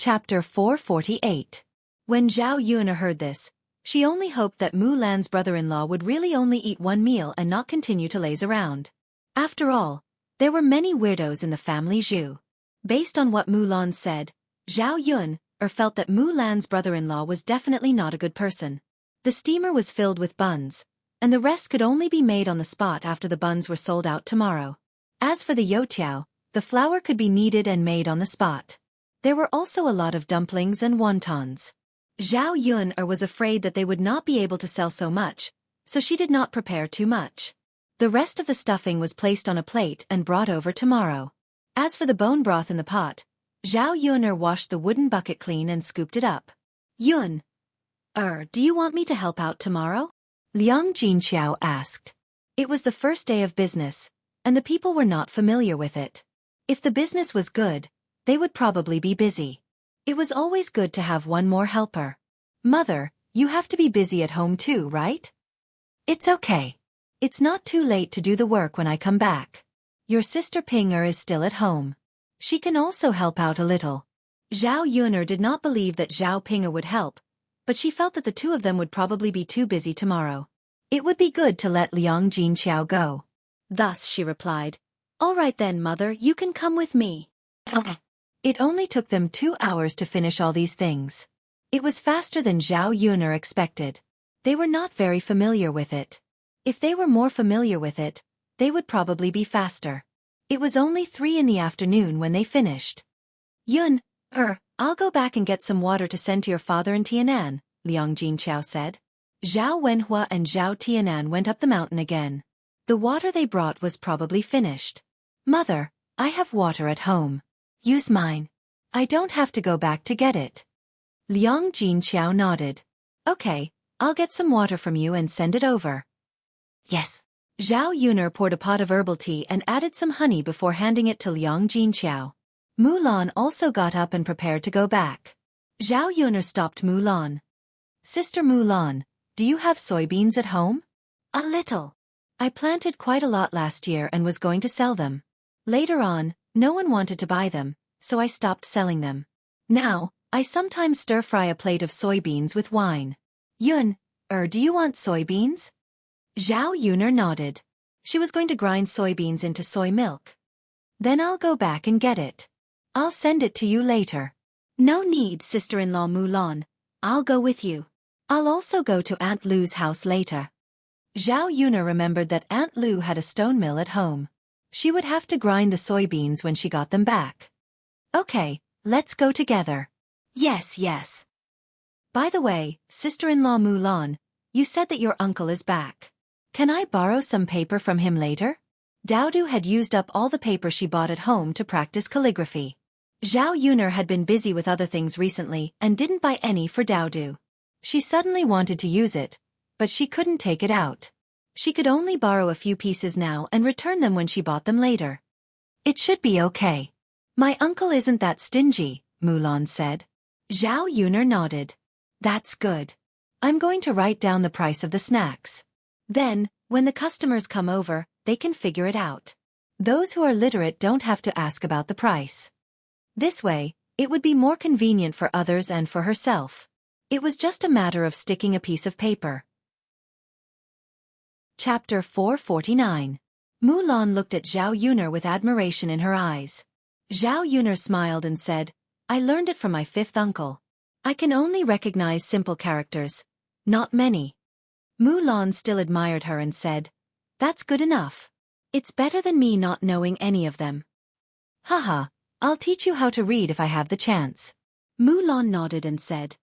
Chapter 448. When Zhao Yuan heard this, she only hoped that Mu Lan's brother-in-law would really only eat one meal and not continue to laze around. After all, there were many weirdos in the family Zhu. Based on what Mu Lan said, Zhao Yuan felt that Mu Lan's brother-in-law was definitely not a good person. The steamer was filled with buns, and the rest could only be made on the spot after the buns were sold out tomorrow. As for the youtiao, the flour could be kneaded and made on the spot. There were also a lot of dumplings and wontons. Zhao Yuan was afraid that they would not be able to sell so much, so she did not prepare too much. The rest of the stuffing was placed on a plate and brought over tomorrow. As for the bone broth in the pot, Zhao Yuan washed the wooden bucket clean and scooped it up. Yuan, do you want me to help out tomorrow? Liang Jinqiao asked. It was the first day of business, and the people were not familiar with it. If the business was good, they would probably be busy. It was always good to have one more helper. Mother, you have to be busy at home too, right? It's okay. It's not too late to do the work when I come back. Your sister Pinger is still at home. She can also help out a little. Zhao Yuan did not believe that Zhao Pinger would help, but she felt that the two of them would probably be too busy tomorrow. It would be good to let Liang Jinqiao go. Thus she replied, "All right then, mother, you can come with me." Okay. It only took them 2 hours to finish all these things. It was faster than Zhao Yuan expected. They were not very familiar with it. If they were more familiar with it, they would probably be faster. It was only 3 in the afternoon when they finished. Yun, I'll go back and get some water to send to your father in Tianan, Liang Jinqiao said. Zhao Wenhua and Zhao Tianan went up the mountain again. The water they brought was probably finished. Mother, I have water at home. Use mine. I don't have to go back to get it. Liang Jinqiao nodded. Okay, I'll get some water from you and send it over. Yes. Zhao Yuan poured a pot of herbal tea and added some honey before handing it to Liang Jinqiao. Mu Lan also got up and prepared to go back. Zhao Yuan stopped Mu Lan. Sister Mu Lan, do you have soybeans at home? A little. I planted quite a lot last year and was going to sell them. Later on, no one wanted to buy them, so I stopped selling them. Now, I sometimes stir-fry a plate of soybeans with wine. Yun, do you want soybeans? Zhao Yuan nodded. She was going to grind soybeans into soy milk. Then I'll go back and get it. I'll send it to you later. No need, sister-in-law Mu Lan. I'll go with you. I'll also go to Aunt Lu's house later. Zhao Yuan remembered that Aunt Lu had a stone mill at home. She would have to grind the soybeans when she got them back. Okay, let's go together. Yes, yes. By the way, sister-in-law Mu Lan, you said that your uncle is back. Can I borrow some paper from him later? Daodu had used up all the paper she bought at home to practice calligraphy. Zhao Yuan had been busy with other things recently and didn't buy any for Daodu. She suddenly wanted to use it, but she couldn't take it out. She could only borrow a few pieces now and return them when she bought them later. It should be okay. My uncle isn't that stingy, Mu Lan said. Zhao Yuan nodded. That's good. I'm going to write down the price of the snacks. Then, when the customers come over, they can figure it out. Those who are literate don't have to ask about the price. This way, it would be more convenient for others and for herself. It was just a matter of sticking a piece of paper. Chapter 449. Mu Lan looked at Zhao Yuan with admiration in her eyes. Zhao Yuan smiled and said, I learned it from my 5th uncle. I can only recognize simple characters, not many. Mu Lan still admired her and said, That's good enough. It's better than me not knowing any of them. Haha, I'll teach you how to read if I have the chance. Mu Lan nodded and said,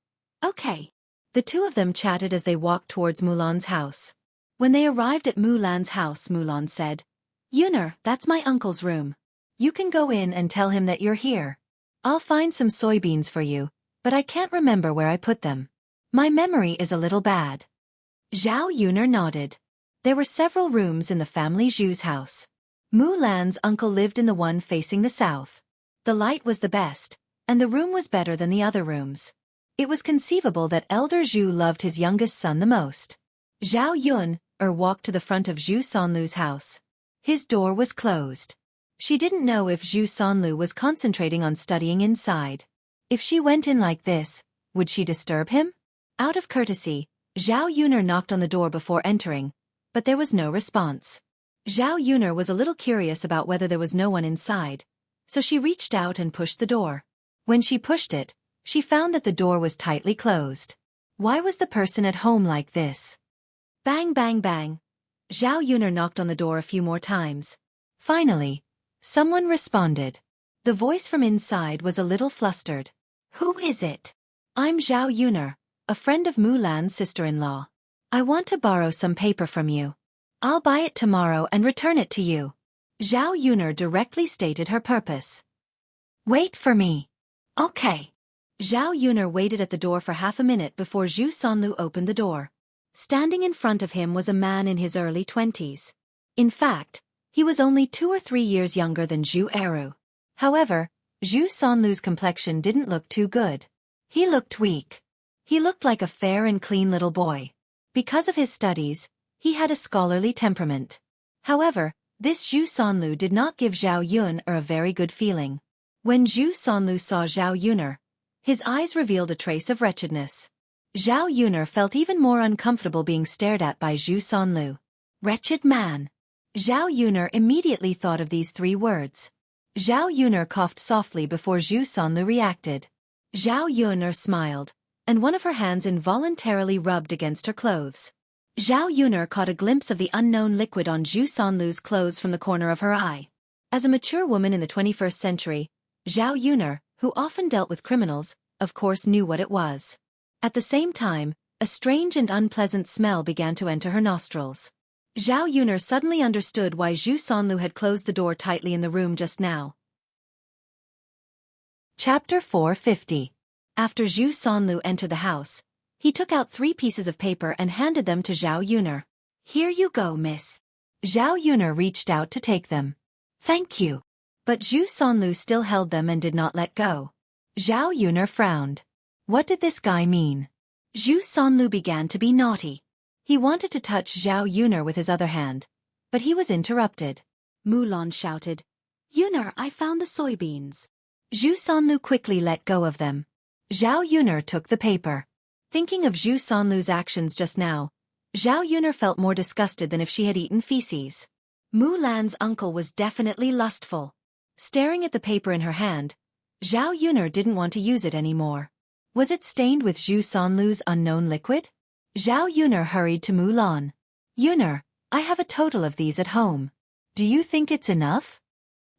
Okay. The two of them chatted as they walked towards Mu Lan's house. When they arrived at Mu Lan's house, Mu Lan said, Yuan, that's my uncle's room. You can go in and tell him that you're here. I'll find some soybeans for you, but I can't remember where I put them. My memory is a little bad. Zhao Yuan nodded. There were several rooms in the family Zhu's house. Mu Lan's uncle lived in the one facing the south. The light was the best, and the room was better than the other rooms. It was conceivable that Elder Zhu loved his youngest son the most. Zhao Yuan walked to the front of Zhu Sanlu's house. His door was closed. She didn't know if Zhu Sanlu was concentrating on studying inside. If she went in like this, would she disturb him? Out of courtesy, Zhao Yuner knocked on the door before entering, but there was no response. Zhao Yuner was a little curious about whether there was no one inside, so she reached out and pushed the door. When she pushed it, she found that the door was tightly closed. Why was the person at home like this? Bang bang bang. Zhao Yuner knocked on the door a few more times. Finally, someone responded. The voice from inside was a little flustered. Who is it? I'm Zhao Yuner, a friend of Mulan's sister-in-law. I want to borrow some paper from you. I'll buy it tomorrow and return it to you. Zhao Yuner directly stated her purpose. Wait for me. Okay. Zhao Yuner waited at the door for half a minute before Zhu Sanlu opened the door. Standing in front of him was a man in his early 20s. In fact, he was only 2 or 3 years younger than Zhu Eru. However, Zhu Sanlu's complexion didn't look too good. He looked weak. He looked like a fair and clean little boy. Because of his studies, he had a scholarly temperament. However, this Zhu Sanlu did not give Zhao Yuner a very good feeling. When Zhu Sanlu saw Zhao Yuner, his eyes revealed a trace of wretchedness. Zhao Yuner felt even more uncomfortable being stared at by Zhu Sanlu. Wretched man. Zhao Yuner immediately thought of these 3 words. Zhao Yuner coughed softly before Zhu Sanlu reacted. Zhao Yuner smiled, and one of her hands involuntarily rubbed against her clothes. Zhao Yuner caught a glimpse of the unknown liquid on Zhu Sanlu's clothes from the corner of her eye. As a mature woman in the 21st century, Zhao Yuner, who often dealt with criminals, of course knew what it was. At the same time, a strange and unpleasant smell began to enter her nostrils. Zhao Yuner suddenly understood why Zhu Sanlu had closed the door tightly in the room just now. Chapter 450. After Zhu Sanlu entered the house, he took out 3 pieces of paper and handed them to Zhao Yuner. Here you go, miss. Zhao Yuner reached out to take them. Thank you. But Zhu Sanlu still held them and did not let go. Zhao Yuner frowned. What did this guy mean? Zhu Sanlu began to be naughty. He wanted to touch Zhao Yuner with his other hand, but he was interrupted. Mulan shouted, Yuner, I found the soybeans. Zhu Sanlu quickly let go of them. Zhao Yuner took the paper. Thinking of Zhu Sanlu's actions just now, Zhao Yuner felt more disgusted than if she had eaten feces. Mulan's uncle was definitely lustful. Staring at the paper in her hand, Zhao Yuner didn't want to use it anymore. Was it stained with Zhu Sanlu's unknown liquid? Zhao Yuner hurried to Mulan. Yuner, I have a total of these at home. Do you think it's enough?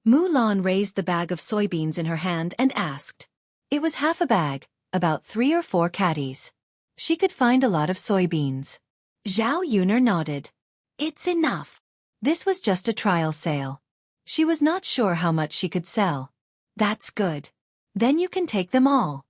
Mulan raised the bag of soybeans in her hand and asked. It was half a bag, about 3 or 4 caddies. She could find a lot of soybeans. Zhao Yuner nodded. It's enough. This was just a trial sale. She was not sure how much she could sell. That's good. Then you can take them all.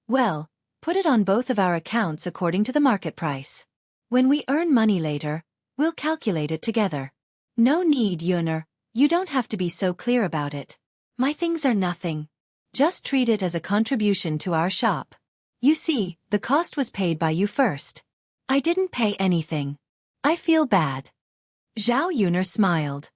Well, put it on both of our accounts according to the market price. When we earn money later, we'll calculate it together. No need, Yuner. You don't have to be so clear about it. My things are nothing. Just treat it as a contribution to our shop. You see, the cost was paid by you first. I didn't pay anything. I feel bad. Zhao Yuner smiled.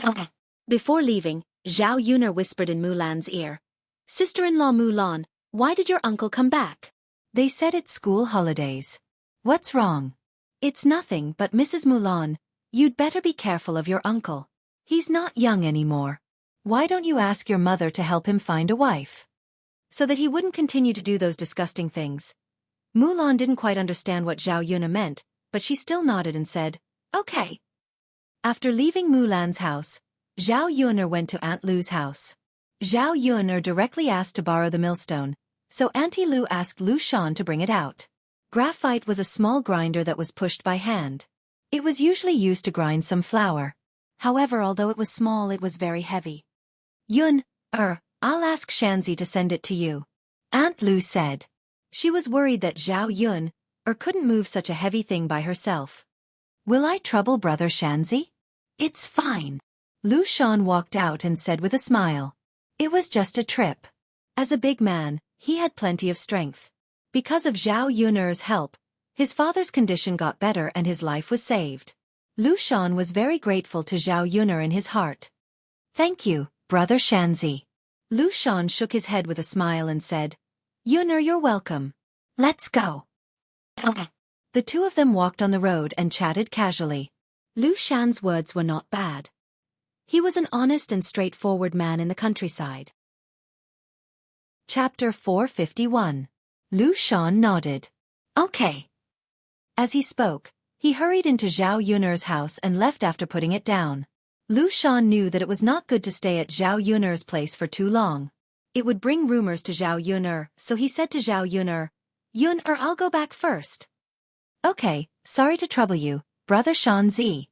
Okay. Before leaving, Zhao Yuner whispered in Mulan's ear. Sister-in-law Mulan, why did your uncle come back? They said it's school holidays. What's wrong? It's nothing, but Mrs. Mulan, you'd better be careful of your uncle. He's not young anymore. Why don't you ask your mother to help him find a wife? So that he wouldn't continue to do those disgusting things. Mulan didn't quite understand what Zhao Yuner meant, but she still nodded and said, okay. After leaving Mulan's house, Zhao Yuner went to Aunt Lu's house. Zhao Yuner directly asked to borrow the millstone, so Auntie Lu asked Lu Shan to bring it out. Graphite was a small grinder that was pushed by hand. It was usually used to grind some flour. However, although it was small, it was very heavy. I'll ask Shanzi to send it to you, Aunt Lu said. She was worried that Zhao Yuner couldn't move such a heavy thing by herself. Will I trouble brother Shanzi? It's fine. Lu Shan walked out and said with a smile. It was just a trip. As a big man, he had plenty of strength. Because of Zhao Yuner's help, his father's condition got better and his life was saved. Lu Shan was very grateful to Zhao Yuner in his heart. Thank you, brother Shanzi. Lu Shan shook his head with a smile and said, Yun'er, you're welcome. Let's go. Okay. The two of them walked on the road and chatted casually. Lu Shan's words were not bad. He was an honest and straightforward man in the countryside. Chapter 451. Lu Shan nodded. Okay. As he spoke, he hurried into Zhao Yun'er's house and left after putting it down. Lu Shan knew that it was not good to stay at Zhao Yun'er's place for too long. It would bring rumors to Zhao Yun'er, so he said to Zhao Yun'er, Yun'er, I'll go back first. Okay, sorry to trouble you, Brother Shanzi.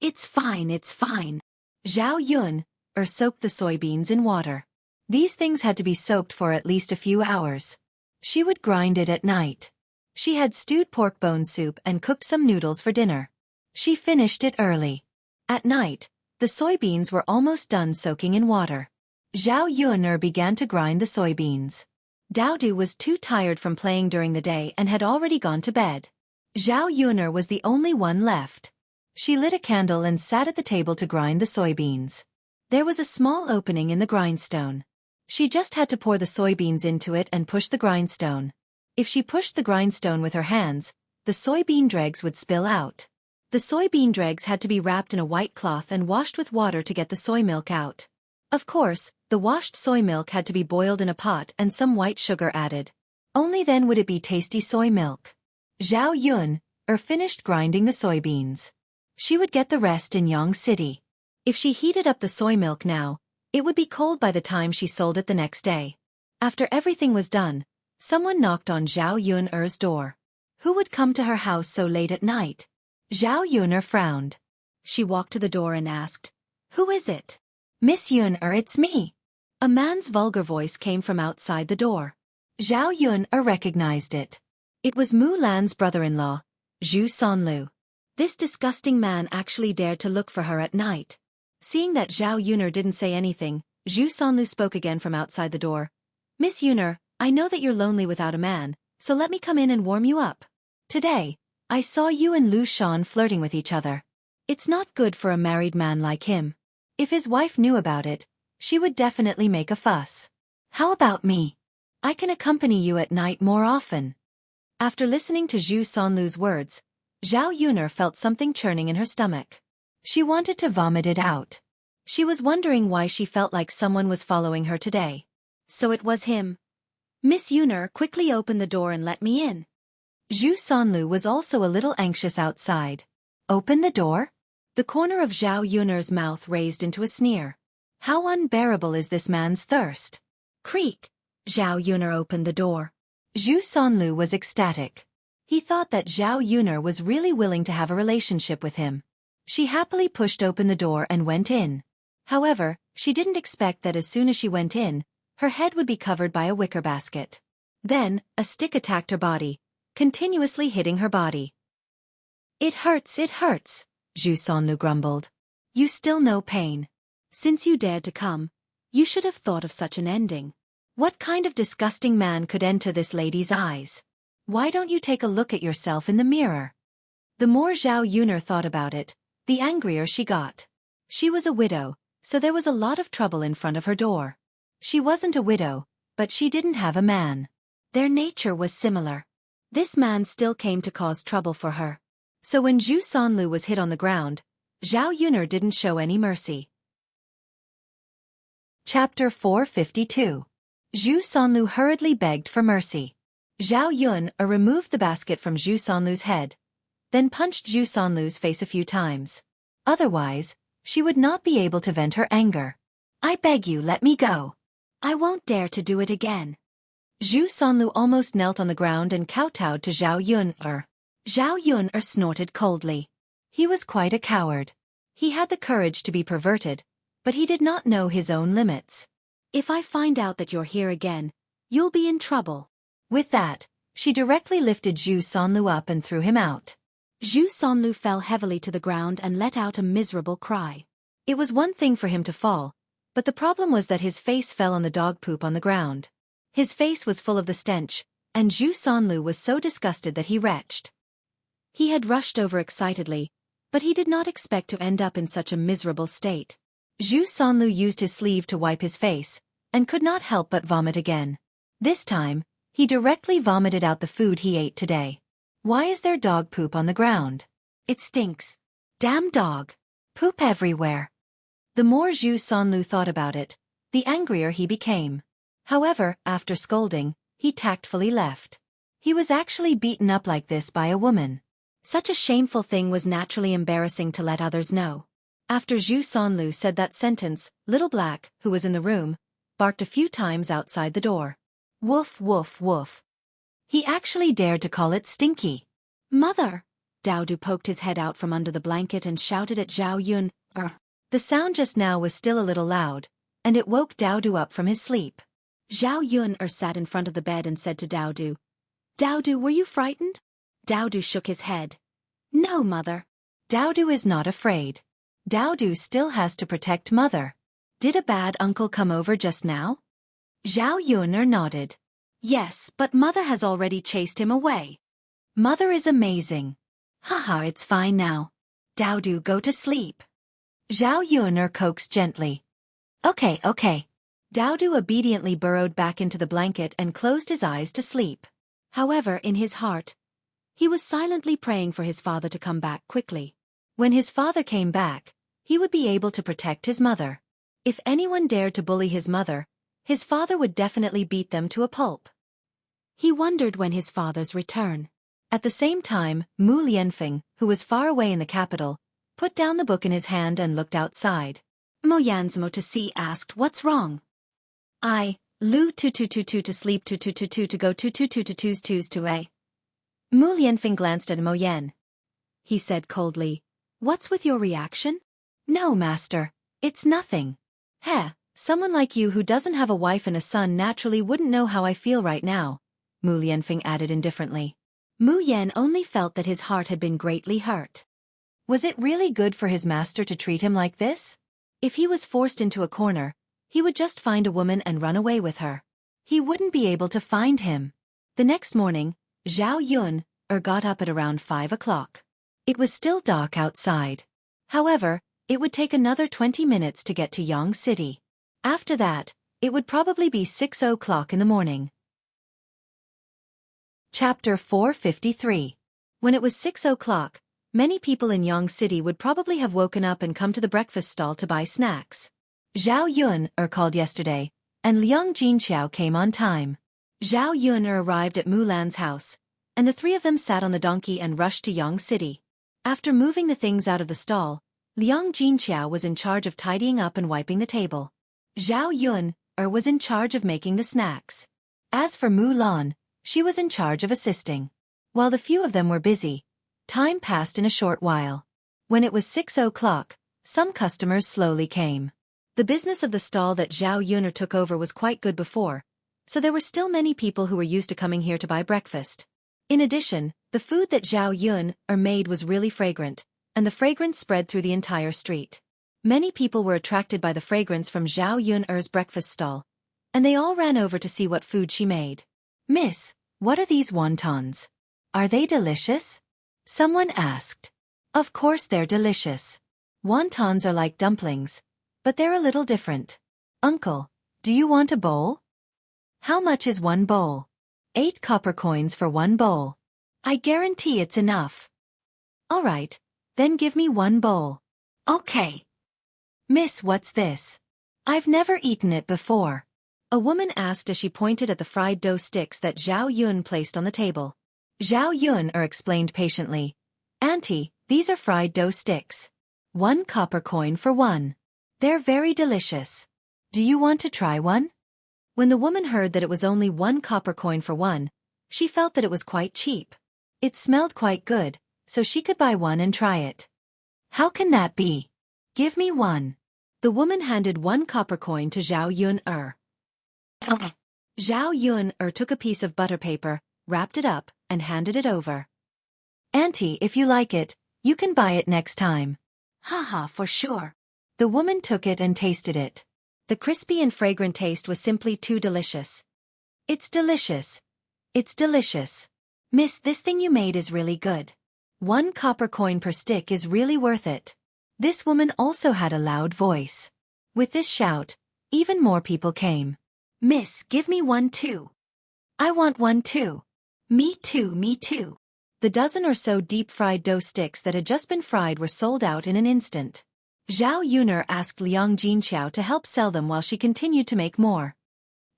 It's fine, it's fine. Zhao Yun'er soaked the soybeans in water. These things had to be soaked for at least a few hours. She would grind it at night. She had stewed pork bone soup and cooked some noodles for dinner. She finished it early. At night, the soybeans were almost done soaking in water. Zhao Yun'er began to grind the soybeans. Daodu was too tired from playing during the day and had already gone to bed. Zhao Yun'er was the only one left. She lit a candle and sat at the table to grind the soybeans. There was a small opening in the grindstone. She just had to pour the soybeans into it and push the grindstone. If she pushed the grindstone with her hands, the soybean dregs would spill out. The soybean dregs had to be wrapped in a white cloth and washed with water to get the soy milk out. Of course, the washed soy milk had to be boiled in a pot and some white sugar added. Only then would it be tasty soy milk. Zhao Yun'er finished grinding the soybeans. She would get the rest in Yang City. If she heated up the soy milk now, it would be cold by the time she sold it the next day. After everything was done, someone knocked on Zhao Yun'er's door. Who would come to her house so late at night? Zhao Yun'er frowned. She walked to the door and asked, Who is it? Miss Yun'er, it's me. A man's vulgar voice came from outside the door. Zhao Yun'er recognized it. It was Mulan's brother-in-law, Zhu Sanlu. This disgusting man actually dared to look for her at night. Seeing that Zhao Yun'er didn't say anything, Zhu Sanlu spoke again from outside the door. Miss Yun'er, I know that you're lonely without a man, so let me come in and warm you up. Today, I saw you and Lu Shan flirting with each other. It's not good for a married man like him. If his wife knew about it, she would definitely make a fuss. How about me? I can accompany you at night more often. After listening to Zhu Sanlu's words, Zhao Yun'er felt something churning in her stomach. She wanted to vomit it out. She was wondering why she felt like someone was following her today. So it was him. Miss Yun'er, quickly open the door and let me in. Zhu Sanlu was also a little anxious outside. Open the door? The corner of Zhao Yun'er's mouth raised into a sneer. How unbearable is this man's thirst? Creak. Zhao Yun'er opened the door. Zhu Sanlu was ecstatic. He thought that Zhao Yun'er was really willing to have a relationship with him. She happily pushed open the door and went in. However, she didn't expect that as soon as she went in, her head would be covered by a wicker basket. Then, a stick attacked her body, continuously hitting her body. It hurts, Zhu Sanlu grumbled. You still know pain. Since you dared to come, you should have thought of such an ending. What kind of disgusting man could enter this lady's eyes? Why don't you take a look at yourself in the mirror? The more Zhao Yun'er thought about it, the angrier she got. She was a widow, so there was a lot of trouble in front of her door. She wasn't a widow, but she didn't have a man. Their nature was similar. This man still came to cause trouble for her. So when Zhu Sanlu was hit on the ground, Zhao Yun'er didn't show any mercy. Chapter 452. Zhu Sanlu hurriedly begged for mercy. Zhao Yun'er removed the basket from Zhu Sanlu's head, then punched Zhu Sanlu's face a few times. Otherwise, she would not be able to vent her anger. I beg you, let me go. I won't dare to do it again. Zhu Sanlu almost knelt on the ground and kowtowed to Zhao Yun'er. Zhao Yun'er snorted coldly. He was quite a coward. He had the courage to be perverted, but he did not know his own limits. If I find out that you're here again, you'll be in trouble. With that, she directly lifted Zhu Sanlu up and threw him out. Zhu Sanlu fell heavily to the ground and let out a miserable cry. It was one thing for him to fall, but the problem was that his face fell on the dog poop on the ground. His face was full of the stench, and Zhu Sanlu was so disgusted that he retched. He had rushed over excitedly, but he did not expect to end up in such a miserable state. Zhu Sanlu used his sleeve to wipe his face, and could not help but vomit again. This time, he directly vomited out the food he ate today. Why is there dog poop on the ground? It stinks. Damn dog. Poop everywhere. The more Zhu Sanlu thought about it, the angrier he became. However, after scolding, he tactfully left. He was actually beaten up like this by a woman. Such a shameful thing was naturally embarrassing to let others know. After Zhu Sanlu said that sentence, Little Black, who was in the room, barked a few times outside the door. Woof woof woof. He actually dared to call it stinky. Mother! Daodu poked his head out from under the blanket and shouted at Zhao Yun. The sound just now was still a little loud, and it woke Daodu up from his sleep. Zhao Yun sat in front of the bed and said to Daodu, Daodu, were you frightened? Daodu shook his head. No, mother. Daodu is not afraid. Daodu still has to protect mother. Did a bad uncle come over just now? Zhao Yun nodded. Yes, but mother has already chased him away. Mother is amazing. Haha, it's fine now. Daodu, go to sleep. Zhao Yun coaxed gently. Okay. Daodu obediently burrowed back into the blanket and closed his eyes to sleep. However, in his heart, he was silently praying for his father to come back quickly. When his father came back, he would be able to protect his mother. If anyone dared to bully his mother, his father would definitely beat them to a pulp. He wondered when his father's return. At the same time, Mu Lianfeng, who was far away in the capital, put down the book in his hand and looked outside. Mo Yanzmo to see asked, what's wrong? Lu to sleep to go to a. Mu Lianfeng glanced at Mo Yan. He said coldly, what's with your reaction? No, master, it's nothing. Heh, someone like you who doesn't have a wife and a son naturally wouldn't know how I feel right now, Mu Lianfeng added indifferently. Mu Yan only felt that his heart had been greatly hurt. Was it really good for his master to treat him like this? If he was forced into a corner, he would just find a woman and run away with her. He wouldn't be able to find him. The next morning, Zhao Yun got up at around 5 o'clock. It was still dark outside. However, it would take another 20 minutes to get to Yang City. After that, it would probably be 6 o'clock in the morning. Chapter 453. When it was 6 o'clock, many people in Yang City would probably have woken up and come to the breakfast stall to buy snacks. Zhao Yun called yesterday, and Liang Jinqiao came on time. Zhao Yun arrived at Mulan's house, and the three of them sat on the donkey and rushed to Yang City. After moving the things out of the stall, Liang Jinqiao was in charge of tidying up and wiping the table. Zhao Yun was in charge of making the snacks. As for Mulan, she was in charge of assisting. While the few of them were busy, time passed in a short while. When it was 6 o'clock, some customers slowly came. The business of the stall that Zhao Yun took over was quite good before, so there were still many people who were used to coming here to buy breakfast. In addition, the food that Zhao Yun made was really fragrant, and the fragrance spread through the entire street. Many people were attracted by the fragrance from Zhao Yun's breakfast stall, and they all ran over to see what food she made. Miss, what are these wontons? Are they delicious? Someone asked. Of course they're delicious. Wontons are like dumplings, but they're a little different. Uncle, do you want a bowl? How much is one bowl? 8 copper coins for one bowl. I guarantee it's enough. All right, then give me one bowl. Okay. Miss, what's this? I've never eaten it before. A woman asked as she pointed at the fried dough sticks that Zhao Yun placed on the table. Zhao Yun explained patiently. Auntie, these are fried dough sticks. 1 copper coin for one. They're very delicious. Do you want to try one? When the woman heard that it was only 1 copper coin for one, she felt that it was quite cheap. It smelled quite good, so she could buy one and try it. How can that be? Give me one. The woman handed 1 copper coin to Zhao Yun. Zhao Yun took a piece of butter paper, wrapped it up, and handed it over. Auntie, if you like it, you can buy it next time. Haha, for sure. The woman took it and tasted it. The crispy and fragrant taste was simply too delicious. It's delicious. It's delicious. Miss, this thing you made is really good. 1 copper coin per stick is really worth it. This woman also had a loud voice. With this shout, even more people came. Miss, give me one too. I want one too. Me too, me too. The dozen or so deep-fried dough sticks that had just been fried were sold out in an instant. Zhao Yuner asked Liang Jinqiao to help sell them while she continued to make more.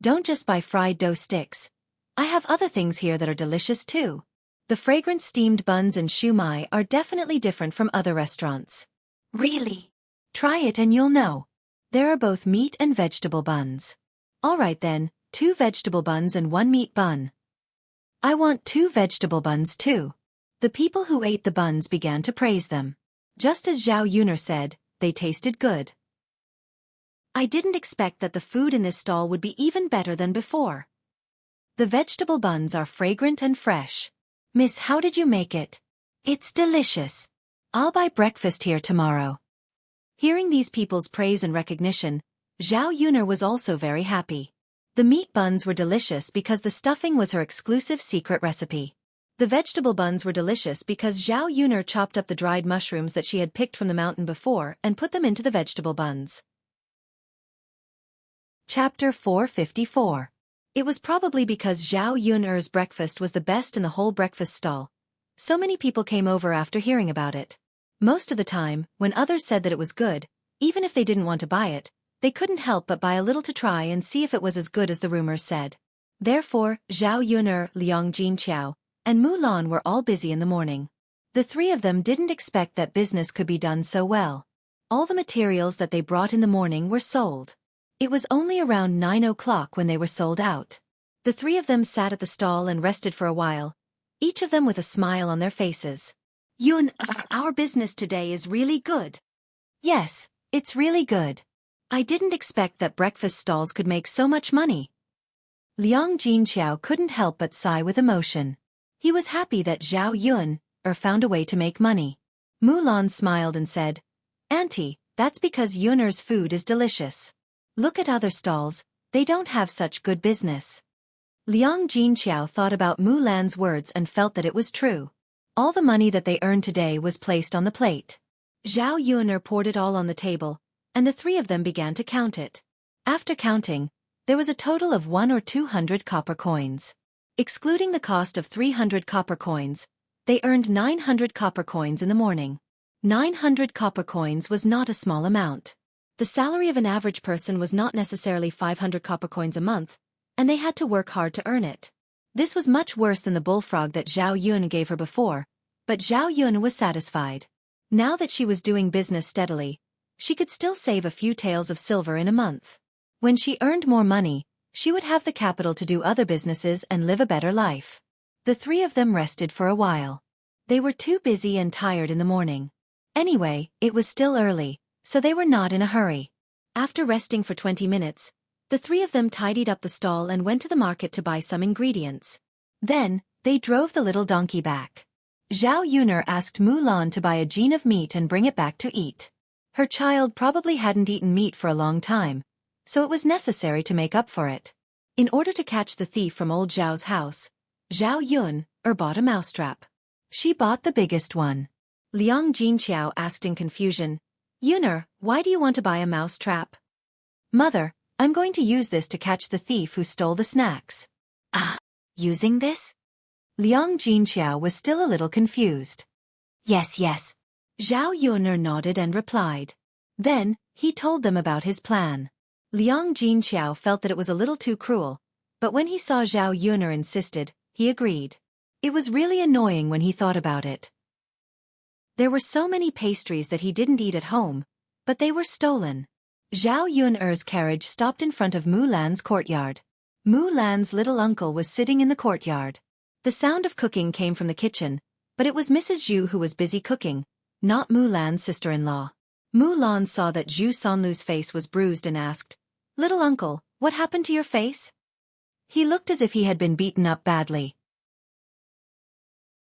Don't just buy fried dough sticks. I have other things here that are delicious too. The fragrant steamed buns and shumai are definitely different from other restaurants. Really? Try it and you'll know. There are both meat and vegetable buns. Alright then, 2 vegetable buns and 1 meat bun. I want 2 vegetable buns too. The people who ate the buns began to praise them. Just as Zhao Yuner said, they tasted good. I didn't expect that the food in this stall would be even better than before. The vegetable buns are fragrant and fresh. Miss, how did you make it? It's delicious. I'll buy breakfast here tomorrow. Hearing these people's praise and recognition, Zhao Yuner was also very happy. The meat buns were delicious because the stuffing was her exclusive secret recipe. The vegetable buns were delicious because Zhao Yuner chopped up the dried mushrooms that she had picked from the mountain before and put them into the vegetable buns. Chapter 454. It was probably because Zhao Yuner's breakfast was the best in the whole breakfast stall. So many people came over after hearing about it. Most of the time, when others said that it was good, even if they didn't want to buy it, they couldn't help but buy a little to try and see if it was as good as the rumors said. Therefore, Zhao Yuner, Liang Jinqiao, and Mulan were all busy in the morning. The 3 of them didn't expect that business could be done so well. All the materials that they brought in the morning were sold. It was only around 9 o'clock when they were sold out. The 3 of them sat at the stall and rested for a while, each of them with a smile on their faces. Yun, our business today is really good. Yes, it's really good. I didn't expect that breakfast stalls could make so much money. Liang Jinqiao couldn't help but sigh with emotion. He was happy that Zhao Yuner found a way to make money. Mulan smiled and said, Auntie, that's because Yuner's food is delicious. Look at other stalls, they don't have such good business. Liang Jinqiao thought about Mulan's words and felt that it was true. All the money that they earned today was placed on the plate. Zhao Yuner poured it all on the table, and the 3 of them began to count it. After counting, there was a total of 100 or 200 copper coins. Excluding the cost of 300 copper coins, they earned 900 copper coins in the morning. 900 copper coins was not a small amount. The salary of an average person was not necessarily 500 copper coins a month, and they had to work hard to earn it. This was much worse than the bullfrog that Zhao Yuner gave her before, but Zhao Yuner was satisfied. Now that she was doing business steadily, she could still save a few taels of silver in a month. When she earned more money, she would have the capital to do other businesses and live a better life. The 3 of them rested for a while. They were too busy and tired in the morning. Anyway, it was still early, so they were not in a hurry. After resting for 20 minutes, the 3 of them tidied up the stall and went to the market to buy some ingredients. Then, they drove the little donkey back. Zhao Yuner asked Mulan to buy a gene of meat and bring it back to eat. Her child probably hadn't eaten meat for a long time, so it was necessary to make up for it. In order to catch the thief from old Zhao's house, Zhao Yuner bought a mousetrap. She bought the biggest one. Liang Jinqiao asked in confusion, Yuner, why do you want to buy a mousetrap? Mother, I'm going to use this to catch the thief who stole the snacks. Ah, using this? Liang Jinqiao was still a little confused. Yes, yes. Zhao Yuner nodded and replied. Then, he told them about his plan. Liang Jinqiao felt that it was a little too cruel, but when he saw Zhao Yuner insisted, he agreed. It was really annoying when he thought about it. There were so many pastries that he didn't eat at home, but they were stolen. Zhao Yuner's carriage stopped in front of Mulan's courtyard. Mulan's little uncle was sitting in the courtyard. The sound of cooking came from the kitchen, but it was Mrs. Zhu who was busy cooking, not Mulan's sister-in-law. Mulan saw that Zhu Sanlu's face was bruised and asked, Little uncle, what happened to your face? He looked as if he had been beaten up badly.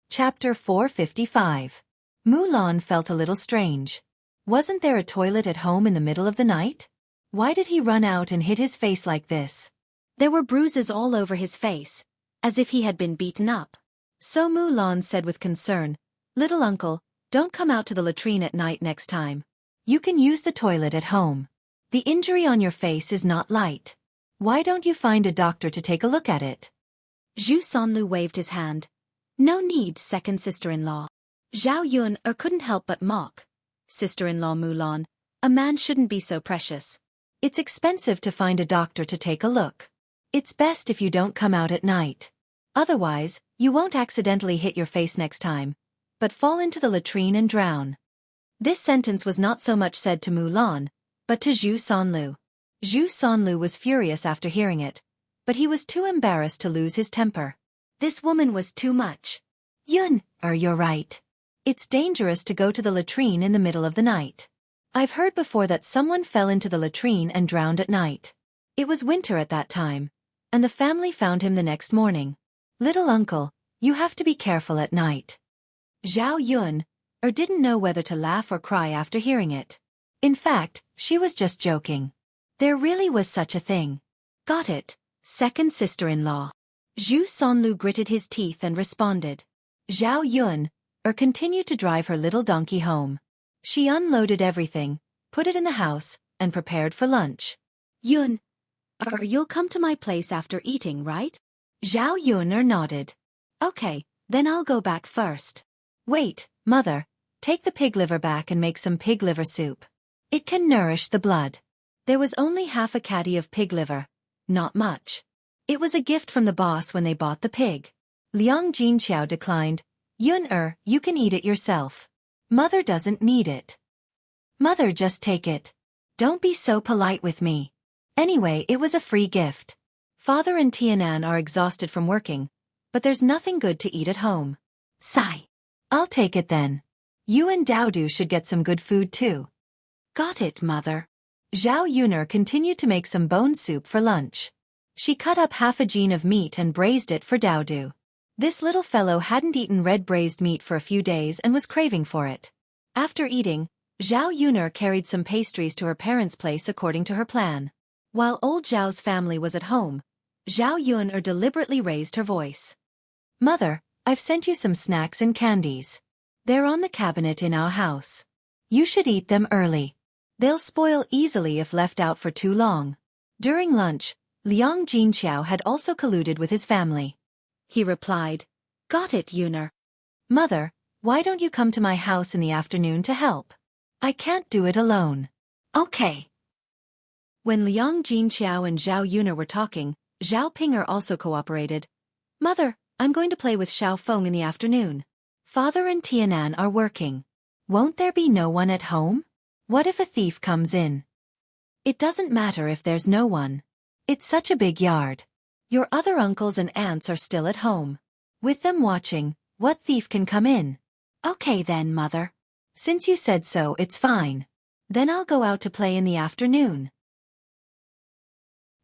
Chapter 455. Mulan felt a little strange. Wasn't there a toilet at home in the middle of the night? Why did he run out and hit his face like this? There were bruises all over his face, as if he had been beaten up. So Mulan said with concern, Little uncle, don't come out to the latrine at night next time. You can use the toilet at home. The injury on your face is not light. Why don't you find a doctor to take a look at it? Zhu Sonlu waved his hand. No need, second sister-in-law. Zhao Yun couldn't help but mock. Sister-in-law Mulan, a man shouldn't be so precious. It's expensive to find a doctor to take a look. It's best if you don't come out at night. Otherwise, you won't accidentally hit your face next time, but fall into the latrine and drown. This sentence was not so much said to Mulan, but to Zhu Sonlu. Zhu Sonlu was furious after hearing it, but he was too embarrassed to lose his temper. This woman was too much. Yun, you're right. It's dangerous to go to the latrine in the middle of the night. I've heard before that someone fell into the latrine and drowned at night. It was winter at that time, and the family found him the next morning. Little uncle, you have to be careful at night. Zhao Yun didn't know whether to laugh or cry after hearing it. In fact, she was just joking. There really was such a thing. Got it, second sister-in-law. Zhu Sonlu gritted his teeth and responded. Zhao Yun continued to drive her little donkey home. She unloaded everything, put it in the house, and prepared for lunch. Yun, you'll come to my place after eating, right? Zhao Yun nodded. Okay, then I'll go back first. Wait, mother, take the pig liver back and make some pig liver soup. It can nourish the blood. There was only half a caddy of pig liver, not much. It was a gift from the boss when they bought the pig. Liang Jinqiao declined. Yun you can eat it yourself. Mother doesn't need it. Mother, just take it. Don't be so polite with me. Anyway, it was a free gift. Father and Tianan are exhausted from working, but there's nothing good to eat at home. Sigh. I'll take it then. You and Daodu should get some good food too. Got it, mother. Zhao Yun continued to make some bone soup for lunch. She cut up half a gene of meat and braised it for Daodu. This little fellow hadn't eaten red braised meat for a few days and was craving for it. After eating, Zhao Yun carried some pastries to her parents' place according to her plan. While old Zhao's family was at home, Zhao Yun deliberately raised her voice. Mother, I've sent you some snacks and candies. They're on the cabinet in our house. You should eat them early. They'll spoil easily if left out for too long. During lunch, Liang Jinqiao had also colluded with his family. He replied, Got it, Yun. Mother, why don't you come to my house in the afternoon to help? I can't do it alone. Okay. When Liang Jinqiao and Zhao Yun were talking, Zhao Ping'er also cooperated. Mother, I'm going to play with Xiao Feng in the afternoon. Father and Tianan are working. Won't there be no one at home? What if a thief comes in? It doesn't matter if there's no one. It's such a big yard. Your other uncles and aunts are still at home. With them watching, what thief can come in? Okay then, mother. Since you said so, it's fine. Then I'll go out to play in the afternoon.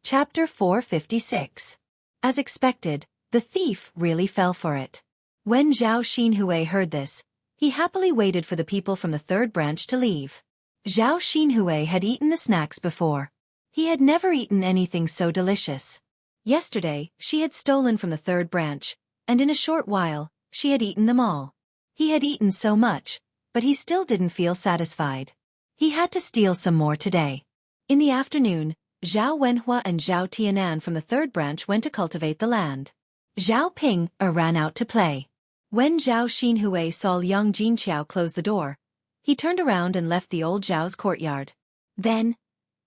Chapter 456. As expected, the thief really fell for it. When Zhao Xinhui heard this, he happily waited for the people from the third branch to leave. Zhao Xinhui had eaten the snacks before. He had never eaten anything so delicious. Yesterday, she had stolen from the third branch, and in a short while, she had eaten them all. He had eaten so much, but he still didn't feel satisfied. He had to steal some more today. In the afternoon, Zhao Wenhua and Zhao Tianan from the third branch went to cultivate the land. Zhao Ping ran out to play. When Zhao Xinhui saw Liang Jinqiao close the door, he turned around and left the old Zhao's courtyard. Then,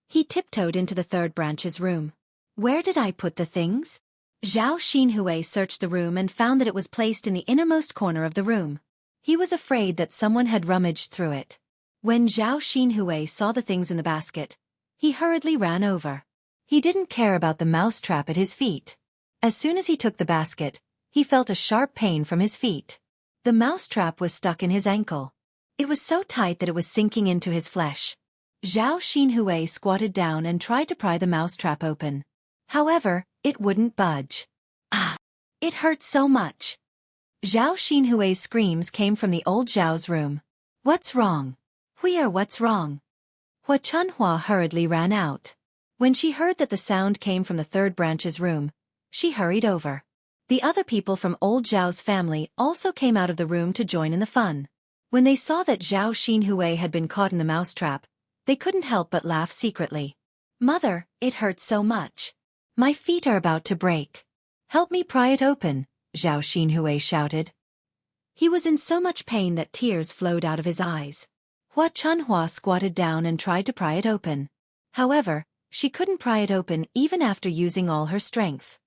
he tiptoed into the third branch's room. Where did I put the things? Zhao Xinhui searched the room and found that it was placed in the innermost corner of the room. He was afraid that someone had rummaged through it. When Zhao Xinhui saw the things in the basket, he hurriedly ran over. He didn't care about the mousetrap at his feet. As soon as he took the basket, he felt a sharp pain from his feet. The mousetrap was stuck in his ankle. It was so tight that it was sinking into his flesh. Zhao Xinhui squatted down and tried to pry the mousetrap open. However, it wouldn't budge. Ah! It hurt so much. Zhao Xinhui's screams came from the old Zhao's room. What's wrong? What's wrong? Hua Chunhua hurriedly ran out. When she heard that the sound came from the third branch's room, she hurried over. The other people from old Zhao's family also came out of the room to join in the fun. When they saw that Zhao Xinhui had been caught in the mousetrap, they couldn't help but laugh secretly. Mother, it hurts so much. My feet are about to break. Help me pry it open, Zhao Xinhui shouted. He was in so much pain that tears flowed out of his eyes. Hua Chunhua squatted down and tried to pry it open. However, she couldn't pry it open even after using all her strength.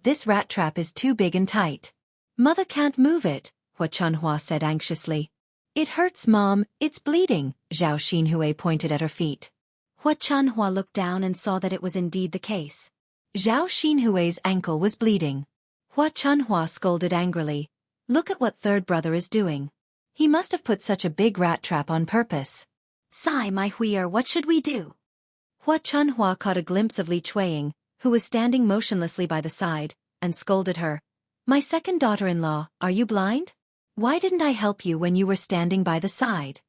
This rat trap is too big and tight. Mother can't move it, Hua Chunhua said anxiously. It hurts, Mom, it's bleeding, Zhao Xinhui pointed at her feet. Hua Chunhua looked down and saw that it was indeed the case. Zhao Xinhui's ankle was bleeding. Hua Chunhua scolded angrily. Look at what third brother is doing. He must have put such a big rat trap on purpose. Sigh, my Huier, what should we do? Hua Chunhua caught a glimpse of Li Chueying, who was standing motionlessly by the side, and scolded her. My second daughter-in-law, are you blind? Why didn't I help you when you were standing by the side?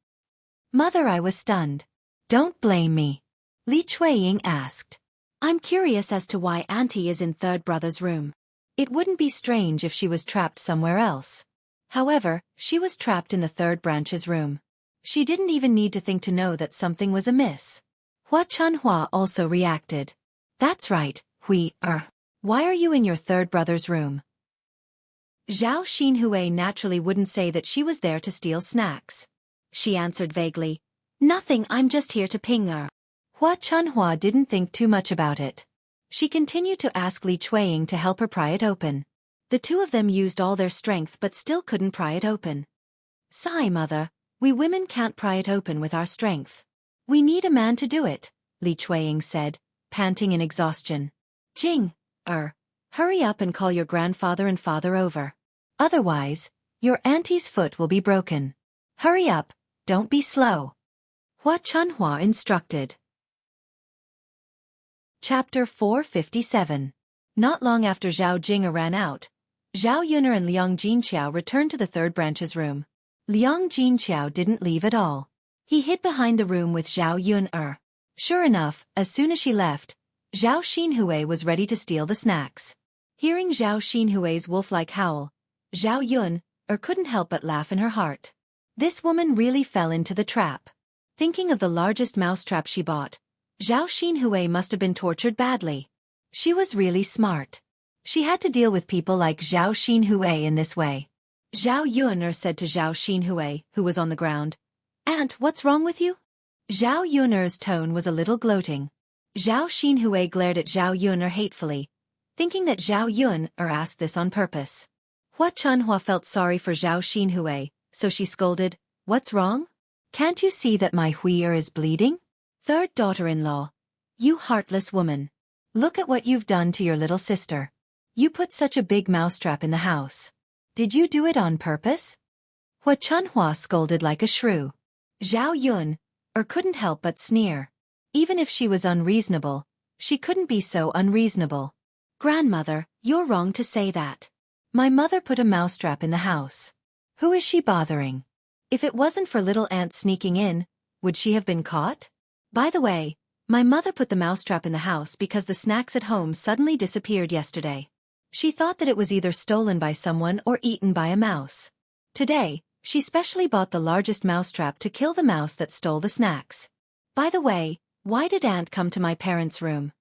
Mother, I was stunned. Don't blame me. Li Chueying asked. I'm curious as to why Auntie is in third brother's room. It wouldn't be strange if she was trapped somewhere else. However, she was trapped in the third branch's room. She didn't even need to think to know that something was amiss. Hua Chunhua also reacted. That's right, why are you in your third brother's room? Zhao Xinhui naturally wouldn't say that she was there to steal snacks. She answered vaguely. Nothing, I'm just here to ping her. Hua Chunhua didn't think too much about it. She continued to ask Li Chueying to help her pry it open. The two of them used all their strength but still couldn't pry it open. Sigh, Mother, we women can't pry it open with our strength. We need a man to do it, Li Chueying said, panting in exhaustion. Jing, hurry up and call your grandfather and father over. Otherwise, your auntie's foot will be broken. Hurry up, don't be slow. Hua Chunhua instructed. Chapter 457. Not long after Zhao Jing ran out, Zhao Yuner and Liang Jinqiao returned to the third branch's room. Liang Jinqiao didn't leave at all. He hid behind the room with Zhao Yuner. Sure enough, as soon as she left, Zhao Xinhui was ready to steal the snacks. Hearing Zhao Xinhui's wolf-like howl, Zhao Yuner couldn't help but laugh in her heart. This woman really fell into the trap. Thinking of the largest mousetrap she bought, Zhao Xinhui must have been tortured badly. She was really smart. She had to deal with people like Zhao Xinhui in this way. Zhao Yuner said to Zhao Xinhui, who was on the ground, Aunt, what's wrong with you? Zhao Yuner's tone was a little gloating. Zhao Xinhui glared at Zhao Yuner hatefully, thinking that Zhao Yuner asked this on purpose. Hua Chunhua felt sorry for Zhao Xinhui, so she scolded, What's wrong? Can't you see that my Huier is bleeding? Third daughter-in-law. You heartless woman. Look at what you've done to your little sister. You put such a big mousetrap in the house. Did you do it on purpose? Hua Chunhua scolded like a shrew. Zhao Yuner couldn't help but sneer. Even if she was unreasonable, she couldn't be so unreasonable. Grandmother, you're wrong to say that. My mother put a mousetrap in the house. Who is she bothering? If it wasn't for little Aunt sneaking in, would she have been caught? By the way, my mother put the mousetrap in the house because the snacks at home suddenly disappeared yesterday. She thought that it was either stolen by someone or eaten by a mouse. Today, she specially bought the largest mousetrap to kill the mouse that stole the snacks. By the way, why did Aunt come to my parents' room?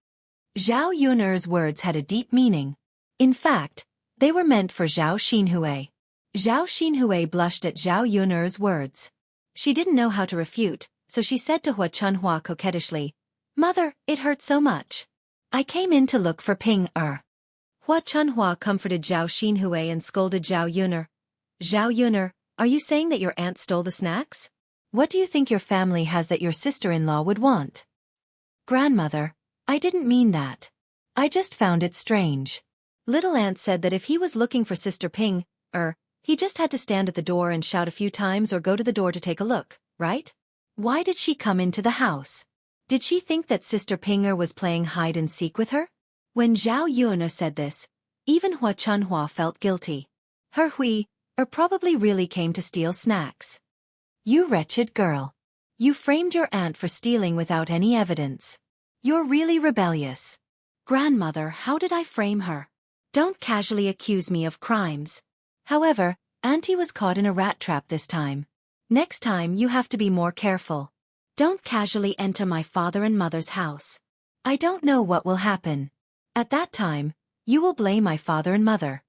Zhao Yuner's words had a deep meaning. In fact, they were meant for Zhao Xinhui. Zhao Xinhui blushed at Zhao Yuner's words. She didn't know how to refute, so she said to Hua Chunhua coquettishly, Mother, it hurt so much. I came in to look for Ping. Hua Chunhua comforted Zhao Xinhui and scolded Zhao Yuner. Zhao Yuner, are you saying that your aunt stole the snacks? What do you think your family has that your sister-in-law would want? Grandmother, I didn't mean that. I just found it strange. Little Aunt said that if he was looking for Sister Ping, he just had to stand at the door and shout a few times or go to the door to take a look, right? Why did she come into the house? Did she think that Sister Pinger was playing hide-and-seek with her? When Zhao Yuner said this, even Hua Chunhua felt guilty. Her probably really came to steal snacks. You wretched girl. You framed your aunt for stealing without any evidence. You're really rebellious. Grandmother, how did I frame her? Don't casually accuse me of crimes. However, Auntie was caught in a rat trap this time. Next time you have to be more careful. Don't casually enter my father and mother's house. I don't know what will happen. At that time, you will blame my father and mother.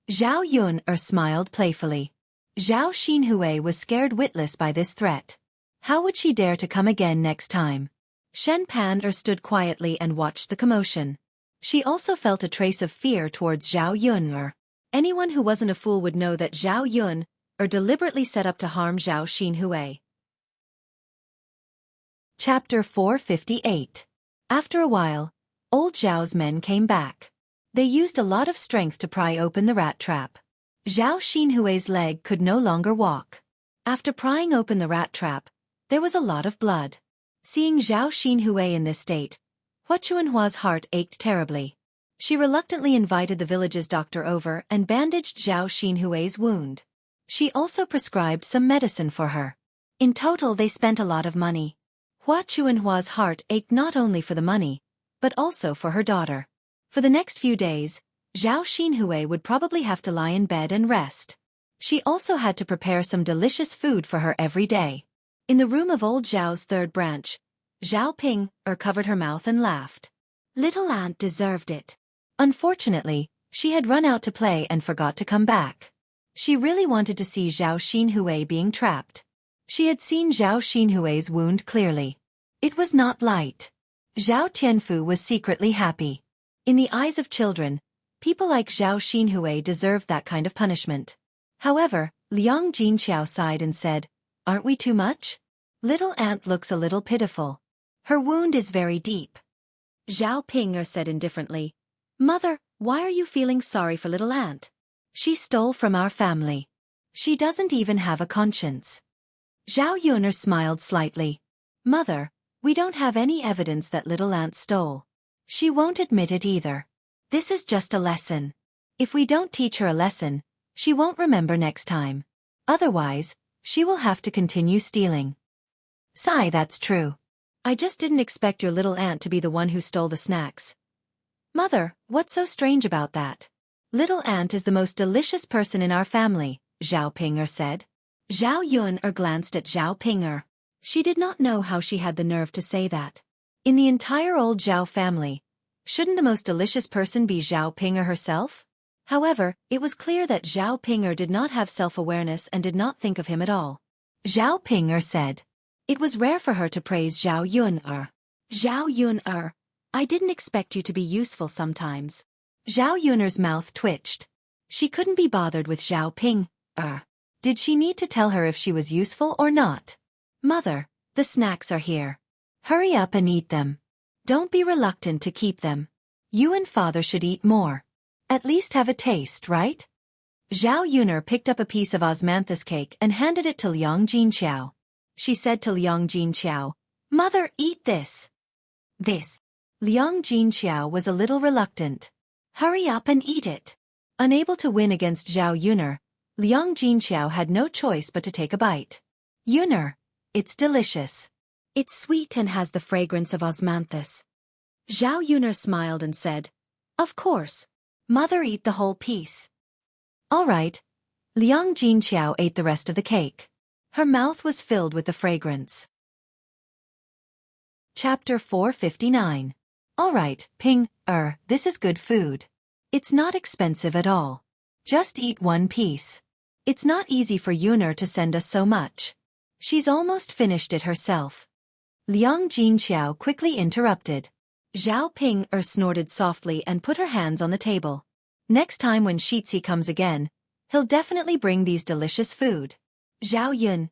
Zhao Yun smiled playfully. Zhao Xinhui was scared witless by this threat. How would she dare to come again next time? Shen Pan stood quietly and watched the commotion. She also felt a trace of fear towards Zhao Yun. Anyone who wasn't a fool would know that Zhao Yun deliberately set up to harm Zhao Xinhui. Chapter 458. After a while, old Zhao's men came back. They used a lot of strength to pry open the rat trap. Zhao Xinhui's leg could no longer walk. After prying open the rat trap, there was a lot of blood. Seeing Zhao Xinhui in this state, Hua Chuanhua's heart ached terribly. She reluctantly invited the village's doctor over and bandaged Zhao Xinhui's wound. She also prescribed some medicine for her. In total they spent a lot of money. Hua Chuanhua's heart ached not only for the money, but also for her daughter. For the next few days, Zhao Xinhui would probably have to lie in bed and rest. She also had to prepare some delicious food for her every day. In the room of old Zhao's third branch, Zhao Ping covered her mouth and laughed. Little aunt deserved it. Unfortunately, she had run out to play and forgot to come back. She really wanted to see Zhao Xinhui being trapped. She had seen Zhao Xinhui's wound clearly. It was not light. Zhao Tianfu was secretly happy. In the eyes of children, people like Zhao Xinhui deserved that kind of punishment. However, Liang Jinqiao sighed and said, "Aren't we too much? Little aunt looks a little pitiful. Her wound is very deep." Zhao Ping said indifferently, "Mother, why are you feeling sorry for little aunt? She stole from our family. She doesn't even have a conscience." Zhao Yun smiled slightly. "Mother, we don't have any evidence that little aunt stole. She won't admit it either. This is just a lesson. If we don't teach her a lesson, she won't remember next time. Otherwise, she will have to continue stealing." "Sigh, that's true. I just didn't expect your little aunt to be the one who stole the snacks." "Mother, what's so strange about that? Little aunt is the most delicious person in our family," Zhao Ping said. Zhao Yun glanced at Zhao Ping. She did not know how she had the nerve to say that. In the entire old Zhao family, shouldn't the most delicious person be Zhao Ping herself? However, it was clear that Zhao Ping did not have self-awareness and did not think of him at all. Zhao Ping said. It was rare for her to praise Zhao Yun. "Zhao Yun, I didn't expect you to be useful sometimes." Zhao Yun's mouth twitched. She couldn't be bothered with Zhao Ping. Did she need to tell her if she was useful or not? "Mother, the snacks are here. Hurry up and eat them. Don't be reluctant to keep them. You and father should eat more. At least have a taste, right?" Zhao Yun picked up a piece of osmanthus cake and handed it to Liang Jinqiao. She said to Liang Jinqiao, "Mother, eat this." "This." Liang Jinqiao was a little reluctant. "Hurry up and eat it." Unable to win against Zhao Yun, Liang Jinqiao had no choice but to take a bite. "Yun, it's delicious. It's sweet and has the fragrance of osmanthus." Zhao Yun smiled and said, "Of course. Mother, eat the whole piece." "All right." Liang Jinqiao ate the rest of the cake. Her mouth was filled with the fragrance. Chapter 459. All right, Ping, this is good food. It's not expensive at all. Just eat one piece. It's not easy for Yun'er to send us so much. She's almost finished it herself. Liang Jinqiao quickly interrupted. Zhao Ping snorted softly and put her hands on the table. Next time when Xueqi comes again, he'll definitely bring these delicious food. Zhao Yun,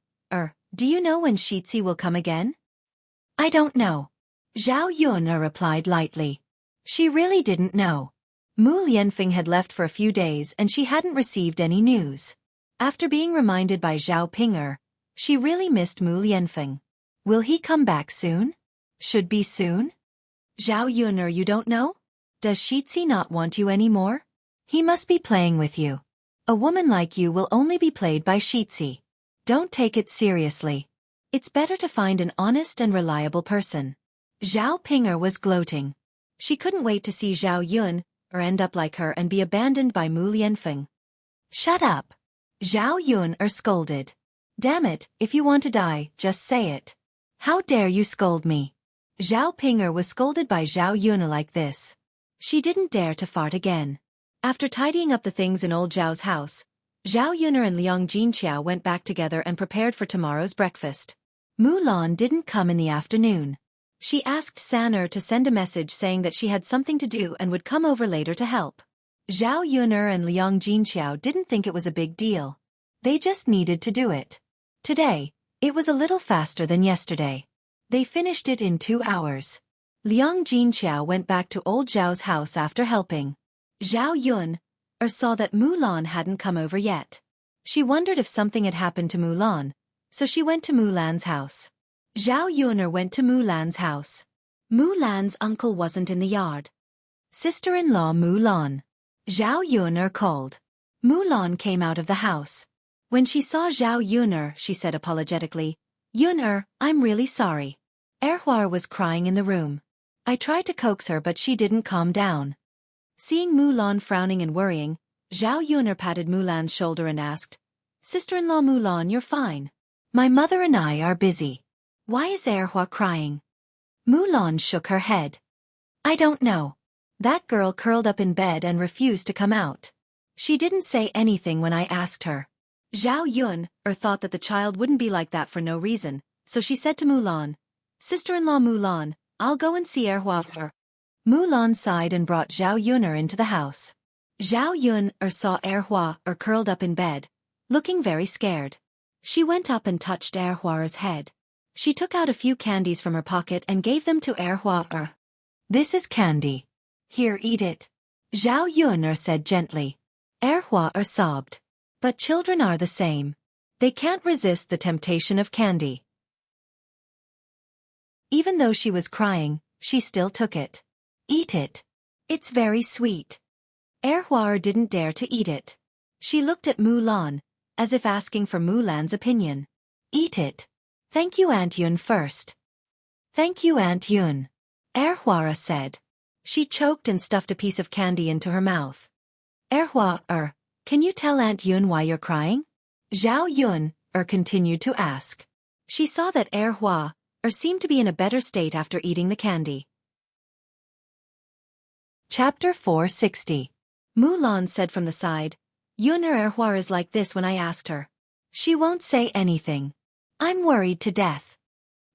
do you know when Xueqi will come again? I don't know. Zhao Yun replied lightly. She really didn't know. Mu Lianfeng had left for a few days and she hadn't received any news. After being reminded by Zhao Ping, she really missed Mu Lianfeng. Will he come back soon? Should be soon? Zhao Yun, you don't know? Does Xueqi not want you anymore? He must be playing with you. A woman like you will only be played by Xueqi. Don't take it seriously. It's better to find an honest and reliable person. Zhao Ping was gloating. She couldn't wait to see Zhao Yun end up like her and be abandoned by Mu Lianfeng. Shut up. Zhao Yun scolded. Damn it, if you want to die, just say it. How dare you scold me? Zhao Ping was scolded by Zhao Yun like this. She didn't dare to fart again. After tidying up the things in old Zhao's house, Zhao Yuner and Liang Jinqiao went back together and prepared for tomorrow's breakfast. Mulan didn't come in the afternoon. She asked San'er to send a message saying that she had something to do and would come over later to help. Zhao Yuner and Liang Jinqiao didn't think it was a big deal. They just needed to do it. Today, it was a little faster than yesterday. They finished it in 2 hours. Liang Jinqiao went back to old Zhao's house after helping. Zhao Yuner saw that Mulan hadn't come over yet. She wondered if something had happened to Mulan, so she went to Mulan's house. Zhao Yuner went to Mulan's house. Mulan's uncle wasn't in the yard. Sister-in-law Mulan. Zhao Yuner called. Mulan came out of the house. When she saw Zhao Yuner, she said apologetically, "Yuner, I'm really sorry." Erhua was crying in the room. I tried to coax her but she didn't calm down. Seeing Mulan frowning and worrying, Zhao Yuner patted Mulan's shoulder and asked, "Sister-in-law Mulan, you're fine. My mother and I are busy. Why is Erhua crying?" Mulan shook her head. "I don't know. That girl curled up in bed and refused to come out. She didn't say anything when I asked her." Zhao Yuner thought that the child wouldn't be like that for no reason, so she said to Mulan, "Sister-in-law Mulan, I'll go and see Erhua." Mulan sighed and brought Zhao Yuner into the house. Zhao Yuner saw Erhua curled up in bed, looking very scared. She went up and touched Erhua's head. She took out a few candies from her pocket and gave them to Erhua. "This is candy. Here, eat it," Zhao Yuner said gently. Erhua sobbed. But children are the same. They can't resist the temptation of candy. Even though she was crying, she still took it. "Eat it. It's very sweet." Erhua didn't dare to eat it. She looked at Mulan, as if asking for Mulan's opinion. "Eat it. Thank you, Aunt Yun first." "Thank you, Aunt Yun," Erhua said. She choked and stuffed a piece of candy into her mouth. Erhua, can you tell Aunt Yun why you're crying?" Zhao Yuner continued to ask. She saw that Erhua seemed to be in a better state after eating the candy. Chapter 460. Mulan said from the side, "Yuner, Erhua is like this when I asked her. She won't say anything. I'm worried to death."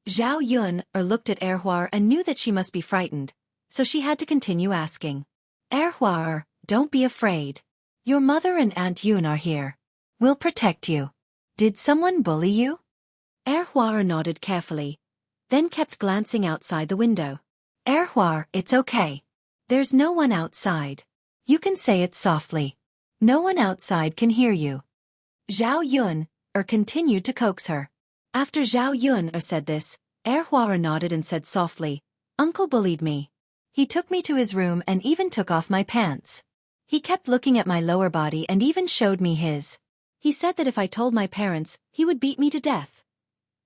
Zhao Yuner looked at Erhua and knew that she must be frightened, so she had to continue asking. "Erhua, don't be afraid. Your mother and Aunt Yun are here. We'll protect you. Did someone bully you?" Erhua nodded carefully, then kept glancing outside the window. "Erhua, it's okay. There's no one outside. You can say it softly. No one outside can hear you." Zhao Yuner continued to coax her. After Zhao Yuner said this, Erhua nodded and said softly, "Uncle bullied me. He took me to his room and even took off my pants. He kept looking at my lower body and even showed me his. He said that if I told my parents, he would beat me to death."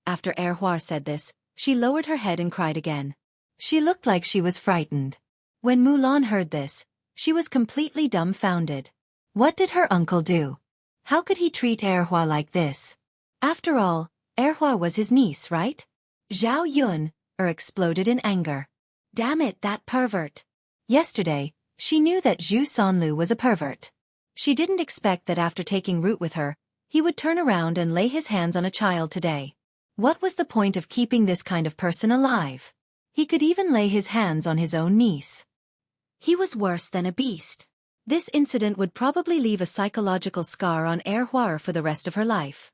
After Erhua said this, she lowered her head and cried again. She looked like she was frightened. When Mulan heard this, she was completely dumbfounded. What did her uncle do? How could he treat Erhua like this? After all, Erhua was his niece, right? Zhao Yuner exploded in anger. Damn it, that pervert. Yesterday, she knew that Zhu Sanlu was a pervert. She didn't expect that after taking root with her, he would turn around and lay his hands on a child today. What was the point of keeping this kind of person alive? He could even lay his hands on his own niece. He was worse than a beast. This incident would probably leave a psychological scar on Erhua for the rest of her life.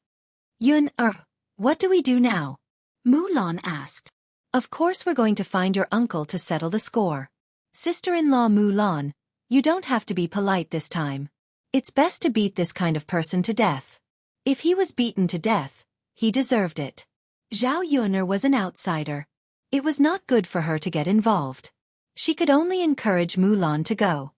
"Yuner, what do we do now?" Mulan asked. "Of course we're going to find your uncle to settle the score. Sister-in-law Mulan, you don't have to be polite this time. It's best to beat this kind of person to death. If he was beaten to death, he deserved it." Zhao Yuner was an outsider. It was not good for her to get involved. She could only encourage Mulan to go.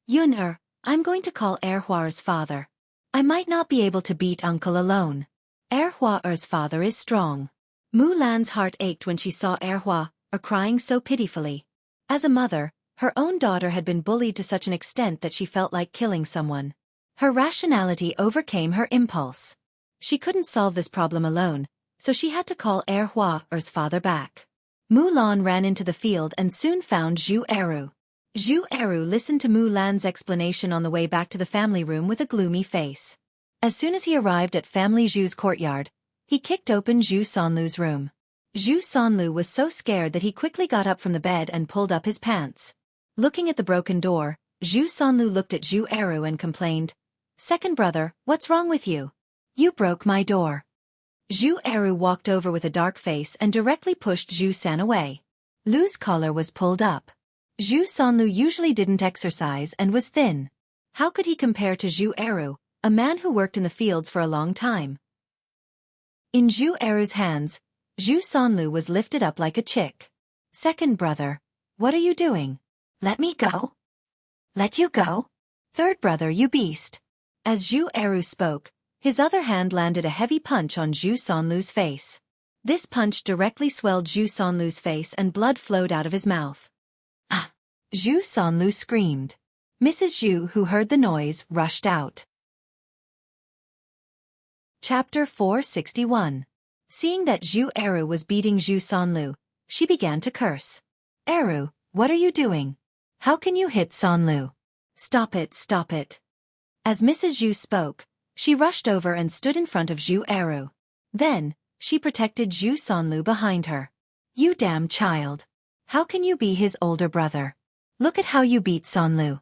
"Yuner, I'm going to call Erhua's father. I might not be able to beat uncle alone. Erhua's father is strong." Mulan's heart ached when she saw Erhua crying so pitifully. As a mother, her own daughter had been bullied to such an extent that she felt like killing someone. Her rationality overcame her impulse. She couldn't solve this problem alone, so she had to call Erhua's father back. Mulan ran into the field and soon found Zhu Eru. Zhu Eru listened to Mu Lan's explanation on the way back to the family room with a gloomy face. As soon as he arrived at family Zhu's courtyard, he kicked open Zhu Sanlu's room. Zhu Sanlu was so scared that he quickly got up from the bed and pulled up his pants. Looking at the broken door, Zhu Sanlu looked at Zhu Eru and complained, "Second brother, what's wrong with you? You broke my door." Zhu Eru walked over with a dark face and directly pushed Zhu San away. Lu's collar was pulled up. Zhu Sanlu usually didn't exercise and was thin. How could he compare to Zhu Eru, a man who worked in the fields for a long time? In Zhu Eru's hands, Zhu Sanlu was lifted up like a chick. "Second brother, what are you doing? Let me go." "Let you go? Third brother, you beast." As Zhu Eru spoke, his other hand landed a heavy punch on Zhu Sanlu's face. This punch directly swelled Zhu Sanlu's face and blood flowed out of his mouth. "Ah!" Zhu Sanlu screamed. Mrs. Zhu, who heard the noise, rushed out. Chapter 461. Seeing that Zhu Eru was beating Zhu Sanlu, she began to curse. "Eru, what are you doing? How can you hit Sanlu? Stop it, stop it." As Mrs. Zhu spoke, she rushed over and stood in front of Zhu Eru. Then, she protected Zhu Sanlu behind her. "You damn child. How can you be his older brother? Look at how you beat Sanlu."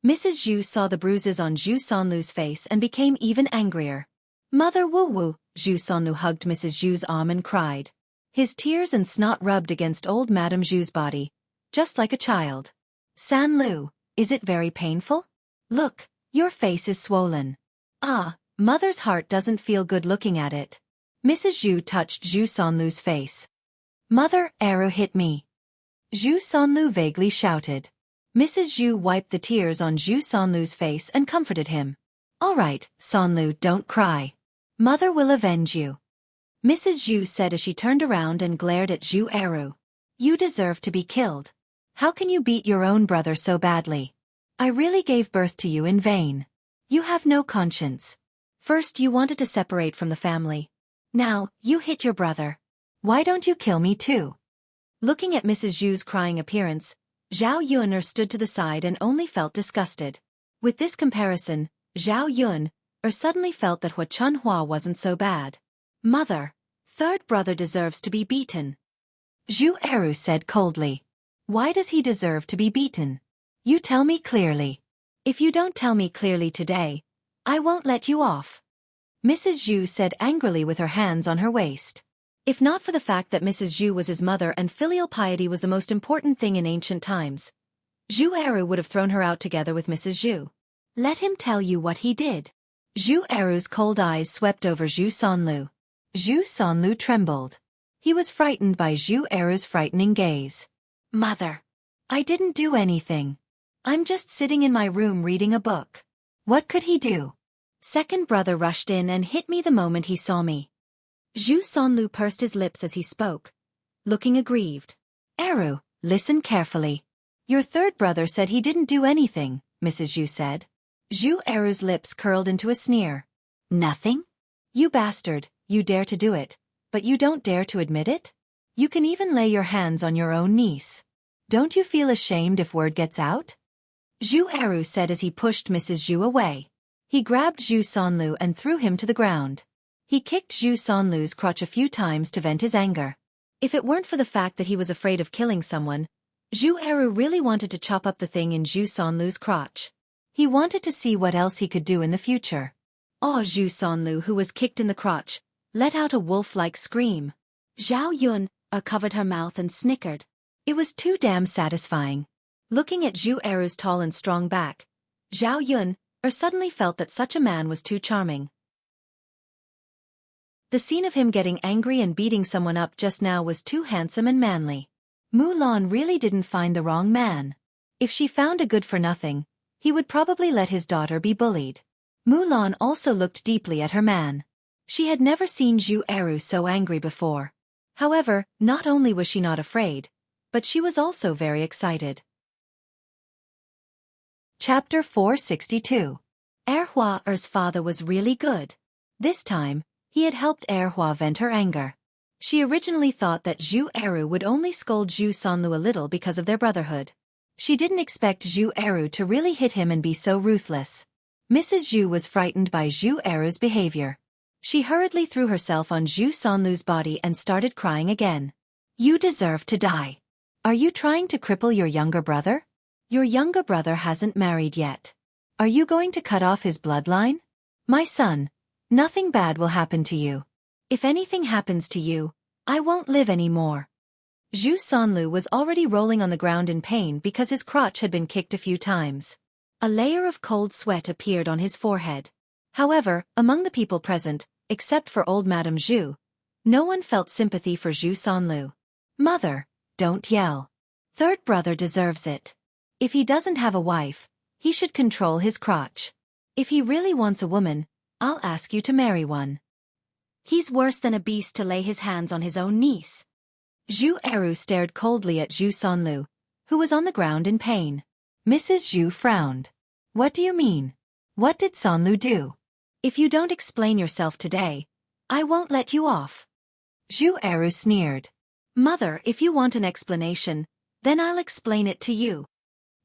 Mrs. Zhu saw the bruises on Zhu Sanlu's face and became even angrier. "Mother woo-woo," Zhu Sanlu hugged Mrs. Zhu's arm and cried. His tears and snot rubbed against old Madame Zhu's body, just like a child. "Sanlu, is it very painful? Look, your face is swollen." "Ah, mother's heart doesn't feel good looking at it." Mrs. Zhu touched Zhu Sanlu's face. "Mother, Eru hit me." Zhu Sanlu vaguely shouted. Mrs. Zhu wiped the tears on Zhu Sanlu's face and comforted him. "All right, Sanlu, don't cry. Mother will avenge you." Mrs. Zhu said as she turned around and glared at Zhu Eru. "You deserve to be killed. How can you beat your own brother so badly? I really gave birth to you in vain. You have no conscience. First you wanted to separate from the family. Now, you hit your brother. Why don't you kill me too?" Looking at Mrs. Zhu's crying appearance, Zhao Yuner stood to the side and only felt disgusted. With this comparison, Zhao Yun suddenly felt that Hua Chunhua wasn't so bad. "Mother, third brother deserves to be beaten." Zhu Eru said coldly. "Why does he deserve to be beaten? You tell me clearly. If you don't tell me clearly today, I won't let you off." Mrs. Zhu said angrily with her hands on her waist. If not for the fact that Mrs. Zhu was his mother and filial piety was the most important thing in ancient times, Zhu Eru would have thrown her out together with Mrs. Zhu. "Let him tell you what he did." Zhu Eru's cold eyes swept over Zhu Sanlu. Zhu Sanlu trembled. He was frightened by Zhu Eru's frightening gaze. "Mother, I didn't do anything. I'm just sitting in my room reading a book. What could he do? Second brother rushed in and hit me the moment he saw me." Zhu Sanlu pursed his lips as he spoke, looking aggrieved. "Eru, listen carefully. Your third brother said he didn't do anything," Mrs. Zhu said. Zhu Eru's lips curled into a sneer. "Nothing? You bastard, you dare to do it, but you don't dare to admit it? You can even lay your hands on your own niece. Don't you feel ashamed if word gets out?" Zhu Eru said as he pushed Mrs. Zhu away. He grabbed Zhu Sanlu and threw him to the ground. He kicked Zhu Sanlu's crotch a few times to vent his anger. If it weren't for the fact that he was afraid of killing someone, Zhu Eru really wanted to chop up the thing in Zhu Sanlu's crotch. He wanted to see what else he could do in the future. Oh, Zhu Sanlu, who was kicked in the crotch, let out a wolf-like scream. Zhao Yun covered her mouth and snickered. It was too damn satisfying. Looking at Zhu Eru's tall and strong back, Zhao Yun suddenly felt that such a man was too charming. The scene of him getting angry and beating someone up just now was too handsome and manly. Mulan really didn't find the wrong man. If she found a good-for-nothing, he would probably let his daughter be bullied. Mulan also looked deeply at her man. She had never seen Zhu Eru so angry before. However, not only was she not afraid, but she was also very excited. Chapter 462. Erhua's father was really good. This time, he had helped Erhua vent her anger. She originally thought that Zhu Eru would only scold Zhu Sanlu a little because of their brotherhood. She didn't expect Xueqi to really hit him and be so ruthless. Mrs. Zhu was frightened by Xueqi's behavior. She hurriedly threw herself on Zhu Sanlu's body and started crying again. You deserve to die. Are you trying to cripple your younger brother? Your younger brother hasn't married yet. Are you going to cut off his bloodline? My son, nothing bad will happen to you. If anything happens to you, I won't live anymore. Zhu Sanlu was already rolling on the ground in pain because his crotch had been kicked a few times. A layer of cold sweat appeared on his forehead. However, among the people present, except for old Madame Zhu, no one felt sympathy for Zhu Sanlu. Mother, don't yell. Third brother deserves it. If he doesn't have a wife, he should control his crotch. If he really wants a woman, I'll ask you to marry one. He's worse than a beast to lay his hands on his own niece. Xueqi stared coldly at Zhu Sanlu, who was on the ground in pain. Mrs. Zhu frowned. What do you mean? What did Sanlu do? If you don't explain yourself today, I won't let you off. Xueqi sneered. Mother, if you want an explanation, then I'll explain it to you.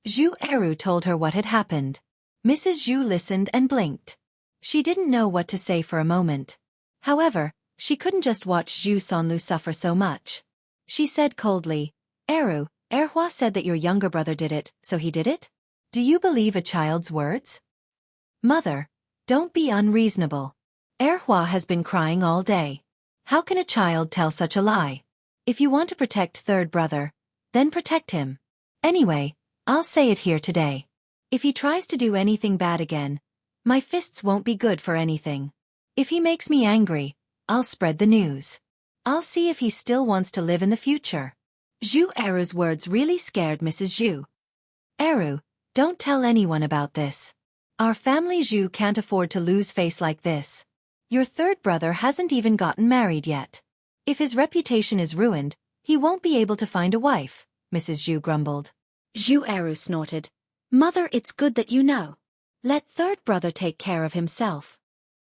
Xueqi told her what had happened. Mrs. Zhu listened and blinked. She didn't know what to say for a moment. However, she couldn't just watch Zhu Sanlu suffer so much. She said coldly, Erhua said that your younger brother did it, so he did it? Do you believe a child's words? Mother, don't be unreasonable. Erhua has been crying all day. How can a child tell such a lie? If you want to protect third brother, then protect him. Anyway, I'll say it here today. If he tries to do anything bad again, my fists won't be good for anything. If he makes me angry, I'll spread the news. I'll see if he still wants to live in the future. Xueqi's words really scared Mrs. Zhu. Don't tell anyone about this. Our family Zhu can't afford to lose face like this. Your third brother hasn't even gotten married yet. If his reputation is ruined, he won't be able to find a wife, Mrs. Zhu grumbled. Xueqi snorted. Mother, it's good that you know. Let third brother take care of himself.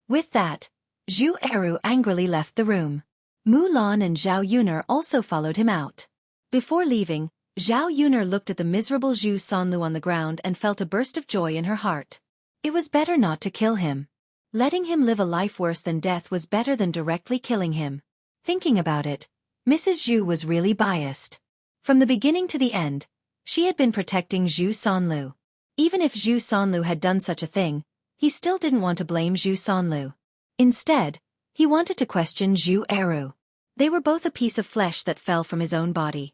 With that, Xueqi angrily left the room. Mulan and Zhao Yuner also followed him out. Before leaving, Zhao Yuner looked at the miserable Zhu Sanlu on the ground and felt a burst of joy in her heart. It was better not to kill him. Letting him live a life worse than death was better than directly killing him. Thinking about it, Mrs. Zhu was really biased. From the beginning to the end, she had been protecting Zhu Sanlu. Even if Zhu Sanlu had done such a thing, he still didn't want to blame Zhu Sanlu. Instead, he wanted to question Xueqi. They were both a piece of flesh that fell from his own body.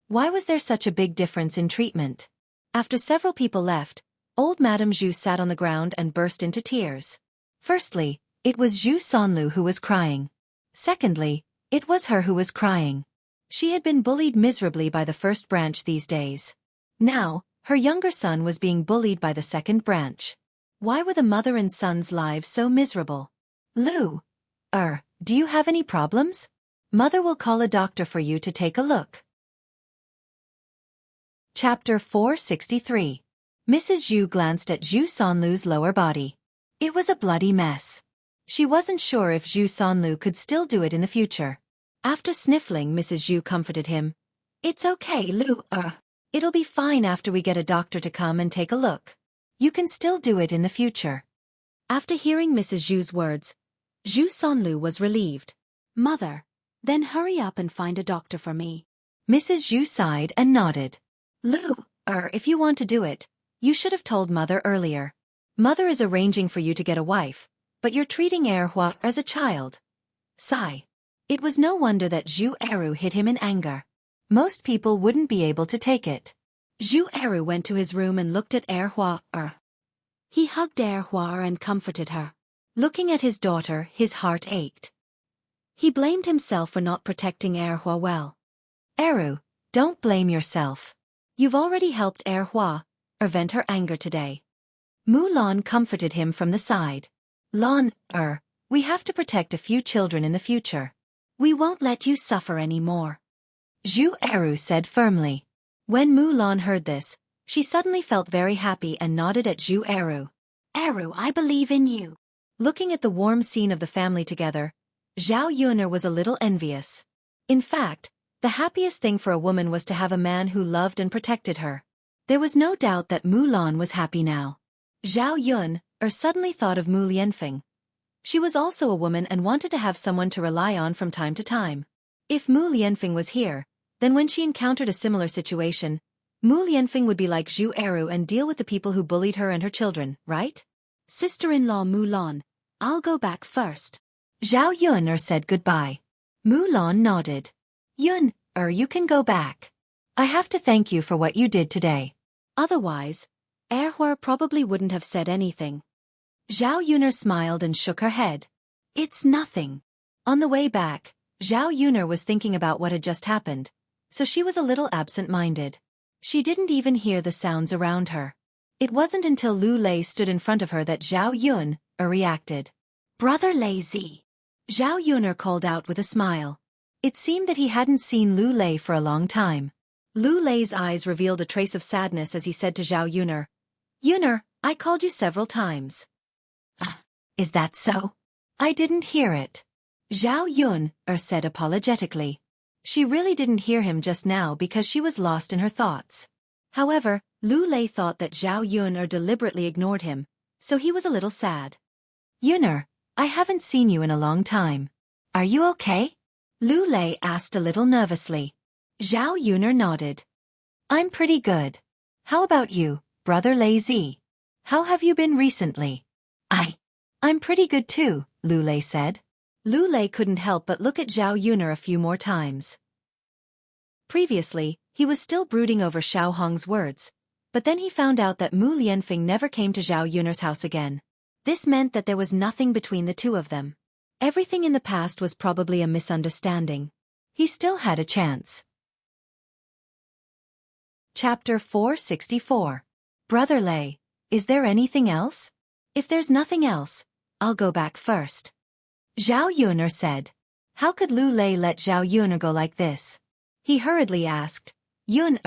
Why was there such a big difference in treatment? After several people left, old Madame Zhu sat on the ground and burst into tears. Firstly, it was Zhu Sanlu who was crying. Secondly, it was her who was crying. She had been bullied miserably by the first branch these days. Now, her younger son was being bullied by the second branch. Why were the mother and son's lives so miserable? Lu, do you have any problems? Mother will call a doctor for you to take a look. Chapter 463. Mrs. Zhu glanced at Zhu Sanlu's lower body. It was a bloody mess. She wasn't sure if Zhu Sanlu could still do it in the future. After sniffling, Mrs. Zhu comforted him. It's okay, Lu, it'll be fine after we get a doctor to come and take a look. You can still do it in the future. After hearing Mrs. Zhu's words, Zhu Sanlu was relieved. Mother, then hurry up and find a doctor for me. Mrs. Zhu sighed and nodded. Lu, if you want to do it, you should have told Mother earlier. Mother is arranging for you to get a wife, but you're treating Erhua as a child. Sigh. It was no wonder that Xueqi hit him in anger. Most people wouldn't be able to take it. Xueqi went to his room and looked at Erhua. He hugged Erhua and comforted her. Looking at his daughter, his heart ached. He blamed himself for not protecting Erhua well. Don't blame yourself. You've already helped Erhua vent her anger today. Mulan comforted him from the side. Lan, we have to protect a few children in the future. We won't let you suffer anymore. Xueqi said firmly. When Mulan heard this, she suddenly felt very happy and nodded at Xueqi. I believe in you. Looking at the warm scene of the family together, Zhao Yuner was a little envious. In fact, The happiest thing for a woman was to have a man who loved and protected her. There was no doubt that Mulan was happy now. Zhao Yun, suddenly thought of Mu Lianfeng. She was also a woman and wanted to have someone to rely on from time to time. If Mu Lianfeng was here, then when she encountered a similar situation, Mu Lianfeng would be like Zhu Eru and deal with the people who bullied her and her children, right? Sister-in-law Mulan, I'll go back first. Zhao Yun said goodbye. Mulan nodded. Yun, you can go back. I have to thank you for what you did today. Otherwise, Erhua probably wouldn't have said anything. Zhao Yun smiled and shook her head. It's nothing. On the way back, Zhao Yun was thinking about what had just happened, so she was a little absent-minded. She didn't even hear the sounds around her. It wasn't until Lu Lei stood in front of her that Zhao Yun reacted. Brother Lazy. Zhao Yun called out with a smile. It seemed that he hadn't seen Lu Lei for a long time. Lu Lei's eyes revealed a trace of sadness as he said to Zhao Yun, Yun, I called you several times. Is that so? I didn't hear it. Zhao Yun said apologetically. She really didn't hear him just now because she was lost in her thoughts. However, Lu Lei thought that Zhao Yun deliberately ignored him, so he was a little sad. Yun, I haven't seen you in a long time. Are you okay? Lu Lei asked a little nervously. Zhao Yun nodded. I'm pretty good. How about you, Brother Lazy? How have you been recently? I'm pretty good too, Lu Lei said. Lu Lei couldn't help but look at Zhao Yun a few more times. Previously, he was still brooding over Xiao Hong's words, but then he found out that Mu Lianfeng never came to Zhao Yun's house again. This meant that there was nothing between the two of them. Everything in the past was probably a misunderstanding. He still had a chance. Chapter 464. Brother Lei, is there anything else? If there's nothing else, I'll go back first. Zhao Yun said. How could Lu Lei let Zhao Yun go like this? He hurriedly asked, Yun,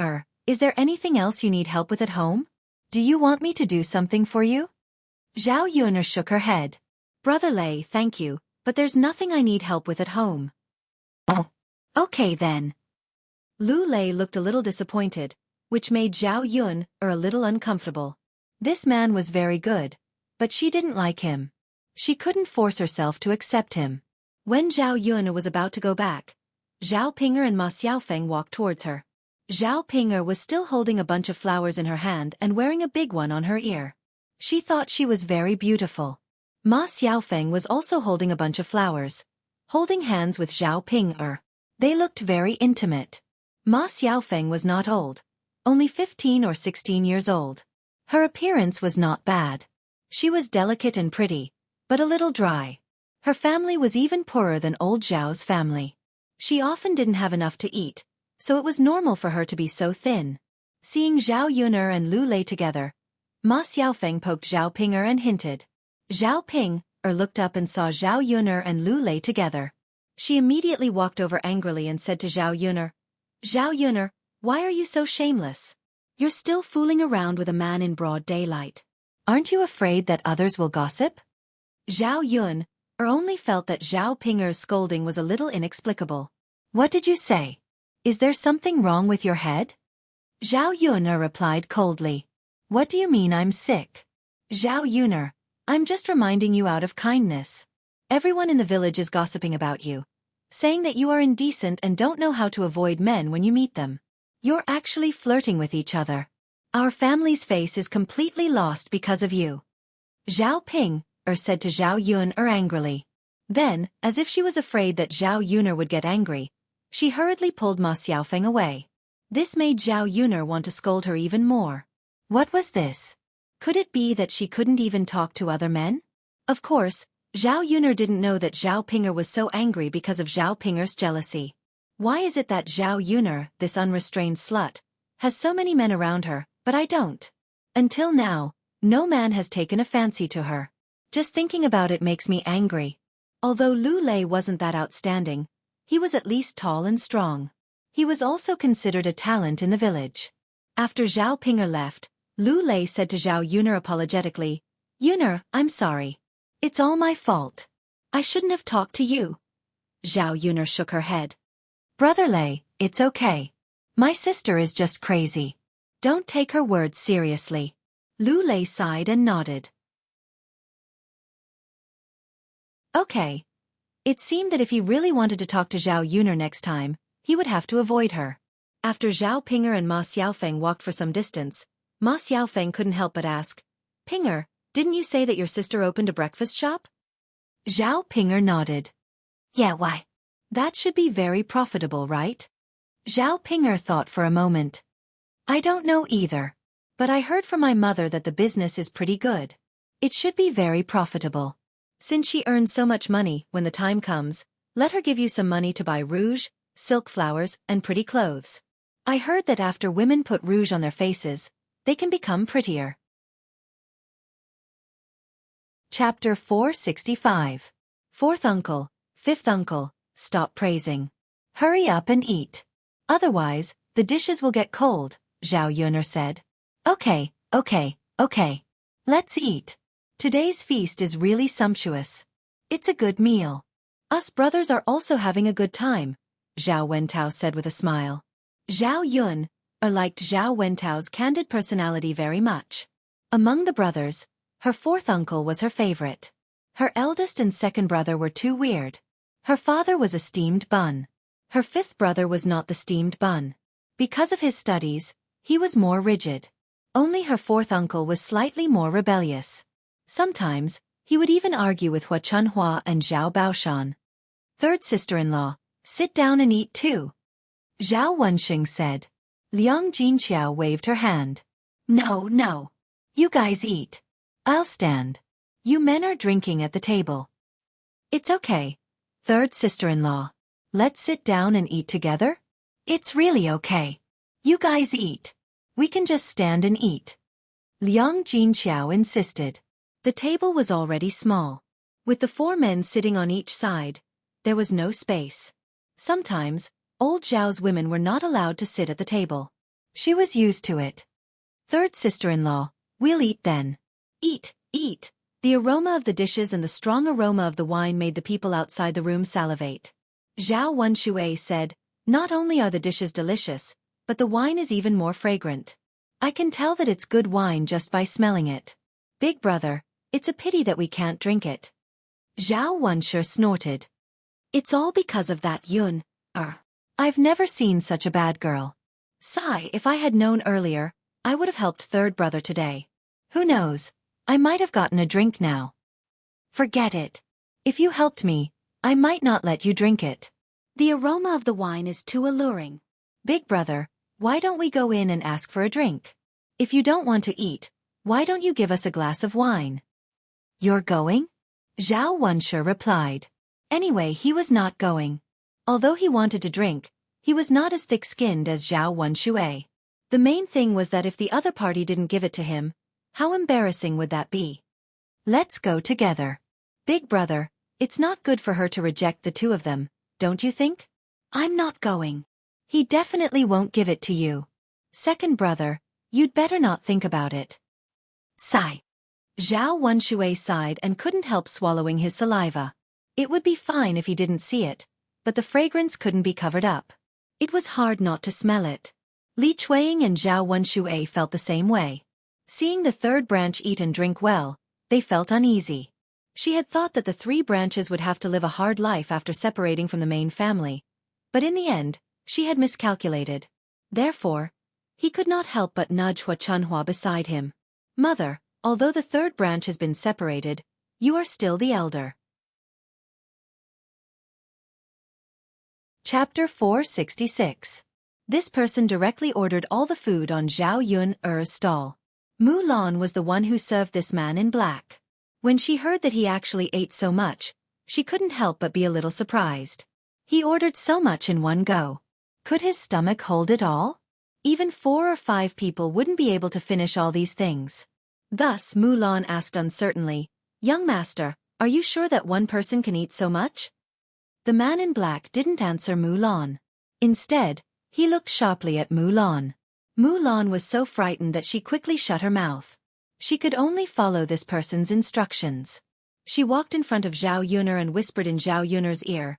is there anything else you need help with at home? Do you want me to do something for you? Zhao Yun shook her head. Brother Lei, thank you, but there's nothing I need help with at home. Oh. Okay then. Lu Lei looked a little disappointed, which made Zhao Yun a little uncomfortable. This man was very good, but she didn't like him. She couldn't force herself to accept him. When Zhao Yun was about to go back, Zhao Ping'er and Ma Xiaofeng walked towards her. Zhao Ping'er was still holding a bunch of flowers in her hand and wearing a big one on her ear. She thought she was very beautiful. Ma Xiaofeng was also holding a bunch of flowers, holding hands with Zhao Ping'er. They looked very intimate. Ma Xiaofeng was not old, only 15 or 16 years old. Her appearance was not bad. She was delicate and pretty, but a little dry. Her family was even poorer than old Zhao's family. She often didn't have enough to eat, so it was normal for her to be so thin. Seeing Zhao Yun and Lu Lei together, Ma Xiaofeng poked Zhao Ping'er and hinted. Zhao Ping'er looked up and saw Zhao Yun and Lu Lei together. She immediately walked over angrily and said to Zhao Yun, why are you so shameless? You're still fooling around with a man in broad daylight. Aren't you afraid that others will gossip? Zhao Yun only felt that Zhao Ping'er's scolding was a little inexplicable. What did you say? Is there something wrong with your head? Zhao Yun replied coldly. What do you mean I'm sick? Zhao Yun, I'm just reminding you out of kindness. Everyone in the village is gossiping about you, saying that you are indecent and don't know how to avoid men when you meet them. You're actually flirting with each other. Our family's face is completely lost because of you. Zhao Ping'er said to Zhao Yun angrily. Then, as if she was afraid that Zhao Yun would get angry, she hurriedly pulled Ma Xiaofeng away. This made Zhao Yun want to scold her even more. What was this? Could it be that she couldn't even talk to other men? Of course, Zhao Yun didn't know that Zhao Ping'er was so angry because of Zhao Ping'er's jealousy. Why is it that Zhao Yun, this unrestrained slut, has so many men around her, but I don't? Until now, no man has taken a fancy to her. Just thinking about it makes me angry. Although Lu Lei wasn't that outstanding, he was at least tall and strong. He was also considered a talent in the village. After Zhao Ping'er left, Lu Lei said to Zhao Yun apologetically, Yun, I'm sorry. It's all my fault. I shouldn't have talked to you. Zhao Yun shook her head. Brother Lei, it's okay. My sister is just crazy. Don't take her words seriously. Lu Lei sighed and nodded. Okay. It seemed that if he really wanted to talk to Zhao Yuner next time, he would have to avoid her. After Zhao Pinger and Ma Xiaofeng walked for some distance, Ma Xiaofeng couldn't help but ask, Pinger, didn't you say that your sister opened a breakfast shop? Zhao Pinger nodded. Yeah, why? That should be very profitable, right? Zhao Pinger thought for a moment. I don't know either. But I heard from my mother that the business is pretty good. It should be very profitable. Since she earns so much money, when the time comes, let her give you some money to buy rouge, silk flowers, and pretty clothes. I heard that after women put rouge on their faces, they can become prettier. Chapter 465. Fourth uncle, fifth uncle, stop praising. Hurry up and eat. Otherwise, the dishes will get cold, Zhao Yuner said. Okay. Let's eat. Today's feast is really sumptuous. It's a good meal. Us brothers are also having a good time, Zhao Wentao said with a smile. Zhao Yun liked Zhao Wentao's candid personality very much. Among the brothers, her fourth uncle was her favorite. Her eldest and second brother were too weird. Her father was a steamed bun. Her fifth brother was not the steamed bun. Because of his studies, he was more rigid. Only her fourth uncle was slightly more rebellious. Sometimes, he would even argue with Hua Chunhua and Zhao Baoshan. Third sister-in-law, sit down and eat too. Zhao Wenxing said. Liang Jinqiao waved her hand. No. You guys eat. I'll stand. You men are drinking at the table. It's okay. Third sister-in-law. Let's sit down and eat together? It's really okay. You guys eat. We can just stand and eat. Liang Jinqiao insisted. The table was already small. With the four men sitting on each side, there was no space. Sometimes, old Zhao's women were not allowed to sit at the table. She was used to it. Third sister-in-law, we'll eat then. Eat. The aroma of the dishes and the strong aroma of the wine made the people outside the room salivate. Zhao Wenxue said, not only are the dishes delicious, but the wine is even more fragrant. I can tell that it's good wine just by smelling it. Big brother, it's a pity that we can't drink it. Zhao Wenxue snorted. It's all because of that Yun. I've never seen such a bad girl. Sigh, if I had known earlier, I would have helped third brother today. Who knows? I might have gotten a drink now. Forget it. If you helped me, I might not let you drink it. The aroma of the wine is too alluring. Big brother, why don't we go in and ask for a drink? If you don't want to eat, why don't you give us a glass of wine? You're going? Zhao Wenxue replied. Anyway, he was not going. Although he wanted to drink, he was not as thick-skinned as Zhao Wenxue. The main thing was that if the other party didn't give it to him, how embarrassing would that be? Let's go together. Big brother, it's not good for her to reject the two of them, don't you think? I'm not going. He definitely won't give it to you. Second brother, you'd better not think about it. Sigh. Zhao Wenxue sighed and couldn't help swallowing his saliva. It would be fine if he didn't see it, but the fragrance couldn't be covered up. It was hard not to smell it. Li Chueying and Zhao Wenxue felt the same way. Seeing the third branch eat and drink well, they felt uneasy. She had thought that the three branches would have to live a hard life after separating from the main family. But in the end, she had miscalculated. Therefore, he could not help but nudge Hua Chunhua beside him. Mother, although the third branch has been separated, you are still the elder. Chapter 466. This person directly ordered all the food on Zhao Yun's stall. Mu Lan was the one who served this man in black. When she heard that he actually ate so much, she couldn't help but be a little surprised. He ordered so much in one go. Could his stomach hold it all? Even 4 or 5 people wouldn't be able to finish all these things. Thus Mu Lan asked uncertainly, Young master, are you sure that one person can eat so much? The man in black didn't answer Mu Lan. Instead, he looked sharply at Mu Lan. Mu Lan was so frightened that she quickly shut her mouth. She could only follow this person's instructions. She walked in front of Zhao Yuner and whispered in Zhao Yuner's ear,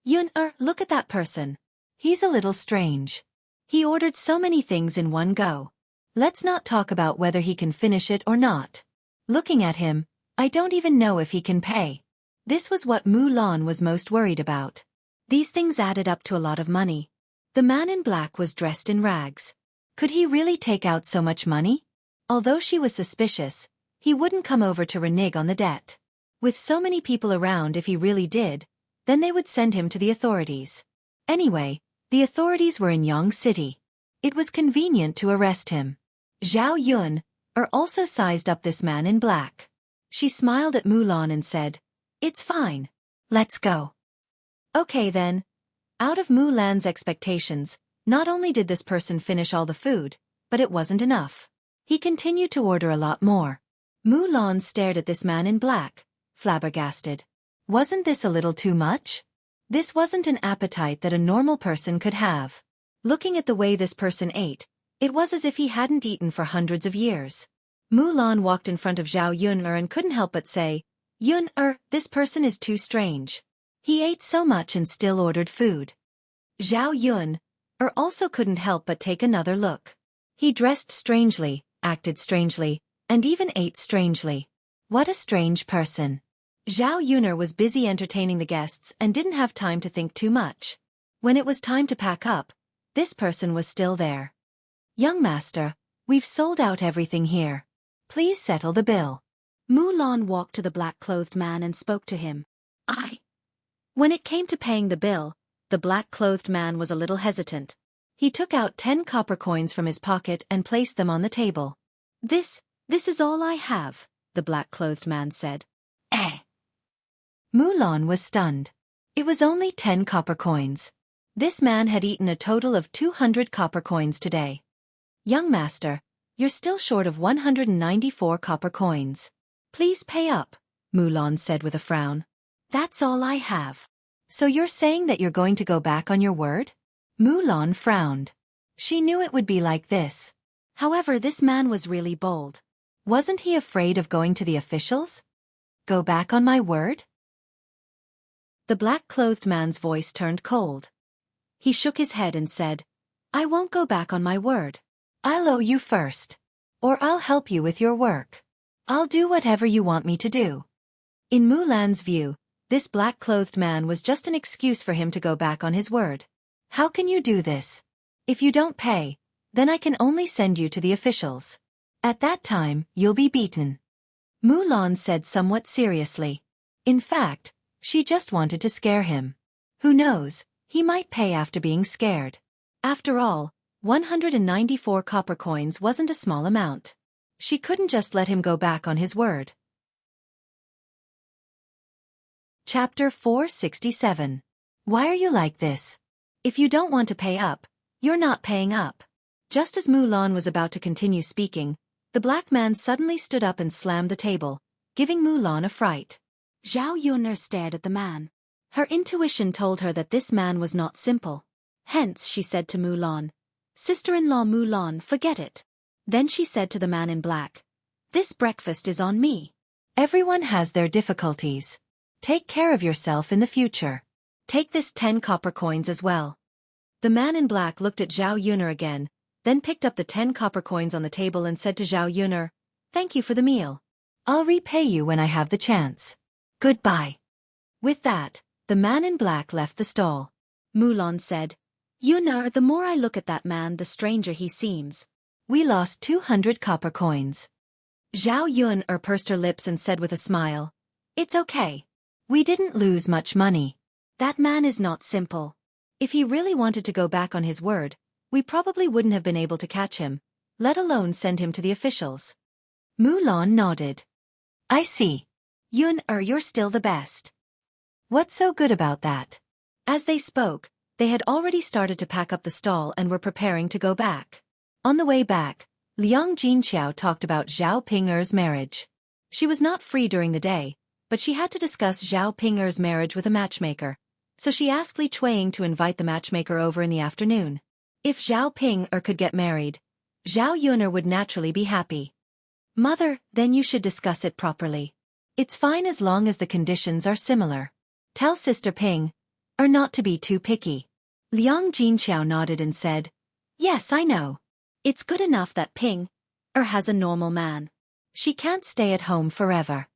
Yuner, look at that person. He's a little strange. He ordered so many things in one go. Let's not talk about whether he can finish it or not. Looking at him, I don't even know if he can pay. This was what Mulan was most worried about. These things added up to a lot of money. The man in black was dressed in rags. Could he really take out so much money? Although she was suspicious, he wouldn't come over to renege on the debt. With so many people around, if he really did, then they would send him to the authorities. Anyway, the authorities were in Yang City. It was convenient to arrest him. Zhao Yun also sized up this man in black. She smiled at Mulan and said, "It's fine. Let's go." Okay then. Out of Mulan's expectations, not only did this person finish all the food, but it wasn't enough. He continued to order a lot more. Mulan stared at this man in black, flabbergasted. Wasn't this a little too much? This wasn't an appetite that a normal person could have. Looking at the way this person ate, it was as if he hadn't eaten for hundreds of years. Mulan walked in front of Zhao Yun and couldn't help but say, "Yun, this person is too strange. He ate so much and still ordered food." Zhao Yun also couldn't help but take another look. He dressed strangely, acted strangely, and even ate strangely. What a strange person. Zhao Yun was busy entertaining the guests and didn't have time to think too much. When it was time to pack up, this person was still there. "Young master, we've sold out everything here. Please settle the bill." Mulan walked to the black-clothed man and spoke to him. When it came to paying the bill, the black-clothed man was a little hesitant. He took out 10 copper coins from his pocket and placed them on the table. This is all I have," the black-clothed man said. Mulan was stunned. It was only 10 copper coins. This man had eaten a total of 200 copper coins today. "Young master, you're still short of 194 copper coins. Please pay up," Mulan said with a frown. "That's all I have." "So you're saying that you're going to go back on your word?" Mulan frowned. She knew it would be like this. However, this man was really bold. Wasn't he afraid of going to the officials? Go back on my word? The black-clothed man's voice turned cold. He shook his head and said, "I won't go back on my word. I'll owe you first. Or I'll help you with your work. I'll do whatever you want me to do." In Mulan's view, this black-clothed man was just an excuse for him to go back on his word. "How can you do this? If you don't pay, then I can only send you to the officials. At that time, you'll be beaten," Mulan said somewhat seriously. In fact, she just wanted to scare him. Who knows, he might pay after being scared. After all, 194 copper coins wasn't a small amount. She couldn't just let him go back on his word. Chapter 467. Why are you like this? If you don't want to pay up, you're not paying up. Just as Mulan was about to continue speaking, the black man suddenly stood up and slammed the table, giving Mulan a fright. Zhao Yun stared at the man. Her intuition told her that this man was not simple. Hence, she said to Mulan, "Sister-in-law Mulan, forget it." Then she said to the man in black, "This breakfast is on me. Everyone has their difficulties. Take care of yourself in the future. Take this 10 copper coins as well." The man in black looked at Zhao Yun again, then picked up the 10 copper coins on the table and said to Zhao Yun, "Thank you for the meal. I'll repay you when I have the chance. Goodbye." With that, the man in black left the stall. Mulan said, "Yun, the more I look at that man, the stranger he seems." We lost 200 copper coins. Zhao Yun pursed her lips and said with a smile, "It's okay. We didn't lose much money. That man is not simple. If he really wanted to go back on his word, we probably wouldn't have been able to catch him, let alone send him to the officials." Mulan nodded. "I see. Yun, you're still the best." "What's so good about that?" As they spoke, they had already started to pack up the stall and were preparing to go back. On the way back, Liang Jinqiao talked about Zhao Ping'er's marriage. She was not free during the day, but she had to discuss Zhao Ping'er's marriage with a matchmaker, so she asked Li Chueying to invite the matchmaker over in the afternoon. If Zhao Ping'er could get married, Zhao Yun would naturally be happy. "Mother, then you should discuss it properly. It's fine as long as the conditions are similar. Tell Sister Ping, not to be too picky." Liang Jinqiao nodded and said, "Yes, I know. It's good enough that Ping has a normal man. She can't stay at home forever."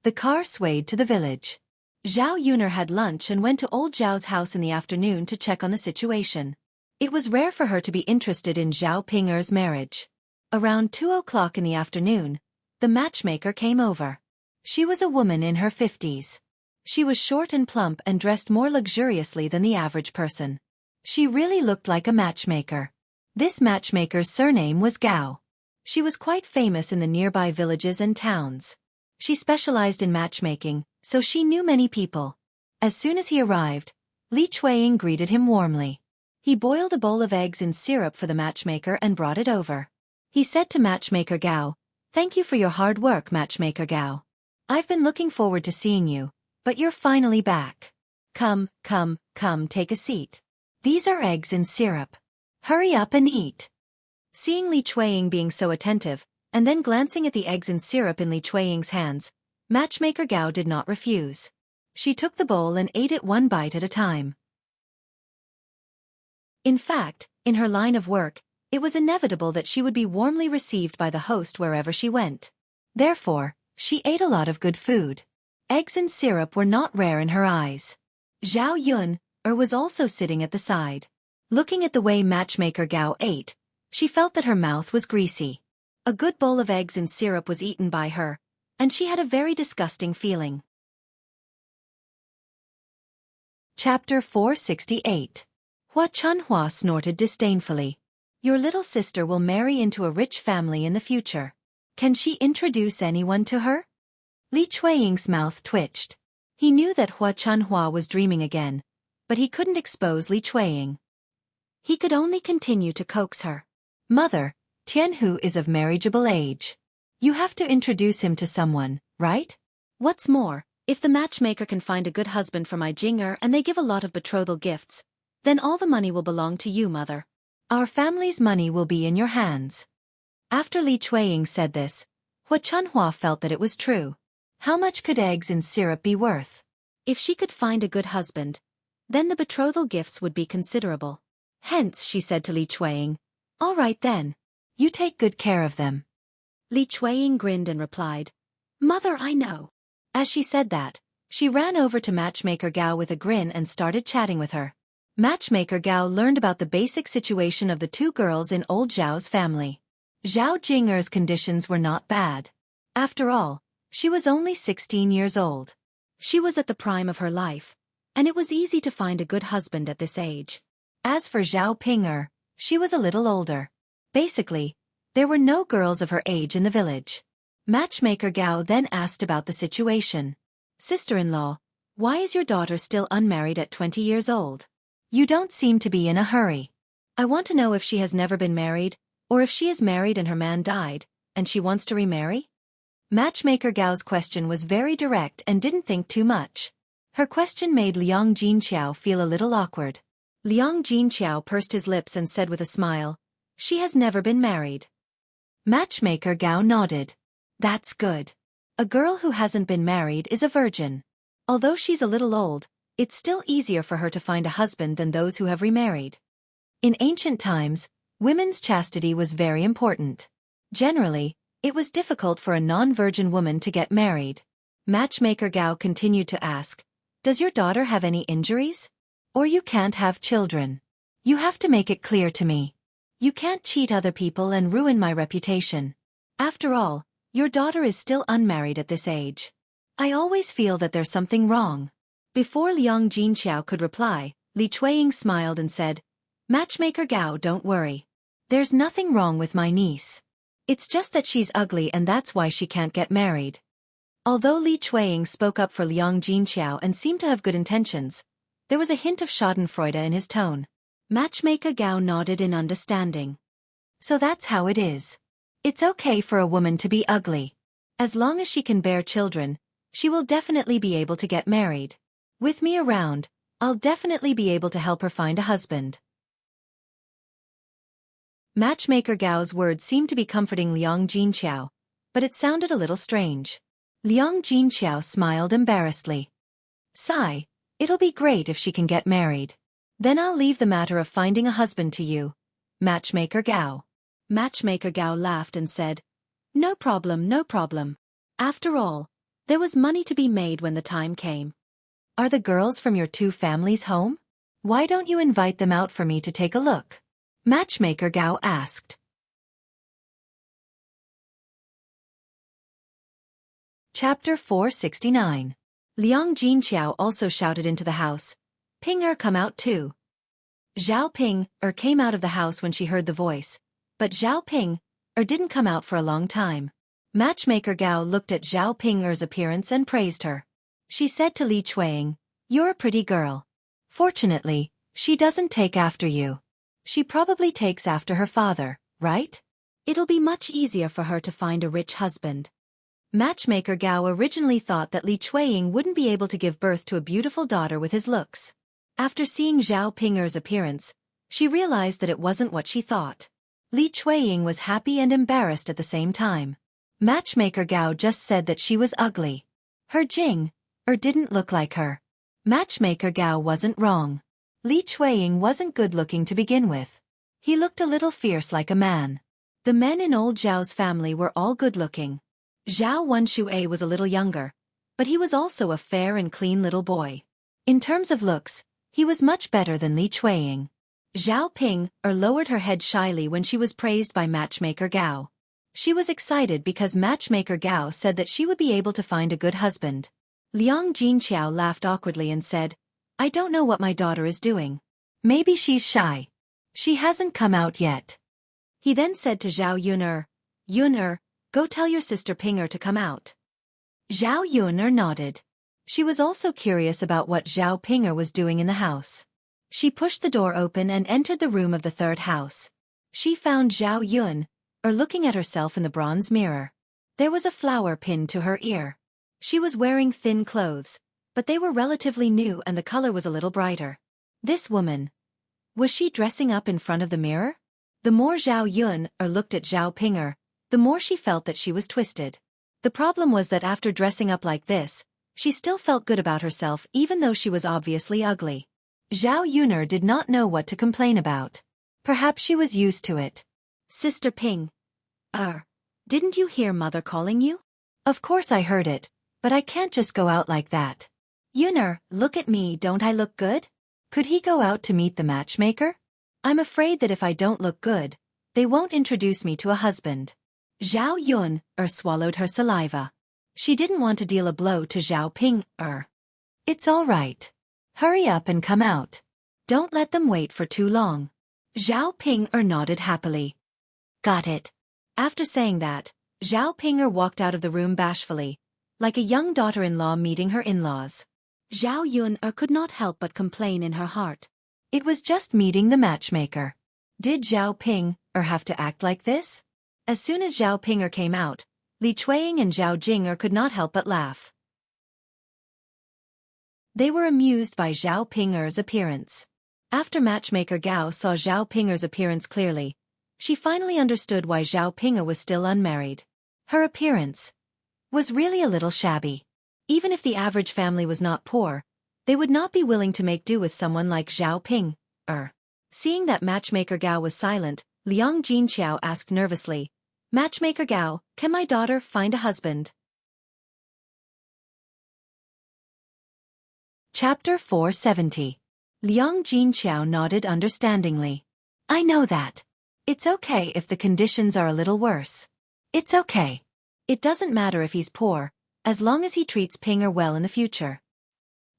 The car swayed to the village. Zhao Yuner had lunch and went to old Zhao's house in the afternoon to check on the situation. It was rare for her to be interested in Zhao Ping'er's marriage. Around 2 o'clock in the afternoon, the matchmaker came over. She was a woman in her 50s. She was short and plump and dressed more luxuriously than the average person. She really looked like a matchmaker. This matchmaker's surname was Gao. She was quite famous in the nearby villages and towns. She specialized in matchmaking, so she knew many people. As soon as he arrived, Li Chueying greeted him warmly. He boiled a bowl of eggs in syrup for the matchmaker and brought it over. He said to matchmaker Gao, "Thank you for your hard work, matchmaker Gao. I've been looking forward to seeing you, but you're finally back. Come, take a seat. These are eggs in syrup. Hurry up and eat." Seeing Li Chueying being so attentive, and then glancing at the eggs in syrup in Li Chueying's hands, matchmaker Gao did not refuse. She took the bowl and ate it one bite at a time. In fact, in her line of work, it was inevitable that she would be warmly received by the host wherever she went. Therefore, she ate a lot of good food. Eggs in syrup were not rare in her eyes. Zhao Yun was also sitting at the side. Looking at the way matchmaker Gao ate, she felt that her mouth was greasy. A good bowl of eggs in syrup was eaten by her, and she had a very disgusting feeling. Chapter 468. Hua Chunhua snorted disdainfully. "Your little sister will marry into a rich family in the future. Can she introduce anyone to her?" Li Chueying's mouth twitched. He knew that Hua Chunhua was dreaming again, but he couldn't expose Li Chueying. He could only continue to coax her. "Mother, Tianhu is of marriageable age. You have to introduce him to someone, right? What's more, if the matchmaker can find a good husband for my Jinger and they give a lot of betrothal gifts, then all the money will belong to you, mother. Our family's money will be in your hands." After Li Chueying said this, Hua Chunhua felt that it was true. How much could eggs in syrup be worth? If she could find a good husband, then the betrothal gifts would be considerable. Hence, she said to Li Chueying, "All right then. You take good care of them." Li Chueying grinned and replied, "Mother, I know." As she said that, she ran over to matchmaker Gao with a grin and started chatting with her. Matchmaker Gao learned about the basic situation of the two girls in old Zhao's family. Zhao Jinger's conditions were not bad. After all, she was only 16 years old. She was at the prime of her life, and it was easy to find a good husband at this age. As for Zhao Ping'er, she was a little older. Basically, there were no girls of her age in the village. Matchmaker Gao then asked about the situation. "Sister-in-law, why is your daughter still unmarried at 20 years old? You don't seem to be in a hurry. I want to know if she has never been married, or if she is married and her man died, and she wants to remarry?" Matchmaker Gao's question was very direct and didn't think too much. Her question made Liang Jinqiao feel a little awkward. Liang Jinqiao pursed his lips and said with a smile, "She has never been married." Matchmaker Gao nodded. "That's good. A girl who hasn't been married is a virgin. Although she's a little old, it's still easier for her to find a husband than those who have remarried." In ancient times, women's chastity was very important. Generally, it was difficult for a non-virgin woman to get married. Matchmaker Gao continued to ask, "Does your daughter have any injuries? Or you can't have children? You have to make it clear to me. You can't cheat other people and ruin my reputation. After all, your daughter is still unmarried at this age. I always feel that there's something wrong." Before Liang Jinqiao could reply, Li Chueying smiled and said, "Matchmaker Gao, don't worry. There's nothing wrong with my niece. It's just that she's ugly and that's why she can't get married." Although Li Chueying spoke up for Liang Jinqiao and seemed to have good intentions, there was a hint of schadenfreude in his tone. Matchmaker Gao nodded in understanding. "So that's how it is. It's okay for a woman to be ugly. As long as she can bear children, she will definitely be able to get married. With me around, I'll definitely be able to help her find a husband." Matchmaker Gao's words seemed to be comforting Liang Jinqiao, but it sounded a little strange. Liang Jinqiao smiled embarrassedly. "Sigh, it'll be great if she can get married. Then I'll leave the matter of finding a husband to you, Matchmaker Gao. Matchmaker Gao laughed and said, No problem, no problem. After all, there was money to be made when the time came. Are the girls from your two families home? Why don't you invite them out for me to take a look? Matchmaker Gao asked. Chapter 469. Liang Jinqiao also shouted into the house, Ping come out too. Zhao Ping came out of the house when she heard the voice, but Zhao Ping didn't come out for a long time. Matchmaker Gao looked at Zhao Ping's appearance and praised her. She said to Li Chuang, You're a pretty girl. Fortunately, she doesn't take after you. She probably takes after her father, right? It'll be much easier for her to find a rich husband. Matchmaker Gao originally thought that Li Chuang wouldn't be able to give birth to a beautiful daughter with his looks. After seeing Zhao Ping's appearance, she realized that it wasn't what she thought. Li Chuang was happy and embarrassed at the same time. Matchmaker Gao just said that she was ugly. Her Jing didn't look like her. Matchmaker Gao wasn't wrong. Li Chuang wasn't good-looking to begin with. He looked a little fierce like a man. The men in old Zhao's family were all good-looking. Zhao Xueqi was a little younger, but he was also a fair and clean little boy. In terms of looks, he was much better than Li Chuang. Zhao Ping lowered her head shyly when she was praised by Matchmaker Gao. She was excited because Matchmaker Gao said that she would be able to find a good husband. Liang Jinqiao laughed awkwardly and said, I don't know what my daughter is doing. Maybe she's shy. She hasn't come out yet. He then said to Zhao Yun, go tell your sister Pinger to come out. Zhao Yun nodded. She was also curious about what Zhao Pinger was doing in the house. She pushed the door open and entered the room of the third house. She found Zhao Yun looking at herself in the bronze mirror. There was a flower pinned to her ear. She was wearing thin clothes, but they were relatively new and the color was a little brighter. This woman, was she dressing up in front of the mirror? The more Zhao Yun looked at Zhao Pinger, the more she felt that she was twisted. The problem was that after dressing up like this, she still felt good about herself even though she was obviously ugly. Zhao Yun did not know what to complain about. Perhaps she was used to it. Sister Ping. Didn't you hear Mother calling you? Of course I heard it, but I can't just go out like that. Yun, look at me, don't I look good? Could he go out to meet the matchmaker? I'm afraid that if I don't look good, they won't introduce me to a husband. Zhao Yun swallowed her saliva. She didn't want to deal a blow to Zhao Ping. It's all right. Hurry up and come out. Don't let them wait for too long. Zhao Ping nodded happily. Got it. After saying that, Zhao Ping walked out of the room bashfully, like a young daughter-in-law meeting her in-laws. Zhao Yun could not help but complain in her heart. It was just meeting the matchmaker. Did Zhao Ping have to act like this? As soon as Zhao Ping came out, Li Chuang and Zhao Jing could not help but laugh. They were amused by Zhao Ping's appearance. After Matchmaker Gao saw Zhao Ping's appearance clearly, she finally understood why Zhao Ping was still unmarried. Her appearance was really a little shabby. Even if the average family was not poor, they would not be willing to make do with someone like Zhao Ping. Seeing that Matchmaker Gao was silent, Liang Jinqiao asked nervously, Matchmaker Gao, can my daughter find a husband? Chapter 470. Liang Jinqiao nodded understandingly. I know that. It's okay if the conditions are a little worse. It's okay. It doesn't matter if he's poor, as long as he treats Pinger well in the future.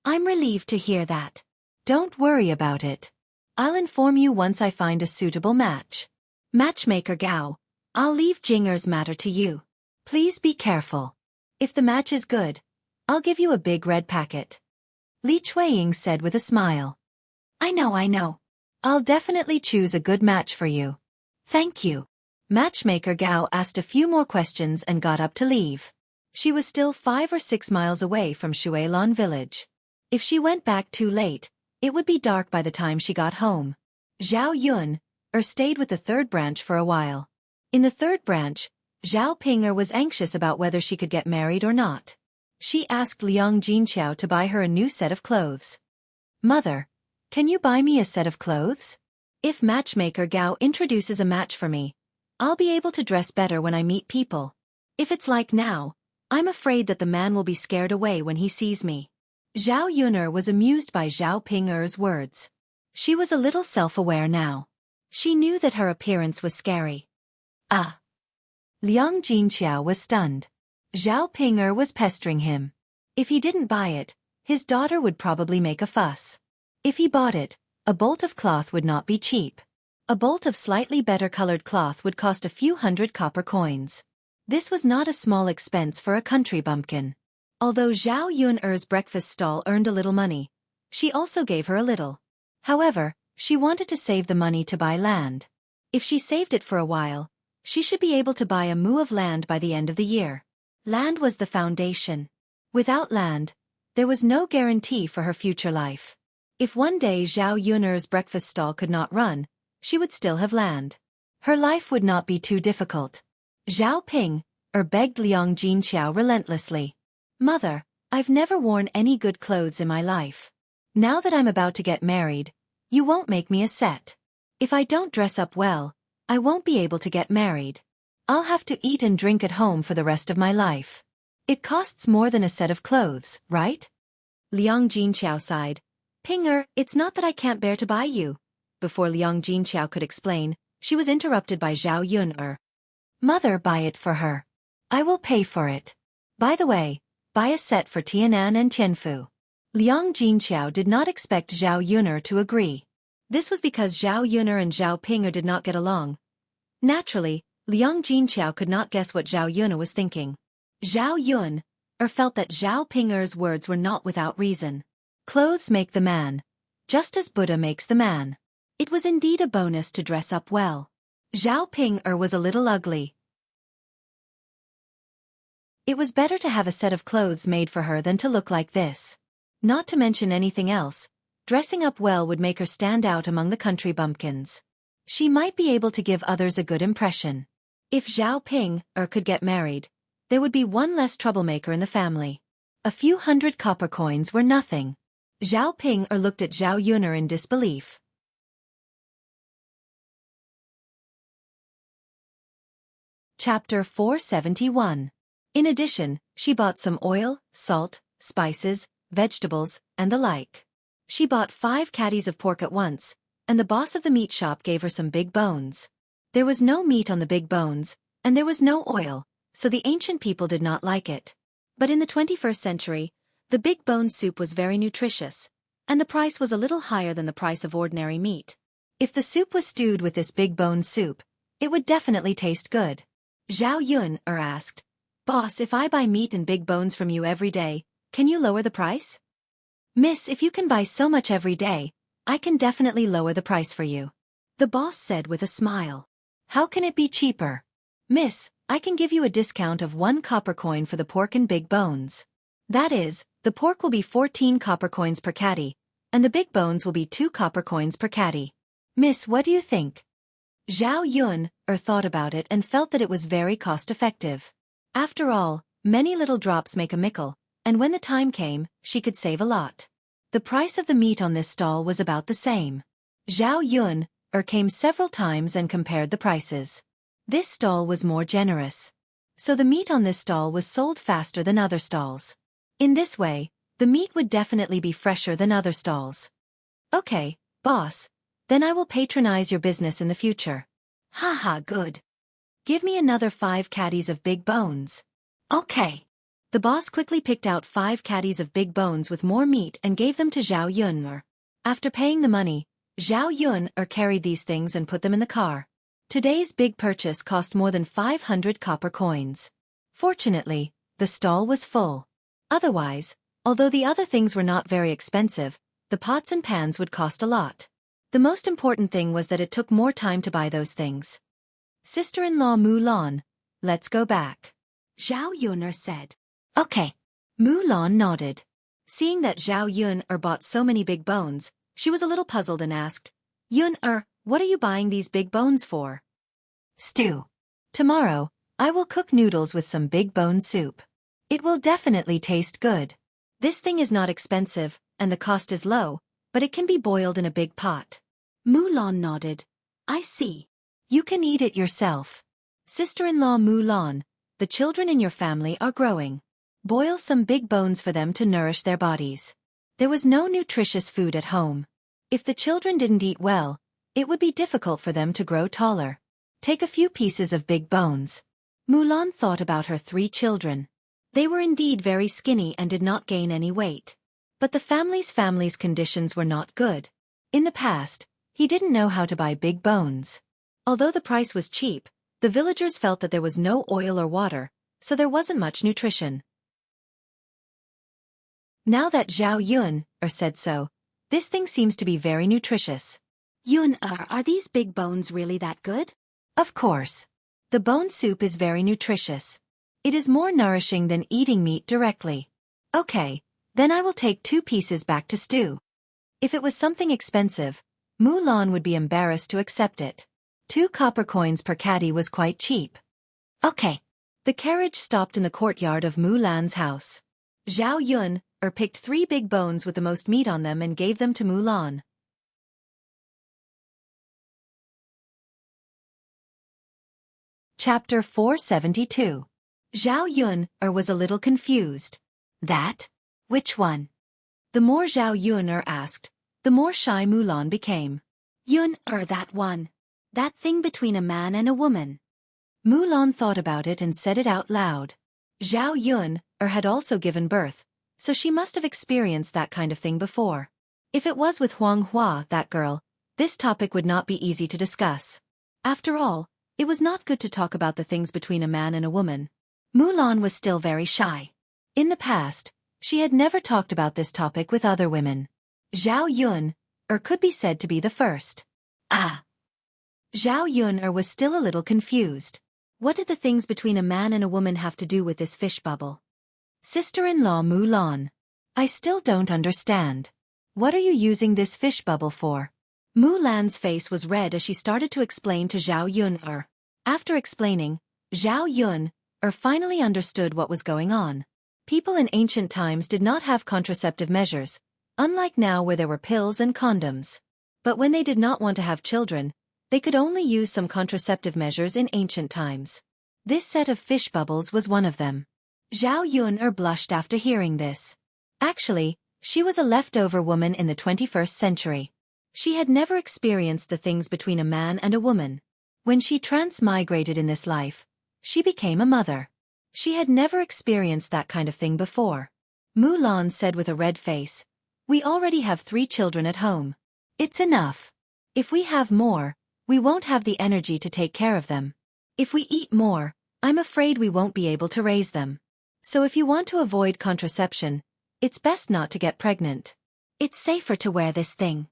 I'm relieved to hear that. Don't worry about it. I'll inform you once I find a suitable match. Matchmaker Gao, I'll leave Jinger's matter to you. Please be careful. If the match is good, I'll give you a big red packet. Li Chuang said with a smile. I know. I'll definitely choose a good match for you. Thank you. Matchmaker Gao asked a few more questions and got up to leave. She was still 5 or 6 miles away from Xuelan village. If she went back too late, it would be dark by the time she got home. Zhao Yun stayed with the third branch for a while. In the third branch, Zhao Pinger was anxious about whether she could get married or not. She asked Liang Jinqiao to buy her a new set of clothes. Mother, Can you buy me a set of clothes? If matchmaker Gao introduces a match for me, I'll be able to dress better when I meet people. If it's like now, I'm afraid that the man will be scared away when he sees me. Zhao Yun'er was amused by Zhao Ping'er's words. She was a little self-aware now. She knew that her appearance was scary. Ah! Liang Jinqiao was stunned. Zhao Ping'er was pestering him. If he didn't buy it, his daughter would probably make a fuss. If he bought it, a bolt of cloth would not be cheap. A bolt of slightly better colored cloth would cost a few hundred copper coins. This was not a small expense for a country bumpkin. Although Zhao Yun'er's breakfast stall earned a little money, she also gave her a little. However, she wanted to save the money to buy land. If she saved it for a while, she should be able to buy a mu of land by the end of the year. Land was the foundation. Without land, there was no guarantee for her future life. If one day Zhao Yun'er's breakfast stall could not run, she would still have land. Her life would not be too difficult. Zhao Ping'er begged Liang Jinqiao relentlessly. Mother, I've never worn any good clothes in my life. Now that I'm about to get married, you won't make me a set. If I don't dress up well, I won't be able to get married. I'll have to eat and drink at home for the rest of my life. It costs more than a set of clothes, right? Liang Jinqiao sighed. Ping'er, it's not that I can't bear to buy you. Before Liang Jinqiao could explain, she was interrupted by Zhao Yun'er. Mother, buy it for her. I will pay for it. By the way, buy a set for Tianan and Tianfu. Liang Jinqiao did not expect Zhao Yun'er to agree. This was because Zhao Yun'er and Zhao Ping'er did not get along. Naturally, Liang Jinqiao could not guess what Zhao Yun'er was thinking. Zhao Yun'er felt that Zhao Ping'er's words were not without reason. Clothes make the man, just as Buddha makes the man. It was indeed a bonus to dress up well. Zhao Ping'er was a little ugly. It was better to have a set of clothes made for her than to look like this. Not to mention anything else, dressing up well would make her stand out among the country bumpkins. She might be able to give others a good impression. If Zhao Ping'er could get married, there would be one less troublemaker in the family. A few hundred copper coins were nothing. Zhao Ping'er looked at Zhao Yun'er in disbelief. Chapter 471. In addition, she bought some oil, salt, spices, vegetables, and the like. She bought 5 caddies of pork at once, and the boss of the meat shop gave her some big bones. There was no meat on the big bones, and there was no oil, so the ancient people did not like it. But in the 21st century, the big bone soup was very nutritious, and the price was a little higher than the price of ordinary meat. If the soup was stewed with this big bone soup, it would definitely taste good. Zhao Yun'er asked, Boss, if I buy meat and big bones from you every day, can you lower the price? Miss, if you can buy so much every day, I can definitely lower the price for you. The boss said with a smile. How can it be cheaper? Miss, I can give you a discount of 1 copper coin for the pork and big bones. That is, the pork will be 14 copper coins per caddy, and the big bones will be 2 copper coins per caddy. Miss, what do you think? Zhao Yun'er thought about it and felt that it was very cost-effective. After all, many little drops make a mickle, and when the time came, she could save a lot. The price of the meat on this stall was about the same. Zhao Yun'er came several times and compared the prices. This stall was more generous. So the meat on this stall was sold faster than other stalls. In this way, the meat would definitely be fresher than other stalls. Okay, boss, then I will patronize your business in the future. Haha, good. Give me another 5 caddies of big bones. Okay. The boss quickly picked out 5 caddies of big bones with more meat and gave them to Zhao Yun'er. After paying the money, Zhao Yun'er carried these things and put them in the car. Today's big purchase cost more than 500 copper coins. Fortunately, the stall was full. Otherwise, although the other things were not very expensive, the pots and pans would cost a lot. The most important thing was that it took more time to buy those things. Sister-in-law Mulan, let's go back. Zhao Yun'er said. Okay. Mulan nodded. Seeing that Zhao Yun'er bought so many big bones, she was a little puzzled and asked, Yun'er, what are you buying these big bones for? Stew. Tomorrow, I will cook noodles with some big bone soup. It will definitely taste good. This thing is not expensive, and the cost is low, but it can be boiled in a big pot. Mulan nodded. I see. You can eat it yourself. Sister-in-law Mulan, the children in your family are growing. Boil some big bones for them to nourish their bodies. There was no nutritious food at home. If the children didn't eat well, it would be difficult for them to grow taller. Take a few pieces of big bones. Mulan thought about her 3 children. They were indeed very skinny and did not gain any weight. But the family's conditions were not good. In the past, he didn't know how to buy big bones. Although the price was cheap, the villagers felt that there was no oil or water, so there wasn't much nutrition. Now that Zhao Yun said so, this thing seems to be very nutritious. Yun, are these big bones really that good? Of course. The bone soup is very nutritious. It is more nourishing than eating meat directly. Okay, then I will take 2 pieces back to stew. If it was something expensive, Mulan would be embarrassed to accept it. 2 copper coins per caddy was quite cheap. Okay. The carriage stopped in the courtyard of Mulan's house. Zhao Yun picked 3 big bones with the most meat on them and gave them to Mulan. Chapter 472. Zhao Yun was a little confused. That? Which one? The more Zhao Yun asked, the more shy Mulan became. Yun, that one. That thing between a man and a woman. Mulan thought about it and said it out loud. Zhao Yun had also given birth, so she must have experienced that kind of thing before. If it was with Huang Hua, that girl, this topic would not be easy to discuss. After all, it was not good to talk about the things between a man and a woman. Mulan was still very shy. In the past, she had never talked about this topic with other women. Zhao Yun could be said to be the first. Zhao Yun was still a little confused. What did the things between a man and a woman have to do with this fish bubble? Sister-in-law Mulan. I still don't understand. What are you using this fish bubble for? Mulan's face was red as she started to explain to Zhao Yun. After explaining, Zhao Yun finally understood what was going on. People in ancient times did not have contraceptive measures, unlike now where there were pills and condoms. But when they did not want to have children, they could only use some contraceptive measures in ancient times. This set of fish bubbles was one of them. Zhao Yun blushed after hearing this. Actually, she was a leftover woman in the 21st century. She had never experienced the things between a man and a woman. When she transmigrated in this life, she became a mother. She had never experienced that kind of thing before. Mulan said with a red face, "We already have 3 children at home. It's enough. If we have more, we won't have the energy to take care of them. If we eat more, I'm afraid we won't be able to raise them. So if you want to avoid contraception, it's best not to get pregnant. It's safer to wear this thing."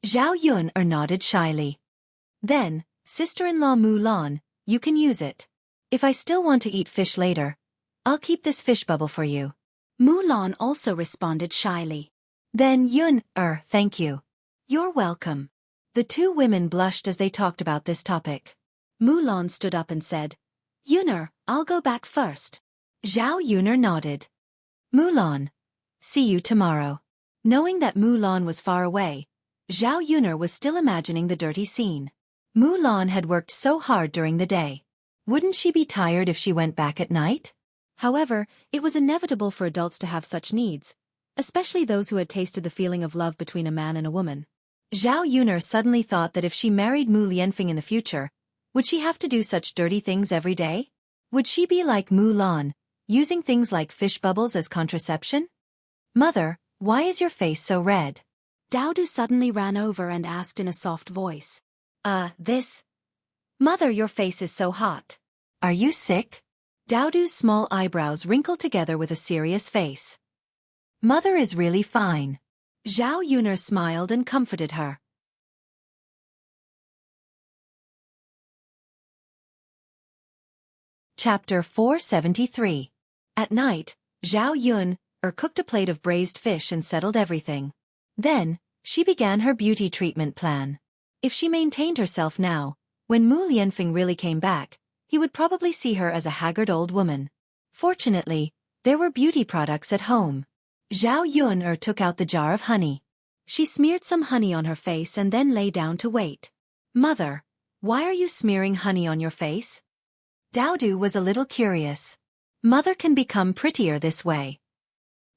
Zhao Yun nodded shyly. Then, sister-in-law Mulan, you can use it. If I still want to eat fish later, I'll keep this fish bubble for you. Mulan also responded shyly. Then Yun, thank you. You're welcome. The 2 women blushed as they talked about this topic. Mulan stood up and said, Yun, I'll go back first. Zhao Yun nodded. Mulan. See you tomorrow. Knowing that Mulan was far away, Zhao Yun was still imagining the dirty scene. Mulan had worked so hard during the day. Wouldn't she be tired if she went back at night? However, it was inevitable for adults to have such needs, especially those who had tasted the feeling of love between a man and a woman. Zhao Yun suddenly thought that if she married Mu Lianfeng in the future, would she have to do such dirty things every day? Would she be like Mulan, using things like fish bubbles as contraception? Mother, why is your face so red? Daodu suddenly ran over and asked in a soft voice. This? Mother, your face is so hot. Are you sick? Daodu's small eyebrows wrinkled together with a serious face. Mother is really fine. Zhao Yun smiled and comforted her. Chapter 473. At night, Zhao Yun cooked a plate of braised fish and settled everything. Then, she began her beauty treatment plan. If she maintained herself now, when Mu Lianfeng really came back, he would probably see her as a haggard old woman. Fortunately, there were beauty products at home. Zhao Yun took out the jar of honey. She smeared some honey on her face and then lay down to wait. "Mother, why are you smearing honey on your face?" Daodu was a little curious. "Mother can become prettier this way."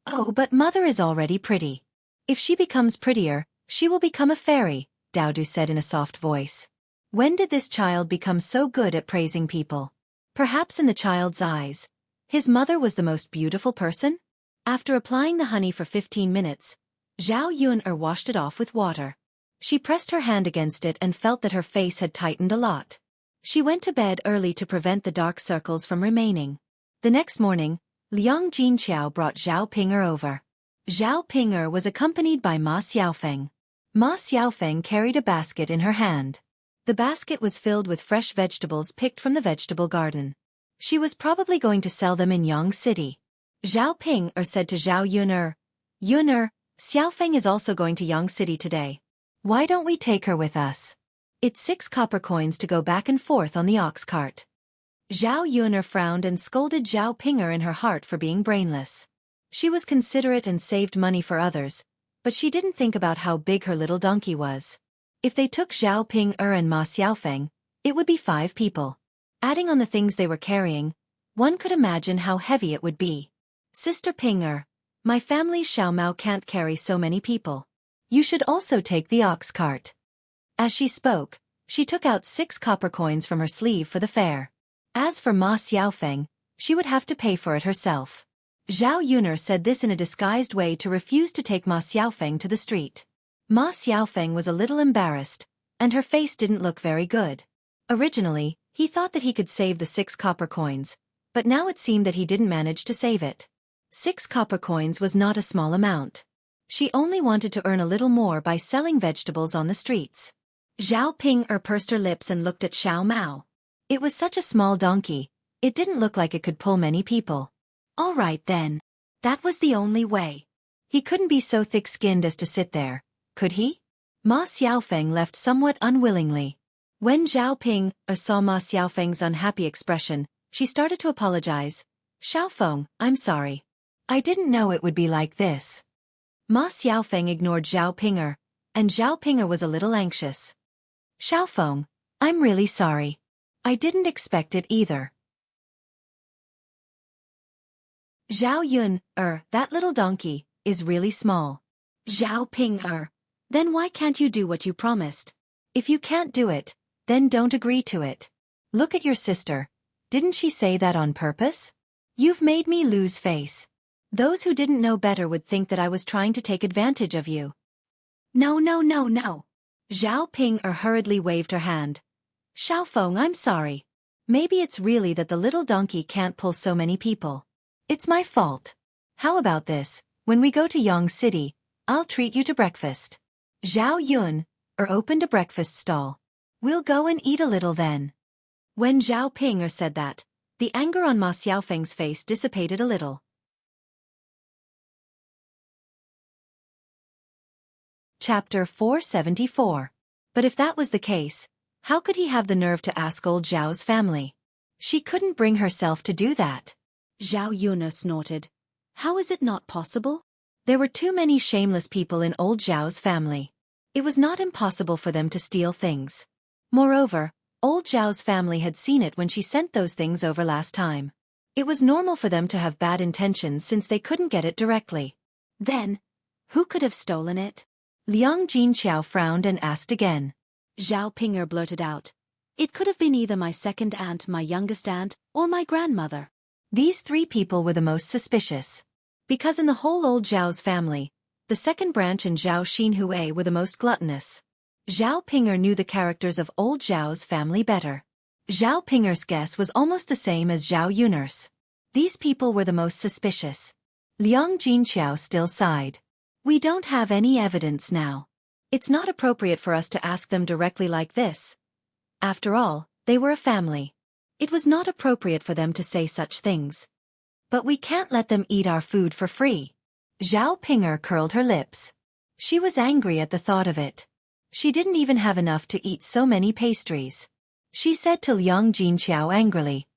"Oh, but Mother is already pretty. If she becomes prettier, she will become a fairy," Daodu said in a soft voice. When did this child become so good at praising people? Perhaps in the child's eyes, his mother was the most beautiful person? After applying the honey for 15 minutes, Zhao Yun washed it off with water. She pressed her hand against it and felt that her face had tightened a lot. She went to bed early to prevent the dark circles from remaining. The next morning, Liang Jinqiao brought Zhao Ping'er over. Zhao Ping'er was accompanied by Ma Xiaofeng. Ma Xiaofeng carried a basket in her hand. The basket was filled with fresh vegetables picked from the vegetable garden. She was probably going to sell them in Yang City. Zhao Ping'er said to Zhao Yun'er, "Yun'er, Xiaofeng is also going to Yang City today. Why don't we take her with us? It's 6 copper coins to go back and forth on the ox cart." Zhao Yun'er frowned and scolded Zhao Ping'er in her heart for being brainless. She was considerate and saved money for others, but she didn't think about how big her little donkey was. If they took Zhao Ping'er and Ma Xiaofeng, it would be 5 people. Adding on the things they were carrying, one could imagine how heavy it would be. "Sister Ping'er, my family's Xiao Mao can't carry so many people. You should also take the ox cart." As she spoke, she took out 6 copper coins from her sleeve for the fare. As for Ma Xiaofeng, she would have to pay for it herself. Zhao Yun'er said this in a disguised way to refuse to take Ma Xiaofeng to the street. Ma Xiaofeng was a little embarrassed, and her face didn't look very good. Originally, he thought that he could save the 6 copper coins, but now it seemed that he didn't manage to save it. 6 copper coins was not a small amount. She only wanted to earn a little more by selling vegetables on the streets. Zhao Ping'er pursed her lips and looked at Xiao Mao. It was such a small donkey, it didn't look like it could pull many people. All right then. That was the only way. He couldn't be so thick-skinned as to sit there, could he? Ma Xiaofeng left somewhat unwillingly. When Zhao Ping'er saw Ma Xiaofeng's unhappy expression, she started to apologize. "Xiaofeng, I'm sorry. I didn't know it would be like this." Ma Xiaofeng ignored Zhao Ping'er, and Zhao Ping'er was a little anxious. "Xiaofeng, I'm really sorry. I didn't expect it either." Zhao Yun'er, that little donkey, is really small. Zhao Ping'er, then why can't you do what you promised? If you can't do it, then don't agree to it. Look at your sister. Didn't she say that on purpose? You've made me lose face. Those who didn't know better would think that I was trying to take advantage of you. No, no, no, no. Zhao Ping'er hurriedly waved her hand. "Xiaofeng, I'm sorry. Maybe it's really that the little donkey can't pull so many people. It's my fault. How about this? When we go to Yang City, I'll treat you to breakfast." Zhao Yun'er opened a breakfast stall. "We'll go and eat a little then." When Zhao Ping'er said that, the anger on Ma Xiaofeng's face dissipated a little. Chapter 474. But if that was the case, how could he have the nerve to ask old Zhao's family? She couldn't bring herself to do that. Zhao Yun'er snorted. How is it not possible? There were too many shameless people in old Zhao's family. It was not impossible for them to steal things. Moreover, old Zhao's family had seen it when she sent those things over last time. It was normal for them to have bad intentions since they couldn't get it directly. Then, who could have stolen it? Liang Jinqiao frowned and asked again. Zhao Ping'er blurted out. "It could have been either my second aunt, my youngest aunt, or my grandmother." These 3 people were the most suspicious. Because in the whole old Zhao's family, the second branch and Zhao Xinhui were the most gluttonous. Zhao Ping'er knew the characters of old Zhao's family better. Zhao Ping'er's guess was almost the same as Zhao Yun'er's. These people were the most suspicious. Liang Jinqiao still sighed. "We don't have any evidence now. It's not appropriate for us to ask them directly like this. After all, they were a family. It was not appropriate for them to say such things. But we can't let them eat our food for free." Zhao Ping'er curled her lips. She was angry at the thought of it. She didn't even have enough to eat so many pastries. She said to Liang Jinqiao angrily.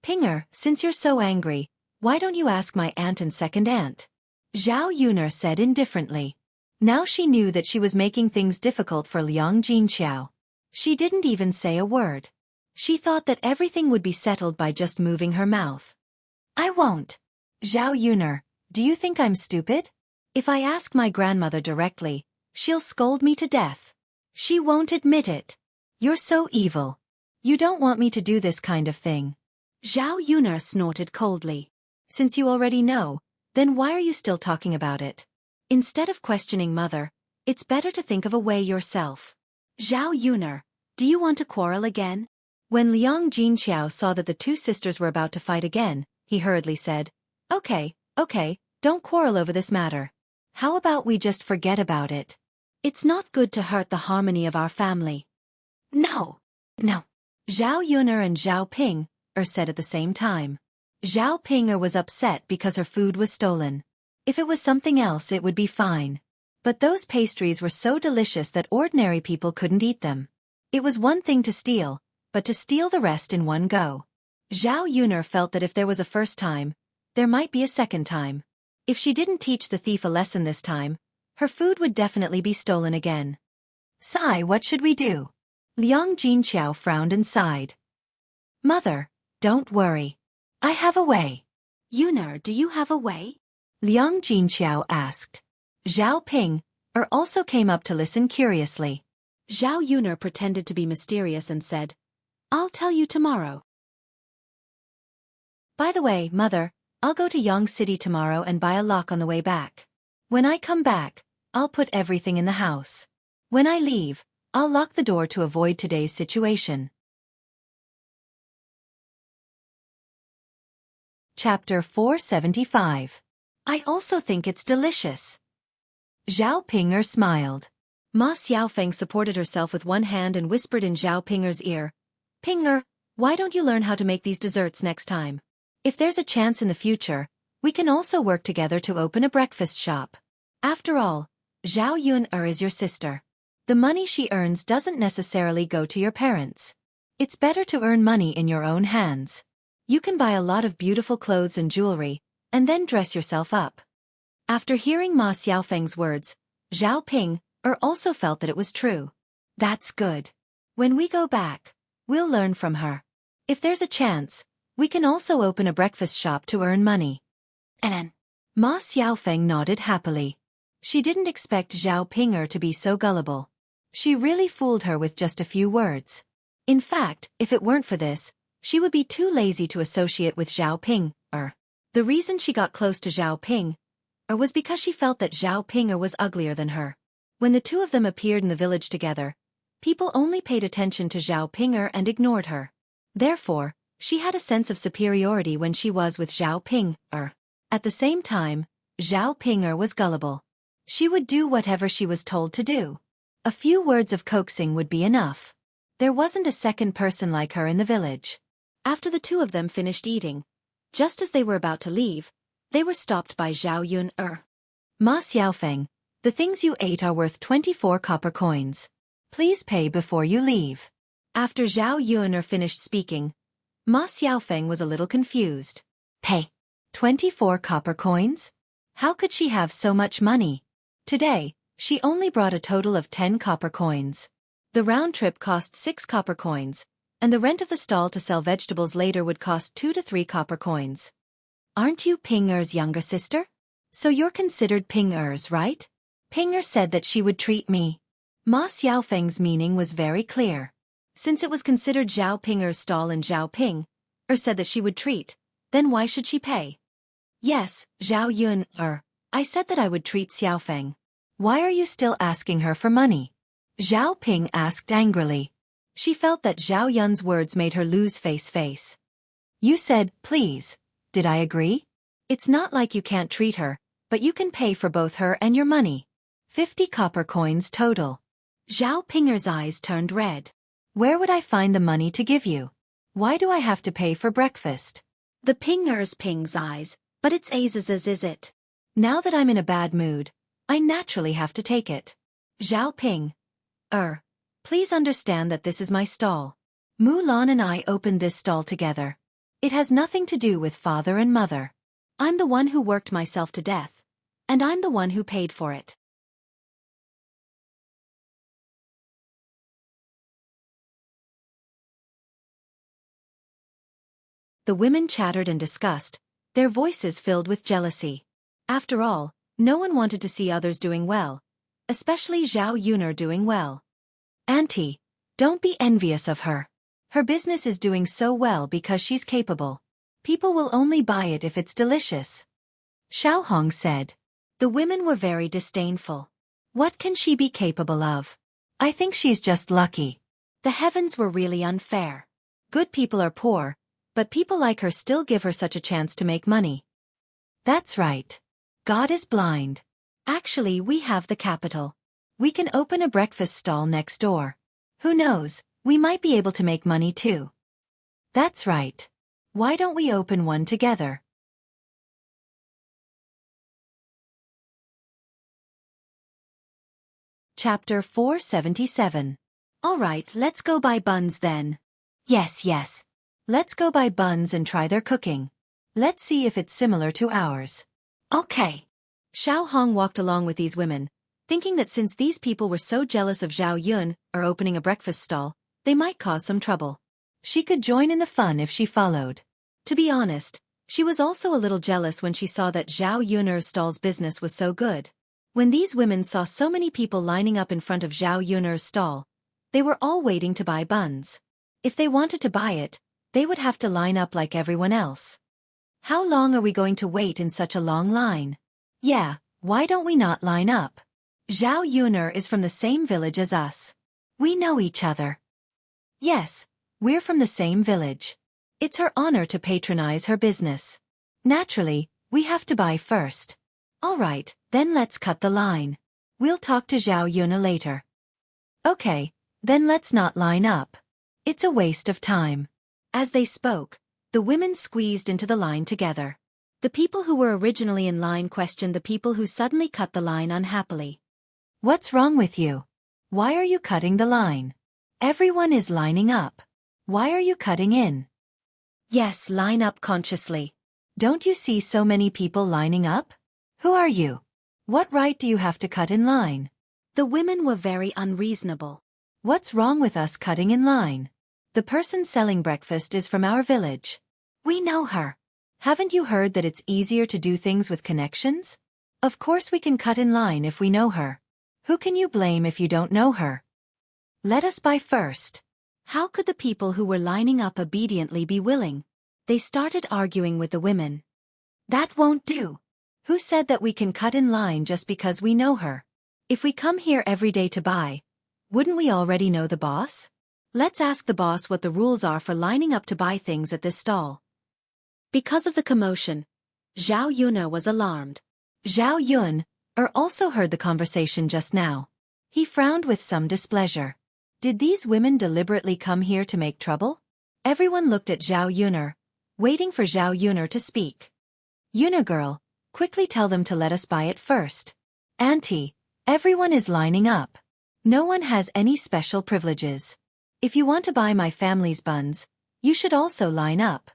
"Ping'er, since you're so angry, why don't you ask my aunt and second aunt?" Zhao Yun'er said indifferently. Now she knew that she was making things difficult for Liang Jinqiao. She didn't even say a word. She thought that everything would be settled by just moving her mouth. I won't. Zhao Yuner, do you think I'm stupid? If I ask my grandmother directly, she'll scold me to death. She won't admit it. You're so evil. You don't want me to do this kind of thing. Zhao Yuner snorted coldly. Since you already know, then why are you still talking about it? Instead of questioning mother, it's better to think of a way yourself. Zhao Yuner, do you want to quarrel again? When Liang Jinqiao saw that the two sisters were about to fight again, he hurriedly said, Okay, don't quarrel over this matter. How about we just forget about it? It's not good to hurt the harmony of our family. No. Zhao Yuner and Zhao Ping said at the same time. Zhao Ping was upset because her food was stolen. If it was something else it would be fine. But those pastries were so delicious that ordinary people couldn't eat them. It was one thing to steal, but to steal the rest in one go. Zhao Yuner felt that if there was a first time, there might be a second time. If she didn't teach the thief a lesson this time, her food would definitely be stolen again. Sigh, what should we do? Liang Jinqiao frowned and sighed. Mother, don't worry. I have a way. Yuner, do you have a way? Liang Jinqiao asked. Zhao Ping also came up to listen curiously. Zhao Yuner pretended to be mysterious and said, I'll tell you tomorrow. By the way, Mother, I'll go to Yang City tomorrow and buy a lock on the way back. When I come back, I'll put everything in the house. When I leave, I'll lock the door to avoid today's situation. Chapter 475. I also think it's delicious. Zhao Ping smiled. Ma Xiaofeng supported herself with one hand and whispered in Zhao Ping's ear, Ping, why don't you learn how to make these desserts next time? If there's a chance in the future, we can also work together to open a breakfast shop. After all, Zhao Yuner is your sister. The money she earns doesn't necessarily go to your parents. It's better to earn money in your own hands. You can buy a lot of beautiful clothes and jewelry, and then dress yourself up. After hearing Ma Xiaofeng's words, Zhao Ping also felt that it was true. That's good. When we go back, we'll learn from her. If there's a chance, we can also open a breakfast shop to earn money. And Ma Xiaofeng nodded happily. She didn't expect Zhao Ping to be so gullible. She really fooled her with just a few words. In fact, if it weren't for this, she would be too lazy to associate with Zhao Ping. The reason she got close to Zhao Ping was because she felt that Zhao Ping was uglier than her. When the two of them appeared in the village together, people only paid attention to Zhao Ping and ignored her. Therefore, she had a sense of superiority when she was with Zhao Ping. At the same time, Zhao Ping was gullible. She would do whatever she was told to do. A few words of coaxing would be enough. There wasn't a second person like her in the village. After the two of them finished eating, just as they were about to leave, they were stopped by Zhao Yuner. Ma Xiaofeng, the things you ate are worth 24 copper coins. Please pay before you leave. After Zhao Yuner finished speaking, Ma Xiaofeng was a little confused. Pay 24 copper coins? How could she have so much money? Today, she only brought a total of 10 copper coins. The round trip cost 6 copper coins, and the rent of the stall to sell vegetables later would cost 2 to 3 copper coins. Aren't you Ping younger sister? So you're considered Ping right? Ping said that she would treat me. Ma Xiaofeng's meaning was very clear. Since it was considered Zhao Ping's stall and Zhao Ping said that she would treat, then why should she pay? Yes, Zhao Yuner, I said that I would treat Xiaofeng. Why are you still asking her for money? Zhao Ping asked angrily. She felt that Zhao Yun's words made her lose face. You said, please. Did I agree? It's not like you can't treat her, but you can pay for both her and your money. 50 copper coins total. Zhao Ping's eyes turned red. Where would I find the money to give you? Why do I have to pay for breakfast? The Ping's eyes, but it's Az's is it? Now that I'm in a bad mood, I naturally have to take it. Zhao Ping. Please understand that this is my stall. Mulan and I opened this stall together. It has nothing to do with father and mother. I'm the one who worked myself to death, and I'm the one who paid for it. The women chattered in disgust, their voices filled with jealousy. After all, no one wanted to see others doing well, especially Zhao Yuner doing well. Auntie, don't be envious of her. Her business is doing so well because she's capable. People will only buy it if it's delicious. Xiao Hong said. The women were very disdainful. What can she be capable of? I think she's just lucky. The heavens were really unfair. Good people are poor, but people like her still give her such a chance to make money. That's right. God is blind. Actually, we have the capital. We can open a breakfast stall next door. Who knows, we might be able to make money too. That's right. Why don't we open one together? Chapter 477. Alright, let's go buy buns then. Yes. Let's go buy buns and try their cooking. Let's see if it's similar to ours. Okay. Xiao Hong walked along with these women, thinking that since these people were so jealous of Zhao Yun opening a breakfast stall, they might cause some trouble. She could join in the fun if she followed. To be honest, she was also a little jealous when she saw that Zhao Yun's stall's business was so good. When these women saw so many people lining up in front of Zhao Yun's stall, they were all waiting to buy buns. If they wanted to buy it, they would have to line up like everyone else. How long are we going to wait in such a long line? Yeah, why don't we not line up? Zhao Yun is from the same village as us. We know each other. Yes, we're from the same village. It's her honor to patronize her business. Naturally, we have to buy first. Alright, then let's cut the line. We'll talk to Zhao Yun later. Okay, then let's not line up. It's a waste of time. As they spoke, the women squeezed into the line together. The people who were originally in line questioned the people who suddenly cut the line unhappily. What's wrong with you? Why are you cutting the line? Everyone is lining up. Why are you cutting in? Yes, line up consciously. Don't you see so many people lining up? Who are you? What right do you have to cut in line? The women were very unreasonable. What's wrong with us cutting in line? The person selling breakfast is from our village. We know her. Haven't you heard that it's easier to do things with connections? Of course we can cut in line if we know her. Who can you blame if you don't know her? Let us buy first. How could the people who were lining up obediently be willing? They started arguing with the women. That won't do. Who said that we can cut in line just because we know her? If we come here every day to buy, wouldn't we already know the boss? Let's ask the boss what the rules are for lining up to buy things at this stall. Because of the commotion, Zhao Yun was alarmed. Zhao Yun also heard the conversation just now. He frowned with some displeasure. Did these women deliberately come here to make trouble? Everyone looked at Zhao Yun, waiting for Zhao Yun to speak. Yun girl, quickly tell them to let us buy it first. Auntie, everyone is lining up. No one has any special privileges. If you want to buy my family's buns, you should also line up.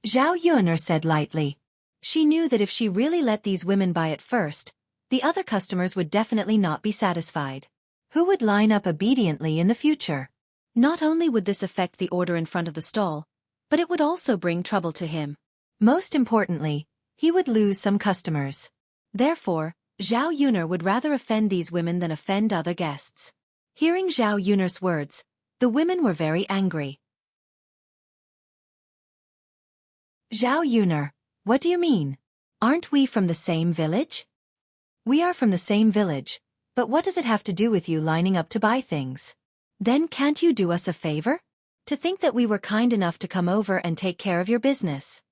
Zhao Yun said lightly. She knew that if she really let these women buy it first, the other customers would definitely not be satisfied. Who would line up obediently in the future? Not only would this affect the order in front of the stall, but it would also bring trouble to him. Most importantly, he would lose some customers. Therefore, Zhao Yun would rather offend these women than offend other guests. Hearing Zhao Yun's words, the women were very angry. Zhao Yun, what do you mean? Aren't we from the same village? We are from the same village, but what does it have to do with you lining up to buy things? Then can't you do us a favor? To think that we were kind enough to come over and take care of your business.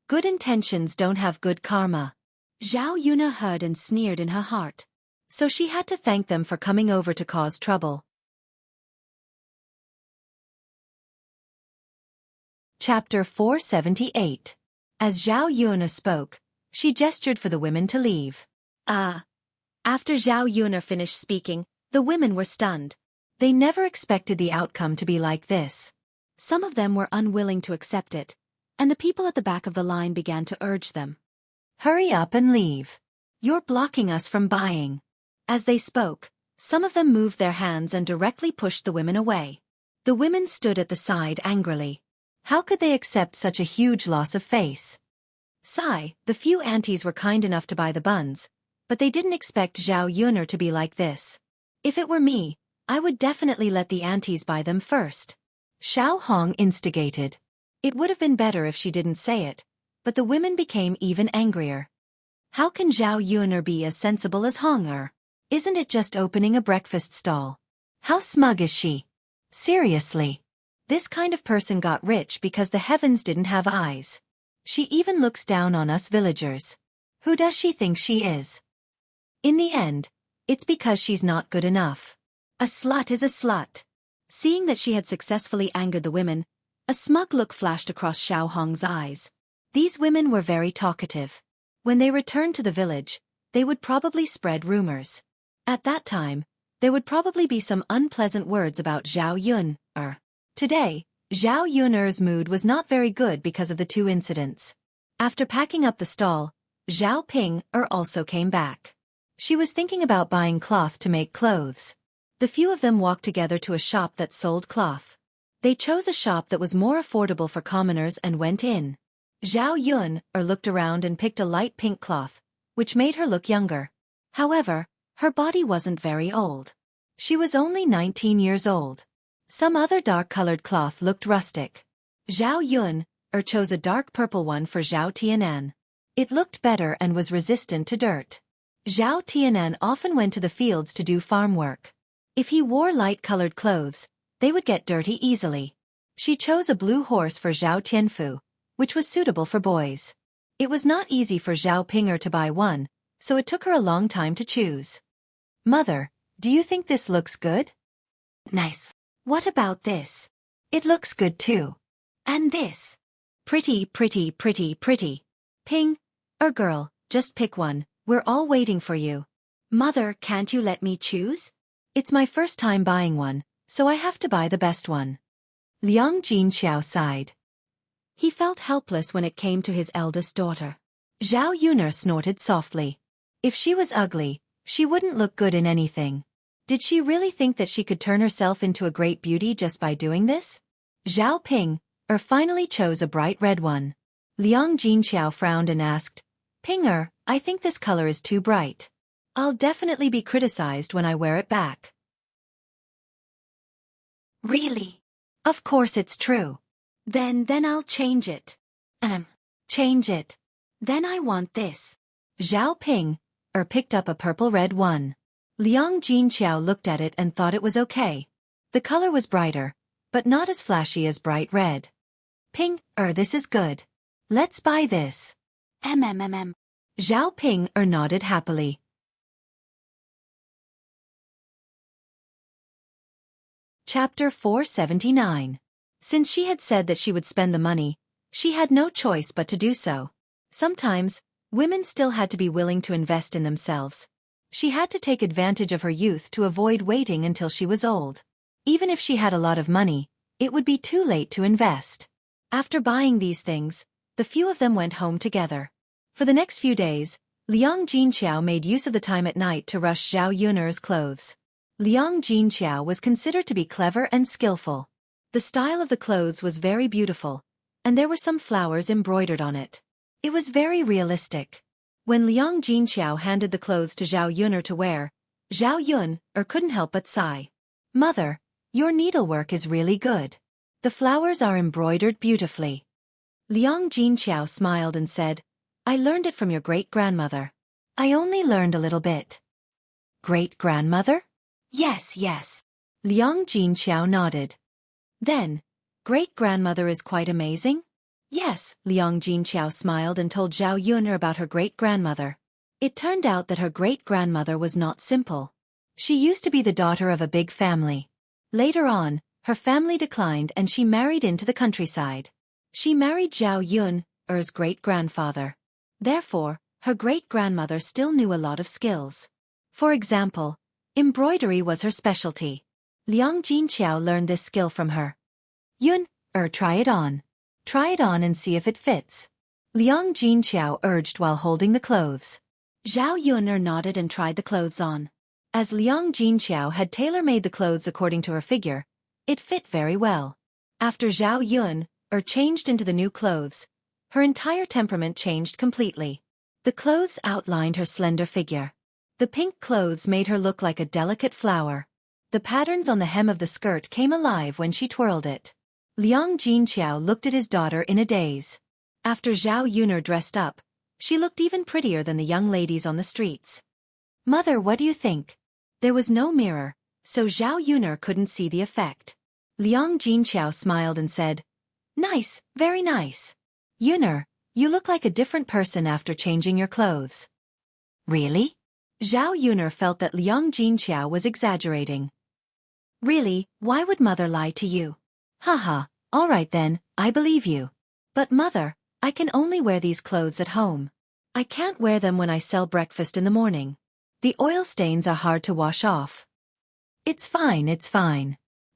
Good intentions don't have good karma. Zhao Yun heard and sneered in her heart. So she had to thank them for coming over to cause trouble. Chapter 478. As Zhao Yun spoke, she gestured for the women to leave. After Zhao Yun finished speaking, the women were stunned. They never expected the outcome to be like this. Some of them were unwilling to accept it, and the people at the back of the line began to urge them. Hurry up and leave. You're blocking us from buying. As they spoke, some of them moved their hands and directly pushed the women away. The women stood at the side angrily. How could they accept such a huge loss of face? Sigh, the few aunties were kind enough to buy the buns, but they didn't expect Zhao Yuner to be like this. If it were me, I would definitely let the aunties buy them first. Xiao Hong instigated. It would have been better if she didn't say it, but the women became even angrier. How can Zhao Yuner be as sensible as Hong Er? Isn't it just opening a breakfast stall? How smug is she? Seriously. This kind of person got rich because the heavens didn't have eyes. She even looks down on us villagers. Who does she think she is? In the end, it's because she's not good enough. A slut is a slut. Seeing that she had successfully angered the women, a smug look flashed across Xiao Hong's eyes. These women were very talkative. When they returned to the village, they would probably spread rumors. At that time, there would probably be some unpleasant words about Zhao Yuner. Today, Zhao Yuner's mood was not very good because of the two incidents. After packing up the stall, Zhao Ping also came back. She was thinking about buying cloth to make clothes. The few of them walked together to a shop that sold cloth. They chose a shop that was more affordable for commoners and went in. Zhao Yuner looked around and picked a light pink cloth, which made her look younger. However, her body wasn't very old. She was only 19 years old. Some other dark-colored cloth looked rustic. Zhao Yuner chose a dark purple one for Zhao Tianan. It looked better and was resistant to dirt. Zhao Tianan often went to the fields to do farm work. If he wore light-colored clothes, they would get dirty easily. She chose a blue horse for Zhao Tianfu, which was suitable for boys. It was not easy for Zhao Pinger to buy one, so it took her a long time to choose. Mother, do you think this looks good? Nice. What about this? It looks good too. And this? Pretty, pretty, pretty, pretty. Ping, girl, just pick one, we're all waiting for you. Mother, can't you let me choose? It's my first time buying one, so I have to buy the best one. Liang Jinxiao sighed. He felt helpless when it came to his eldest daughter. Zhao Yuner snorted softly. If she was ugly, she wouldn't look good in anything. Did she really think that she could turn herself into a great beauty just by doing this? Zhao Ping finally chose a bright red one. Liang Jinxiao frowned and asked, Pinger, I think this color is too bright. I'll definitely be criticized when I wear it back. Really? Of course it's true. Then I'll change it. Change it. Then I want this. Zhao Ping picked up a purple-red one. Liang Jinxiao looked at it and thought it was okay. The color was brighter, but not as flashy as bright red. Ping, this is good. Let's buy this. Zhao Ping nodded happily. Chapter 479. Since she had said that she would spend the money, she had no choice but to do so. Sometimes, women still had to be willing to invest in themselves. She had to take advantage of her youth to avoid waiting until she was old. Even if she had a lot of money, it would be too late to invest. After buying these things, the few of them went home together. For the next few days, Liang Jinxiao made use of the time at night to rush Zhao Yuner's clothes. Liang Jinxiao was considered to be clever and skillful. The style of the clothes was very beautiful, and there were some flowers embroidered on it. It was very realistic. When Liang Jinxiao handed the clothes to Zhao Yuner to wear, Zhao Yuner couldn't help but sigh. Mother, your needlework is really good. The flowers are embroidered beautifully. Liang Jinxiao smiled and said, I learned it from your great-grandmother. I only learned a little bit. Great-grandmother? Yes. Liang Jinxiao nodded. Then, great-grandmother is quite amazing? Yes, Liang Jinxiao smiled and told Zhao Yuner about her great-grandmother. It turned out that her great-grandmother was not simple. She used to be the daughter of a big family. Later on, her family declined and she married into the countryside. She married Zhao Yuner's great-grandfather. Therefore, her great-grandmother still knew a lot of skills. For example, embroidery was her specialty. Liang Jinxiao learned this skill from her. Try it on. Try it on and see if it fits. Liang Jinxiao urged while holding the clothes. Zhao Yuner nodded and tried the clothes on. As Liang Jinxiao had tailor-made the clothes according to her figure, it fit very well. After Zhao Yuner changed into the new clothes, her entire temperament changed completely. The clothes outlined her slender figure. The pink clothes made her look like a delicate flower. The patterns on the hem of the skirt came alive when she twirled it. Liang Jinqiao looked at his daughter in a daze. After Zhao Yuner dressed up, she looked even prettier than the young ladies on the streets. "Mother, what do you think?" There was no mirror, so Zhao Yuner couldn't see the effect. Liang Jinqiao smiled and said, "Nice, very nice. Yuner, you look like a different person after changing your clothes." "Really?" Zhao Yuner felt that Liang Jinqiao was exaggerating. "Really, why would mother lie to you?" "Haha, all right then, I believe you. But mother, I can only wear these clothes at home. I can't wear them when I sell breakfast in the morning. The oil stains are hard to wash off." It's fine.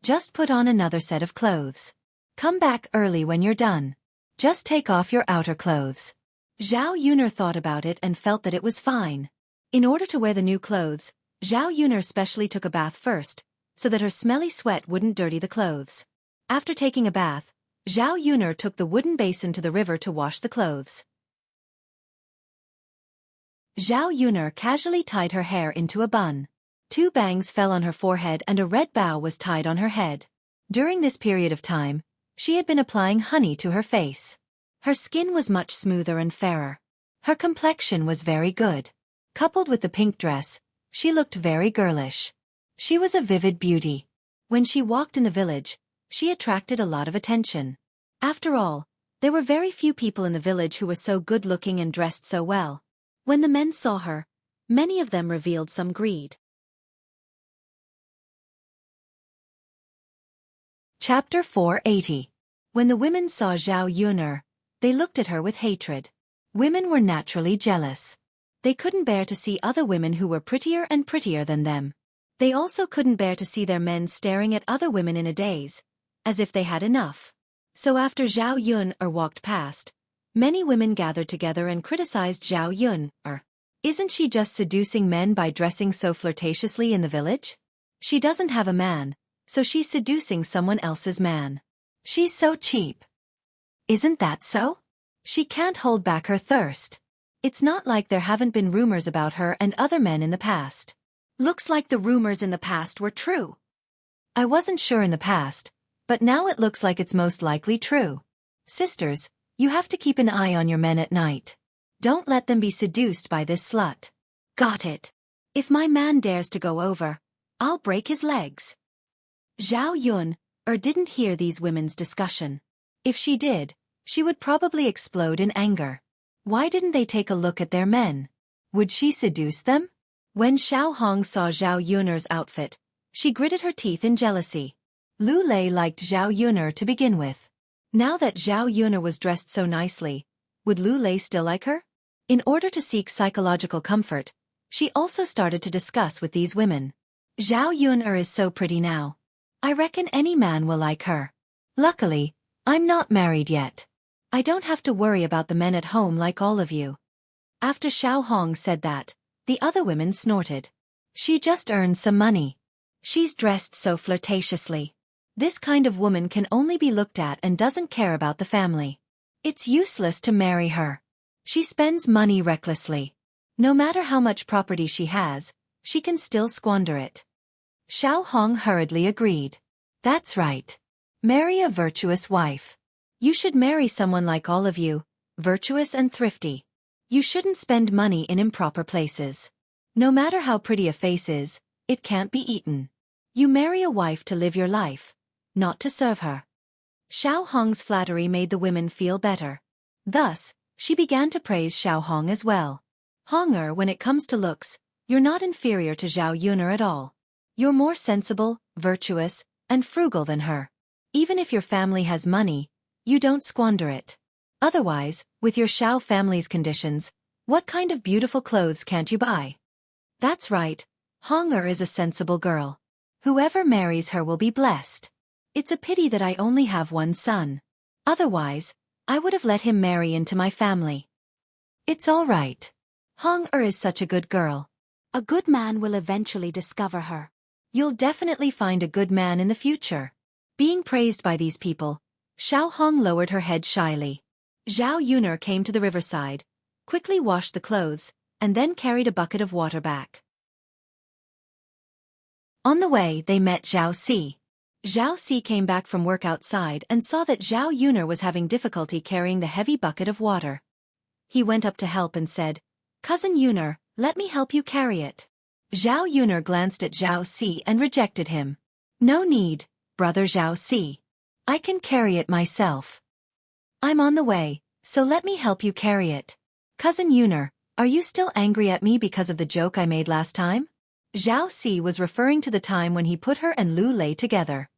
Just put on another set of clothes. Come back early when you're done. Just take off your outer clothes." Zhao Yuner thought about it and felt that it was fine. In order to wear the new clothes, Zhao Yuner specially took a bath first, so that her smelly sweat wouldn't dirty the clothes. After taking a bath, Zhao Yuner took the wooden basin to the river to wash the clothes. Zhao Yuner casually tied her hair into a bun. 2 bangs fell on her forehead and a red bow was tied on her head. During this period of time, she had been applying honey to her face. Her skin was much smoother and fairer. Her complexion was very good. Coupled with the pink dress, she looked very girlish. She was a vivid beauty. When she walked in the village, she attracted a lot of attention. After all, there were very few people in the village who were so good-looking and dressed so well. When the men saw her, many of them revealed some greed. Chapter 480. When the women saw Zhao Yuner, they looked at her with hatred. Women were naturally jealous. They couldn't bear to see other women who were prettier and prettier than them. They also couldn't bear to see their men staring at other women in a daze, as if they had enough. So after Zhao Yuner walked past, many women gathered together and criticized Zhao Yuner. Isn't she just seducing men by dressing so flirtatiously in the village? She doesn't have a man, so she's seducing someone else's man. She's so cheap. Isn't that so? She can't hold back her thirst. It's not like there haven't been rumors about her and other men in the past. Looks like the rumors in the past were true. I wasn't sure in the past, but now it looks like it's most likely true. Sisters, you have to keep an eye on your men at night. Don't let them be seduced by this slut. Got it. If my man dares to go over, I'll break his legs. Zhao Yuner didn't hear these women's discussion. If she did, she would probably explode in anger. Why didn't they take a look at their men? Would she seduce them? When Xiao Hong saw Zhao Yuner's outfit, she gritted her teeth in jealousy. Lu Lei liked Zhao Yuner to begin with. Now that Zhao Yuner was dressed so nicely, would Lu Lei still like her? In order to seek psychological comfort, she also started to discuss with these women. Zhao Yuner is so pretty now. I reckon any man will like her. Luckily, I'm not married yet. I don't have to worry about the men at home like all of you. After Xiao Hong said that, the other women snorted. She just earned some money. She's dressed so flirtatiously. This kind of woman can only be looked at and doesn't care about the family. It's useless to marry her. She spends money recklessly. No matter how much property she has, she can still squander it. Xiao Hong hurriedly agreed. That's right. Marry a virtuous wife. You should marry someone like all of you, virtuous and thrifty. You shouldn't spend money in improper places. No matter how pretty a face is, it can't be eaten. You marry a wife to live your life, not to serve her. Xiao Hong's flattery made the women feel better. Thus, she began to praise Xiao Hong as well. Honger, when it comes to looks, you're not inferior to Zhao Yuner at all. You're more sensible, virtuous, and frugal than her. Even if your family has money, you don't squander it. Otherwise, with your Xiao family's conditions, what kind of beautiful clothes can't you buy? That's right, Honger is a sensible girl. Whoever marries her will be blessed. It's a pity that I only have one son. Otherwise, I would have let him marry into my family. It's all right. Honger is such a good girl. A good man will eventually discover her. You'll definitely find a good man in the future. Being praised by these people, Xiao Hong lowered her head shyly. Zhao Yuner came to the riverside, quickly washed the clothes, and then carried a bucket of water back. On the way, they met Zhao Si. Zhao Si came back from work outside and saw that Zhao Yuner was having difficulty carrying the heavy bucket of water. He went up to help and said, "Cousin Yuner, let me help you carry it." Zhao Yuner glanced at Zhao Si and rejected him. "No need, brother Zhao Si. I can carry it myself. I'm on the way, so let me help you carry it." "Cousin Yuner, are you still angry at me because of the joke I made last time?" Zhao Si was referring to the time when he put her and Lu Lei together.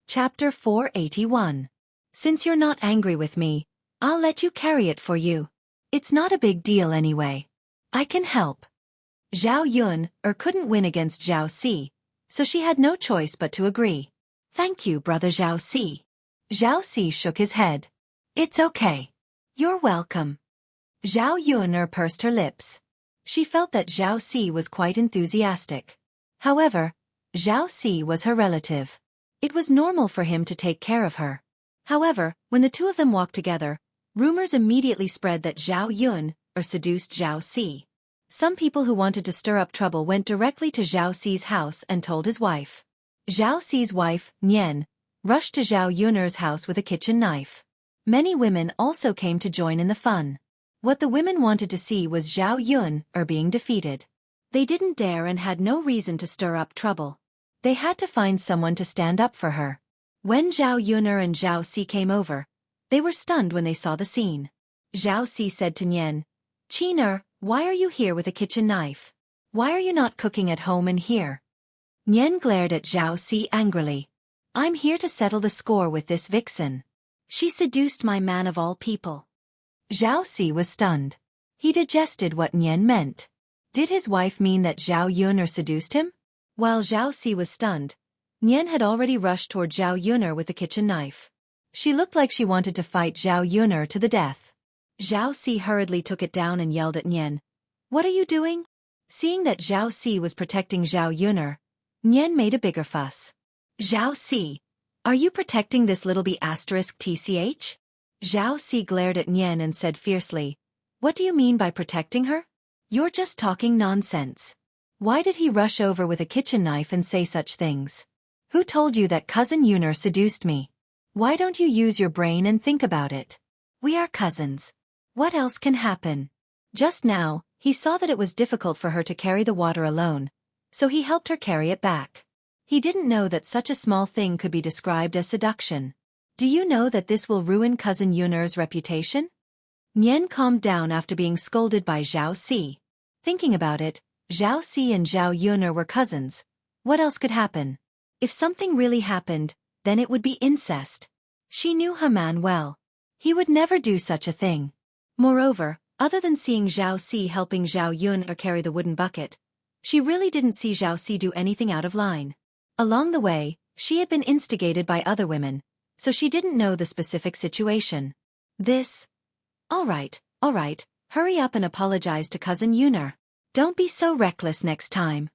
Chapter 481. Since you're not angry with me, I'll let you carry it for you. It's not a big deal anyway. I can help. Zhao Yun couldn't win against Zhao Si, so she had no choice but to agree. "Thank you, brother Zhao Si." Zhao Si shook his head. "It's okay. You're welcome." Zhao Yun pursed her lips. She felt that Zhao Si was quite enthusiastic. However, Zhao Si was her relative. It was normal for him to take care of her. However, when the two of them walked together, rumors immediately spread that Zhao Yun seduced Zhao Si. Some people who wanted to stir up trouble went directly to Zhao Si's house and told his wife. Zhao Si's wife, Nian, rushed to Zhao Yun's house with a kitchen knife. Many women also came to join in the fun. What the women wanted to see was Zhao Yun being defeated. They didn't dare and had no reason to stir up trouble. They had to find someone to stand up for her. When Zhao Yun and Zhao Si came over, they were stunned when they saw the scene. Zhao Si said to Nian, "Qiner, why are you here with a kitchen knife? Why are you not cooking at home and here?" Nian glared at Zhao Si angrily. "I'm here to settle the score with this vixen. She seduced my man of all people." Zhao Si was stunned. He digested what Nian meant. Did his wife mean that Zhao Yun seduced him? While Zhao Si was stunned, Nian had already rushed toward Zhao Yun with the kitchen knife. She looked like she wanted to fight Zhao Yun to the death. Zhao Si hurriedly took it down and yelled at Nian, "What are you doing?" Seeing that Zhao Si was protecting Zhao Yun, Nian made a bigger fuss. "Zhao Si, are you protecting this little B***tch? Zhao Si glared at Nian and said fiercely, "What do you mean by protecting her? You're just talking nonsense." Why did he rush over with a kitchen knife and say such things? Who told you that cousin Yuner seduced me? Why don't you use your brain and think about it? We are cousins. What else can happen? Just now, he saw that it was difficult for her to carry the water alone, so he helped her carry it back. He didn't know that such a small thing could be described as seduction. Do you know that this will ruin cousin Yuner's reputation? Nian calmed down after being scolded by Zhao Si. Thinking about it, Zhao Si and Zhao Yuner were cousins. What else could happen? If something really happened, then it would be incest. She knew her man well. He would never do such a thing. Moreover, other than seeing Zhao Si helping Zhao Yun carry the wooden bucket, she really didn't see Zhao Si do anything out of line. Along the way, she had been instigated by other women, so she didn't know the specific situation. All right, hurry up and apologize to cousin Yuner. Don't be so reckless next time.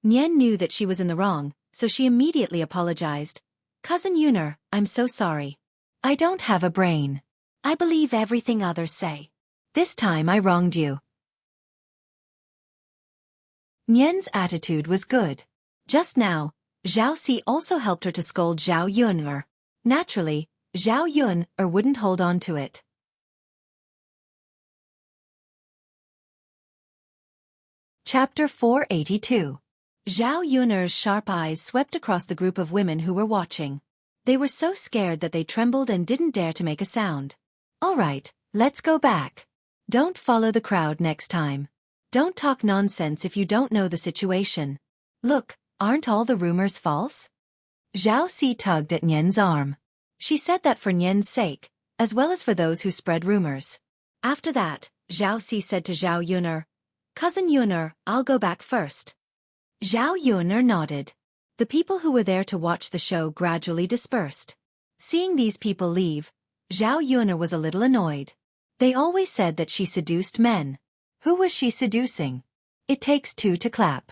Nian knew that she was in the wrong, so she immediately apologized. "Cousin Yuner, I'm so sorry. I don't have a brain. I believe everything others say. This time I wronged you." Nian's attitude was good. Just now, Zhao Si also helped her to scold Zhao Yun. Naturally, Zhao Yun wouldn't hold on to it. Chapter 482. Zhao Yun's sharp eyes swept across the group of women who were watching. They were so scared that they trembled and didn't dare to make a sound. "All right, let's go back. Don't follow the crowd next time. Don't talk nonsense if you don't know the situation. Look, aren't all the rumors false?" Zhao Si tugged at Nian's arm. She said that for Nian's sake, as well as for those who spread rumors. After that, Zhao Si said to Zhao Yun, "Cousin Yun, I'll go back first." Zhao Yun nodded. The people who were there to watch the show gradually dispersed. Seeing these people leave, Zhao Yun was a little annoyed. They always said that she seduced men. Who was she seducing? It takes two to clap.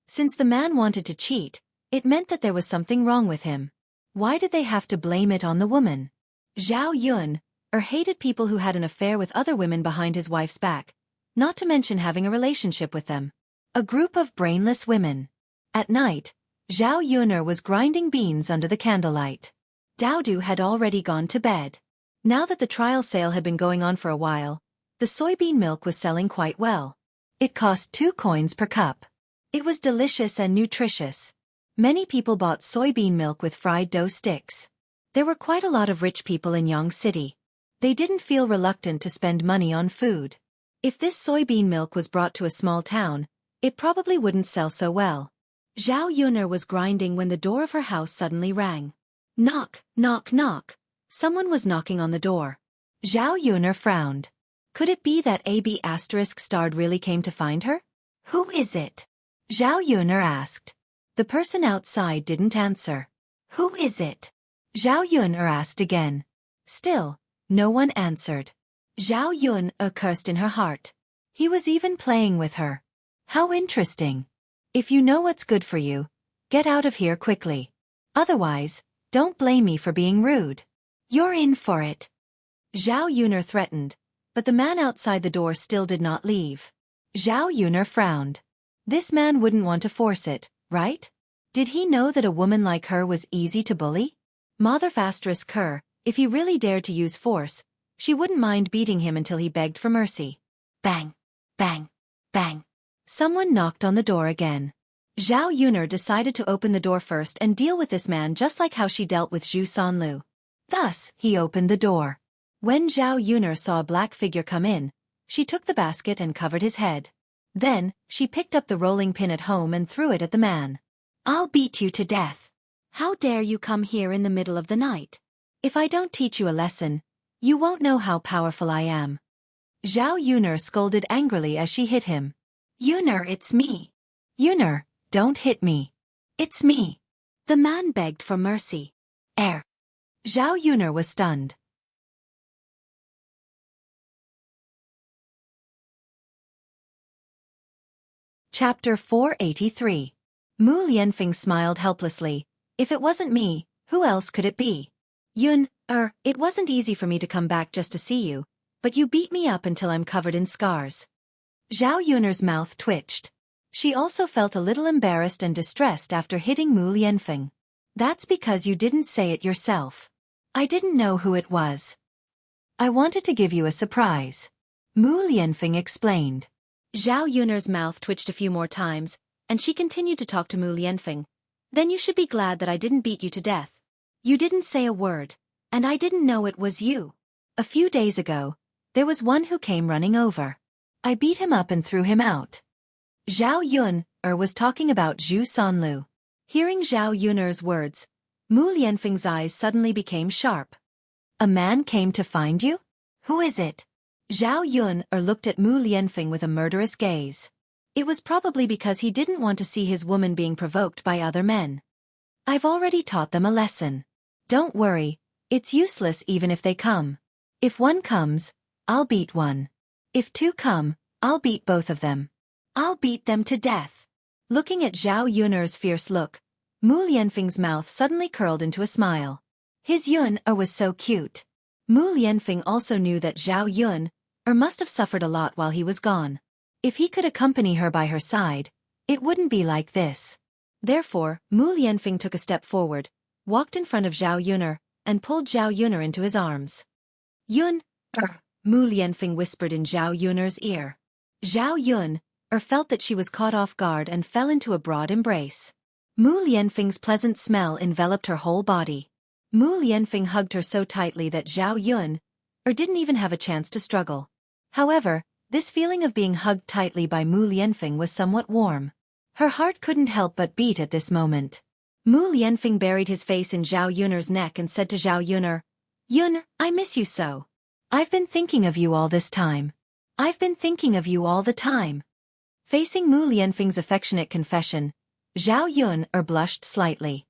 Since the man wanted to cheat, It meant that there was something wrong with him. Why did they have to blame it on the woman? Zhao Yun, hated people who had an affair with other women behind his wife's back, not to mention having a relationship with them. A group of brainless women. At night, Zhao Yun was grinding beans under the candlelight. Daodu had already gone to bed. Now that the trial sale had been going on for a while, the soybean milk was selling quite well. It cost 2 coins per cup. It was delicious and nutritious. Many people bought soybean milk with fried dough sticks. There were quite a lot of rich people in Yang City. They didn't feel reluctant to spend money on food. If this soybean milk was brought to a small town, it probably wouldn't sell so well. Zhao Yun was grinding when the door of her house suddenly rang. Knock, knock, knock. Someone was knocking on the door. Zhao Yun frowned. Could it be that AB** starred really came to find her? Who is it? Zhao Yun asked. The person outside didn't answer. Who is it? Zhao Yun asked again. Still, no one answered. Zhao Yun cursed in her heart. He was even playing with her. How interesting. If you know what's good for you, get out of here quickly. Otherwise, don't blame me for being rude. You're in for it. Zhao Yun threatened, but the man outside the door still did not leave. Zhao Yun frowned. This man wouldn't want to force it, right? Did he know that a woman like her was easy to bully? Mother***, if he really dared to use force, she wouldn't mind beating him until he begged for mercy. Bang, bang, bang. Someone knocked on the door again. Zhao Yun decided to open the door first and deal with this man just like how she dealt with Zhu Sanlu. Thus, he opened the door. When Zhao Yun saw a black figure come in, she took the basket and covered his head. Then, she picked up the rolling pin at home and threw it at the man. I'll beat you to death. How dare you come here in the middle of the night? If I don't teach you a lesson, you won't know how powerful I am. Zhao Yun scolded angrily as she hit him. Yun, it's me. Yun, don't hit me. It's me. The man begged for mercy. Zhao Yun was stunned. Chapter 483. Mu Lianfeng smiled helplessly. If it wasn't me, who else could it be? Yun, it wasn't easy for me to come back just to see you, but you beat me up until I'm covered in scars. Zhao Yun's mouth twitched. She also felt a little embarrassed and distressed after hitting Mu Lianfeng. That's because you didn't say it yourself. I didn't know who it was. I wanted to give you a surprise. Mu Lianfeng explained. Zhao Yun's mouth twitched a few more times, and she continued to talk to Mu Lianfeng. Then you should be glad that I didn't beat you to death. You didn't say a word, and I didn't know it was you. A few days ago, there was one who came running over. I beat him up and threw him out. Zhao Yun was talking about Zhu Sanlu. Hearing Zhao Yun's words, Mu Lianfeng's eyes suddenly became sharp. A man came to find you? Who is it? Zhao Yun looked at Mu Lianfeng with a murderous gaze. It was probably because he didn't want to see his woman being provoked by other men. I've already taught them a lesson. Don't worry, it's useless even if they come. If one comes, I'll beat one. If 2 come, I'll beat both of them. I'll beat them to death. Looking at Zhao Yun's fierce look, Mu Lianfeng's mouth suddenly curled into a smile. His Yun was so cute. Mu Lianfeng also knew that Zhao Yun must have suffered a lot while he was gone. If he could accompany her by her side, it wouldn't be like this. Therefore, Mu Lianfeng took a step forward, walked in front of Zhao Yun, and pulled Zhao Yun into his arms. Yun, Mu Lianfeng whispered in Zhao Yun's ear. Zhao Yun felt that she was caught off guard and fell into a broad embrace. Mu Lianfeng's pleasant smell enveloped her whole body. Mu Lianfeng hugged her so tightly that Zhao Yun didn't even have a chance to struggle. However, this feeling of being hugged tightly by Mu Lianfeng was somewhat warm. Her heart couldn't help but beat at this moment. Mu Lianfeng buried his face in Zhao Yun's neck and said to Zhao Yun, Yun, I miss you so. I've been thinking of you all this time. I've been thinking of you all the time. Facing Mu Lianfeng's affectionate confession, Zhao Yun blushed slightly.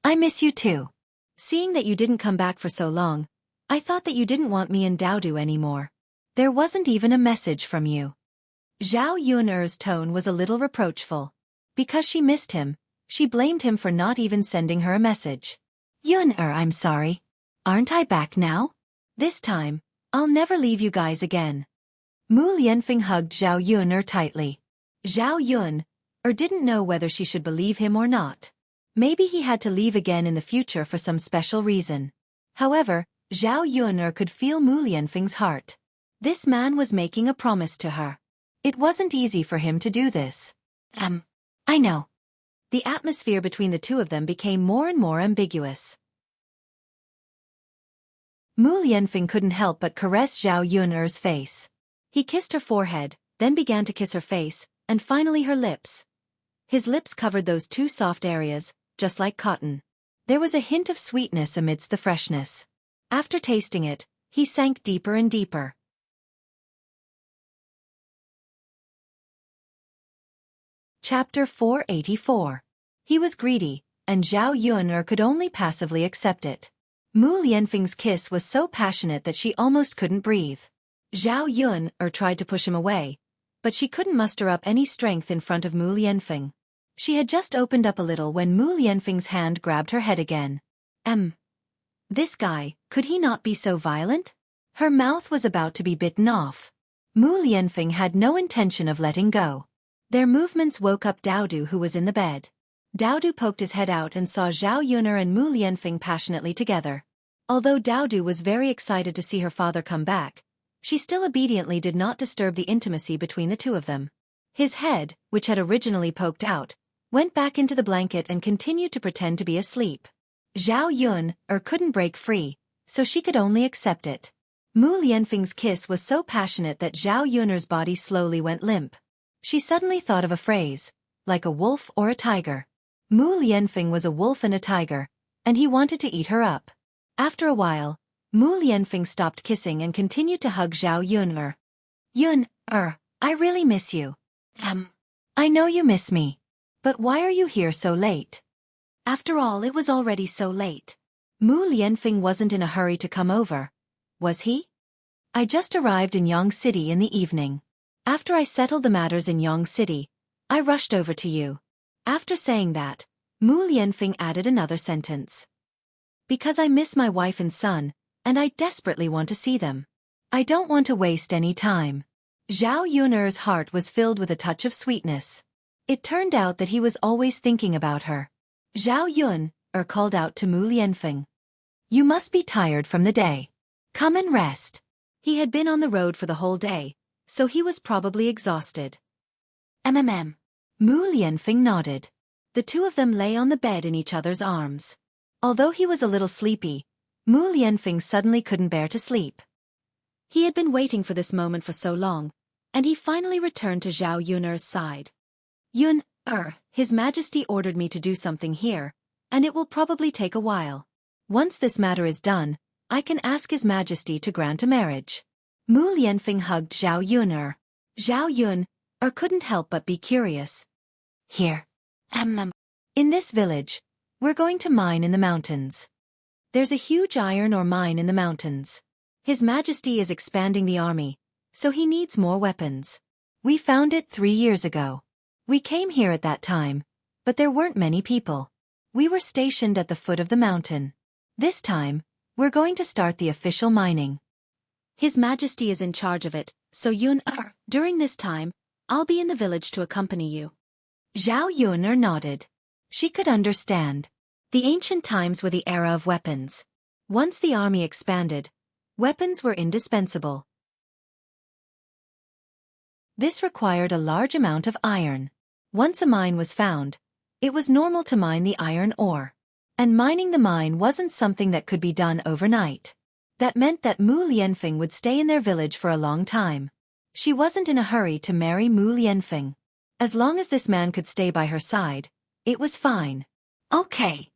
I miss you too. Seeing that you didn't come back for so long, I thought that you didn't want me and Daodu anymore. There wasn't even a message from you. Zhao Yun's tone was a little reproachful. Because she missed him, She blamed him for not even sending her a message. Yun-er, I'm sorry. Aren't I back now? This time, I'll never leave you guys again. Mu Lianfeng hugged Zhao Yun-er tightly. Zhao Yun-er didn't know whether she should believe him or not. Maybe he had to leave again in the future for some special reason. However, Zhao Yun-er could feel Mu Lianfeng's heart. This man was making a promise to her. It wasn't easy for him to do this. I know. The atmosphere between the two of them became more and more ambiguous. Mu Lianfeng couldn't help but caress Zhao Yun-er's face. He kissed her forehead, then began to kiss her face, and finally her lips. His lips covered those two soft areas, just like cotton. There was a hint of sweetness amidst the freshness. After tasting it, he sank deeper and deeper. Chapter 484. He was greedy, and Zhao Yun-er could only passively accept it. Mu Lianfeng's kiss was so passionate that she almost couldn't breathe. Zhao Yun-er tried to push him away, but she couldn't muster up any strength in front of Mu Lianfeng. She had just opened up a little when Mu Lianfeng's hand grabbed her head again. This guy, could he not be so violent? Her mouth was about to be bitten off. Mu Lianfeng had no intention of letting go. Their movements woke up Daodu, who was in the bed. Daodu poked his head out and saw Zhao Yun-er and Mu Lianfeng passionately together. Although Daodu was very excited to see her father come back, she still obediently did not disturb the intimacy between the two of them. His head, which had originally poked out, went back into the blanket and continued to pretend to be asleep. Zhao Yun-er couldn't break free, so she could only accept it. Mu Lianfeng's kiss was so passionate that Zhao Yun-er's body slowly went limp. She suddenly thought of a phrase, like a wolf or a tiger. Mu Lianfeng was a wolf and a tiger, and he wanted to eat her up. After a while, Mu Lianfeng stopped kissing and continued to hug Zhao Yun-er. Yun-er, I really miss you. I know you miss me. But why are you here so late? After all, it was already so late. Mu Lianfeng wasn't in a hurry to come over, was he? I just arrived in Yong City in the evening. After I settled the matters in Yong City, I rushed over to you. After saying that, Mu Lianfeng added another sentence. Because I miss my wife and son, and I desperately want to see them. I don't want to waste any time. Zhao Yun-er's heart was filled with a touch of sweetness. It turned out that he was always thinking about her. Zhao Yun-er called out to Mu Lianfeng. You must be tired from the day. Come and rest. He had been on the road for the whole day, so he was probably exhausted. Mu Lianfeng nodded. The two of them lay on the bed in each other's arms. Although he was a little sleepy, Mu Lianfeng suddenly couldn't bear to sleep. He had been waiting for this moment for so long, and he finally returned to Zhao Yun-er's side. Yun-er, His Majesty ordered me to do something here, and it will probably take a while. Once this matter is done, I can ask His Majesty to grant a marriage. Mu Lianfeng hugged Zhao Yun-er. Zhao Yun-er couldn't help but be curious. Here. In this village, we're going to mine in the mountains. There's a huge iron ore mine in the mountains. His Majesty is expanding the army, so he needs more weapons. We found it 3 years ago. We came here at that time, but there weren't many people. We were stationed at the foot of the mountain. This time, we're going to start the official mining. His Majesty is in charge of it, so Yun-er, during this time, I'll be in the village to accompany you. Zhao Yun-er nodded. She could understand. The ancient times were the era of weapons. Once the army expanded, weapons were indispensable. This required a large amount of iron. Once a mine was found, it was normal to mine the iron ore. And mining the mine wasn't something that could be done overnight. That meant that Mu Lianfeng would stay in their village for a long time. She wasn't in a hurry to marry Mu Lianfeng. As long as this man could stay by her side, it was fine. Okay.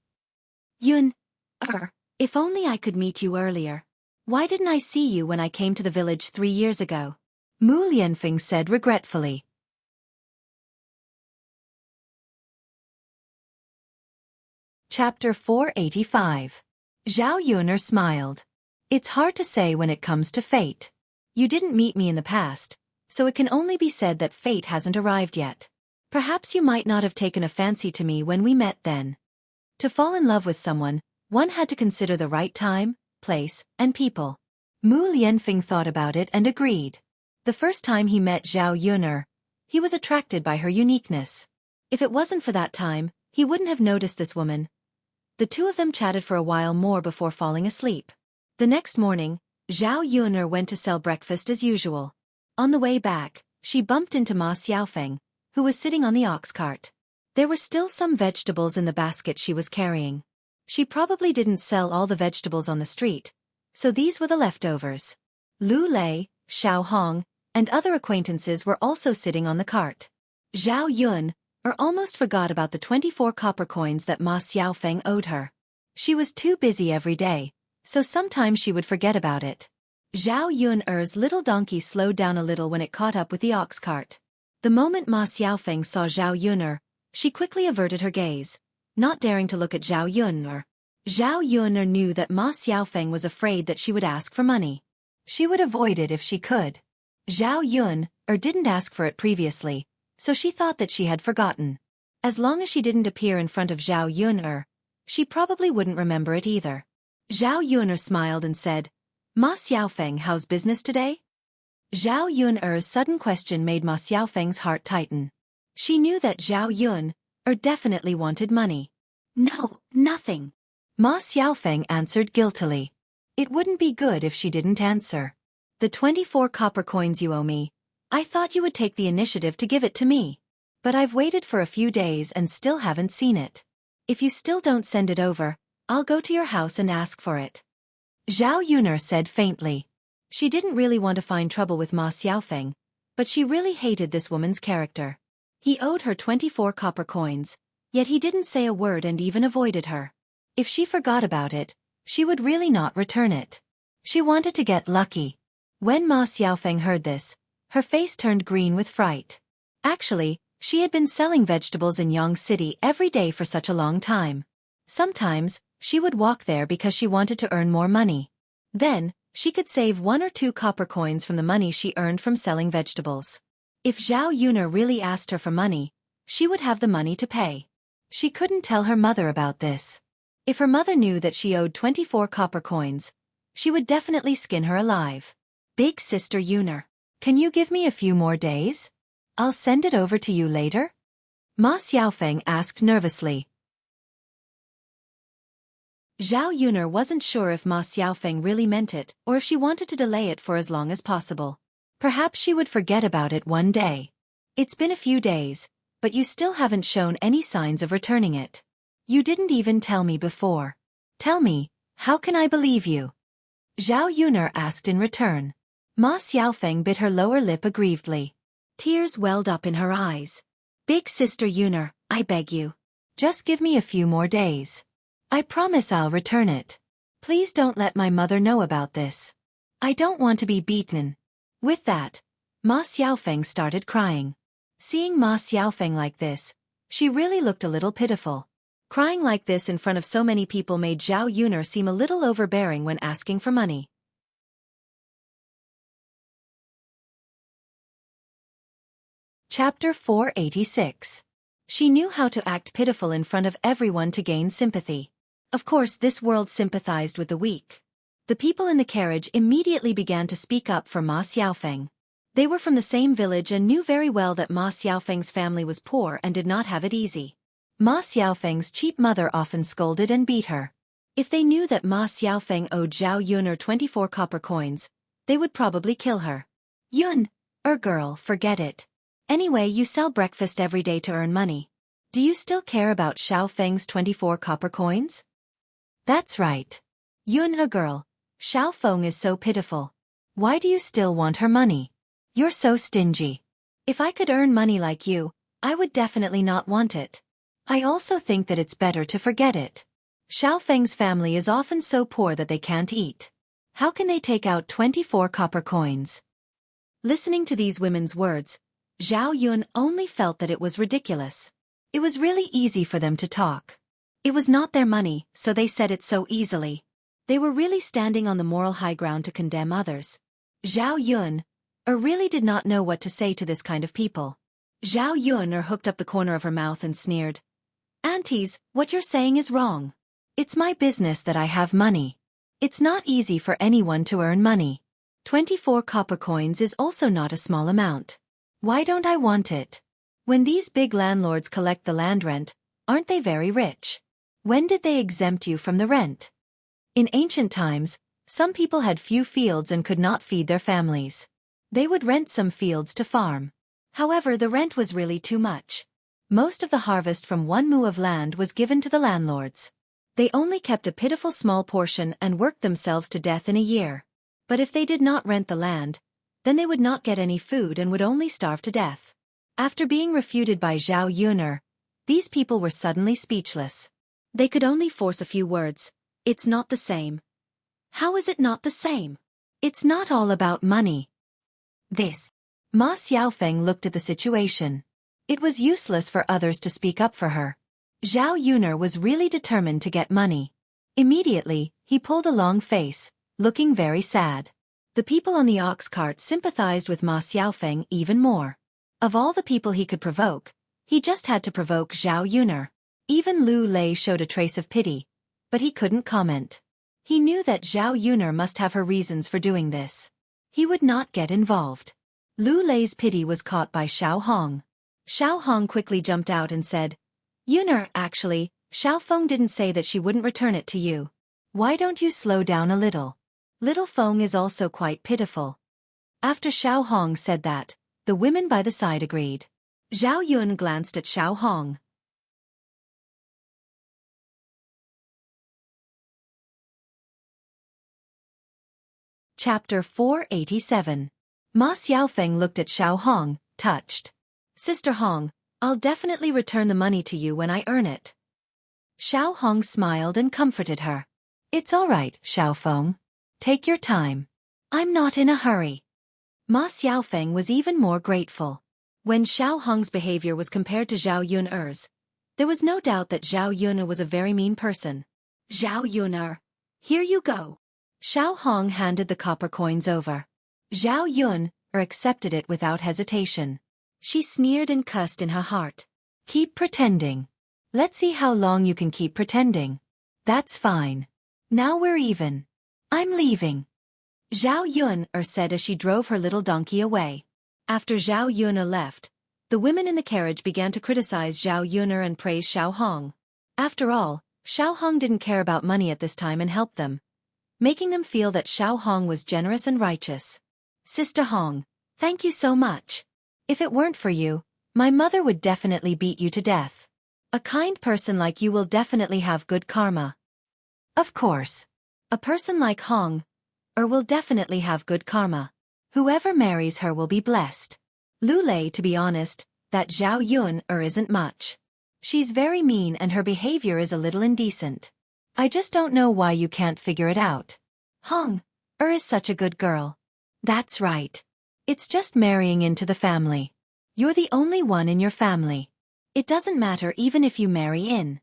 Yun-er, if only I could meet you earlier. Why didn't I see you when I came to the village 3 years ago? Mu Lianfeng said regretfully. Chapter 485. Zhao Yun-er smiled. It's hard to say when it comes to fate. You didn't meet me in the past, so it can only be said that fate hasn't arrived yet. Perhaps you might not have taken a fancy to me when we met then. To fall in love with someone, one had to consider the right time, place, and people. Mu Lianfeng thought about it and agreed. The first time he met Zhao Yuner, he was attracted by her uniqueness. If it wasn't for that time, he wouldn't have noticed this woman. The two of them chatted for a while more before falling asleep. The next morning, Zhao Yuner went to sell breakfast as usual. On the way back, she bumped into Ma Xiaofeng, who was sitting on the ox cart. There were still some vegetables in the basket she was carrying. She probably didn't sell all the vegetables on the street, so these were the leftovers. Lu Lei, Xiao Hong, and other acquaintances were also sitting on the cart. Zhao Yun almost forgot about the 24 copper coins that Ma Xiaofeng owed her. She was too busy every day, so sometimes she would forget about it. Zhao Yun's little donkey slowed down a little when it caught up with the ox cart. The moment Ma Xiaofeng saw Zhao Yuner, she quickly averted her gaze, not daring to look at Zhao Yuner. Zhao Yuner knew that Ma Xiaofeng was afraid that she would ask for money. She would avoid it if she could. Zhao Yuner didn't ask for it previously, so she thought that she had forgotten. As long as she didn't appear in front of Zhao Yuner, she probably wouldn't remember it either. Zhao Yuner smiled and said, "Ma Xiaofeng, how's business today?" Zhao Yuner's sudden question made Ma Xiaofeng's heart tighten. She knew that Zhao Yuner definitely wanted money. "No, nothing," Ma Xiaofeng answered guiltily. It wouldn't be good if she didn't answer. "The 24 copper coins you owe me, I thought you would take the initiative to give it to me. But I've waited for a few days and still haven't seen it. If you still don't send it over, I'll go to your house and ask for it." Zhao Yuner said faintly. She didn't really want to find trouble with Ma Xiaofeng, but she really hated this woman's character. He owed her 24 copper coins, yet he didn't say a word and even avoided her. If she forgot about it, she would really not return it. She wanted to get lucky. When Ma Xiaofeng heard this, her face turned green with fright. Actually, she had been selling vegetables in Yang City every day for such a long time. Sometimes, she would walk there because she wanted to earn more money. Then, she could save 1 or 2 copper coins from the money she earned from selling vegetables. If Zhao Yuner really asked her for money, she would have the money to pay. She couldn't tell her mother about this. If her mother knew that she owed 24 copper coins, she would definitely skin her alive. "Big sister Yuner, can you give me a few more days? I'll send it over to you later?" Ma Xiaofeng asked nervously. Zhao Yuner wasn't sure if Ma Xiaofeng really meant it or if she wanted to delay it for as long as possible. Perhaps she would forget about it one day. "It's been a few days, but you still haven't shown any signs of returning it. You didn't even tell me before. Tell me, how can I believe you?" Zhao Yuner asked in return. Ma Xiaofeng bit her lower lip aggrievedly. Tears welled up in her eyes. "Big sister Yuner, I beg you. Just give me a few more days. I promise I'll return it. Please don't let my mother know about this. I don't want to be beaten." With that, Ma Xiaofeng started crying. Seeing Ma Xiaofeng like this, she really looked a little pitiful. Crying like this in front of so many people made Zhao Yuner seem a little overbearing when asking for money. Chapter 486. She knew how to act pitiful in front of everyone to gain sympathy. Of course, this world sympathized with the weak. The people in the carriage immediately began to speak up for Ma Xiaofeng. They were from the same village and knew very well that Ma Xiaofeng's family was poor and did not have it easy. Ma Xiaofeng's cheap mother often scolded and beat her. If they knew that Ma Xiaofeng owed Zhao Yuner 24 copper coins, they would probably kill her. "Yun, girl, forget it. Anyway, you sell breakfast every day to earn money. Do you still care about Xiaofeng's 24 copper coins?" "That's right. Yun, girl, Xiaofeng is so pitiful. Why do you still want her money? You're so stingy. If I could earn money like you, I would definitely not want it. I also think that it's better to forget it. Xiaofeng's family is often so poor that they can't eat. How can they take out 24 copper coins?" Listening to these women's words, Zhao Yun only felt that it was ridiculous. It was really easy for them to talk. It was not their money, so they said it so easily. They were really standing on the moral high ground to condemn others. Zhao Yun really did not know what to say to this kind of people. Zhao Yuan hooked up the corner of her mouth and sneered. Aunties, what you're saying is wrong. It's my business that I have money. It's not easy for anyone to earn money. 24 copper coins is also not a small amount. Why don't I want it? When these big landlords collect the land rent, aren't they very rich? When did they exempt you from the rent? In ancient times, some people had few fields and could not feed their families. They would rent some fields to farm. However, the rent was really too much. Most of the harvest from 1 mu of land was given to the landlords. They only kept a pitiful small portion and worked themselves to death in a year. But if they did not rent the land, then they would not get any food and would only starve to death. After being refuted by Zhao Yuner, these people were suddenly speechless. They could only force a few words. It's not the same. How is it not the same? It's not all about money. This. Ma Xiaofeng looked at the situation. It was useless for others to speak up for her. Zhao Yuner was really determined to get money. Immediately, he pulled a long face, looking very sad. The people on the ox cart sympathized with Ma Xiaofeng even more. Of all the people he could provoke, he just had to provoke Zhao Yuner. Even Lu Lei showed a trace of pity, but he couldn't comment. He knew that Zhao Yuner must have her reasons for doing this. He would not get involved. Lu Lei's pity was caught by Xiao Hong. Xiao Hong quickly jumped out and said, Yuner, actually, Xiao Feng didn't say that she wouldn't return it to you. Why don't you slow down a little? Little Feng is also quite pitiful. After Xiao Hong said that, the women by the side agreed. Zhao Yun glanced at Xiao Hong. Chapter 487. Ma Xiaofeng looked at Xiao Hong, touched. Sister Hong, I'll definitely return the money to you when I earn it. Xiao Hong smiled and comforted her. It's all right, Xiao Feng. Take your time. I'm not in a hurry. Ma Xiaofeng was even more grateful. When Xiao Hong's behavior was compared to Zhao Yuner's, there was no doubt that Zhao Yuner was a very mean person. Zhao Yuner, here you go. Xiao Hong handed the copper coins over. Zhao Yuner accepted it without hesitation. She sneered and cussed in her heart. Keep pretending. Let's see how long you can keep pretending. That's fine. Now we're even. I'm leaving. Zhao Yuner said as she drove her little donkey away. After Zhao Yuner left, the women in the carriage began to criticize Zhao Yuner and praise Xiao Hong. After all, Xiao Hong didn't care about money at this time and helped them, making them feel that Xiao Hong was generous and righteous. Sister Hong, thank you so much. If it weren't for you, my mother would definitely beat you to death. A kind person like you will definitely have good karma. Of course. A person like Hong will definitely have good karma. Whoever marries her will be blessed. Lu Lei, to be honest, that Zhao Yuner isn't much. She's very mean and her behavior is a little indecent. I just don't know why you can't figure it out. Hong is such a good girl. That's right. It's just marrying into the family. You're the only one in your family. It doesn't matter even if you marry in.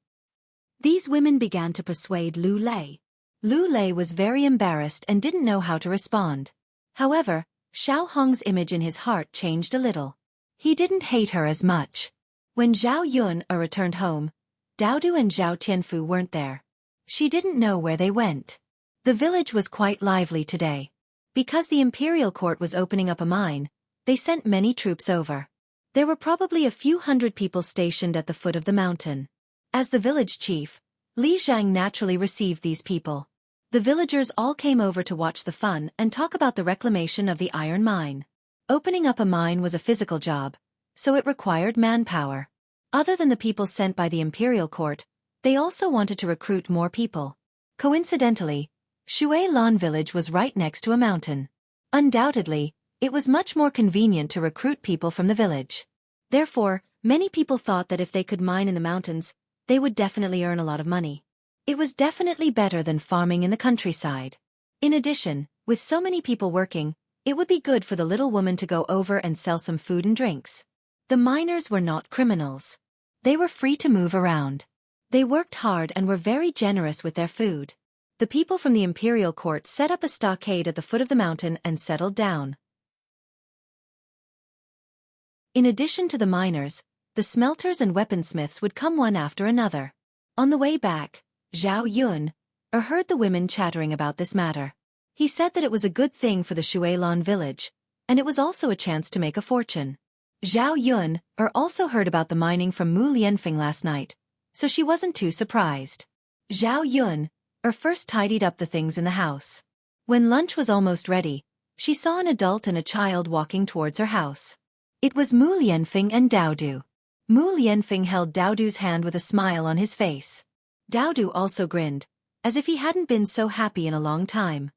These women began to persuade Lu Lei. Lu Lei was very embarrassed and didn't know how to respond. However, Xiao Hong's image in his heart changed a little. He didn't hate her as much. When Zhao Yuner returned home, Daodu and Zhao Tianfu weren't there. She didn't know where they went. The village was quite lively today. Because the imperial court was opening up a mine, they sent many troops over. There were probably a few hundred people stationed at the foot of the mountain. As the village chief, Li Zhang naturally received these people. The villagers all came over to watch the fun and talk about the reclamation of the iron mine. Opening up a mine was a physical job, so it required manpower. Other than the people sent by the imperial court, they also wanted to recruit more people. Coincidentally, Xuelan village was right next to a mountain. Undoubtedly, it was much more convenient to recruit people from the village. Therefore, many people thought that if they could mine in the mountains, they would definitely earn a lot of money. It was definitely better than farming in the countryside. In addition, with so many people working, it would be good for the little woman to go over and sell some food and drinks. The miners were not criminals. They were free to move around. They worked hard and were very generous with their food. The people from the imperial court set up a stockade at the foot of the mountain and settled down. In addition to the miners, the smelters and weaponsmiths would come one after another. On the way back, Zhao Yun heard the women chattering about this matter. He said that it was a good thing for the Xuelan village, and it was also a chance to make a fortune. Zhao Yun also heard about the mining from Mu Lianfeng last night, so she wasn't too surprised. Zhao Yun first tidied up the things in the house. When lunch was almost ready, she saw an adult and a child walking towards her house. It was Mu Lianfeng and Daodu. Mu Lianfeng held Daodu's hand with a smile on his face. Daodu also grinned, as if he hadn't been so happy in a long time.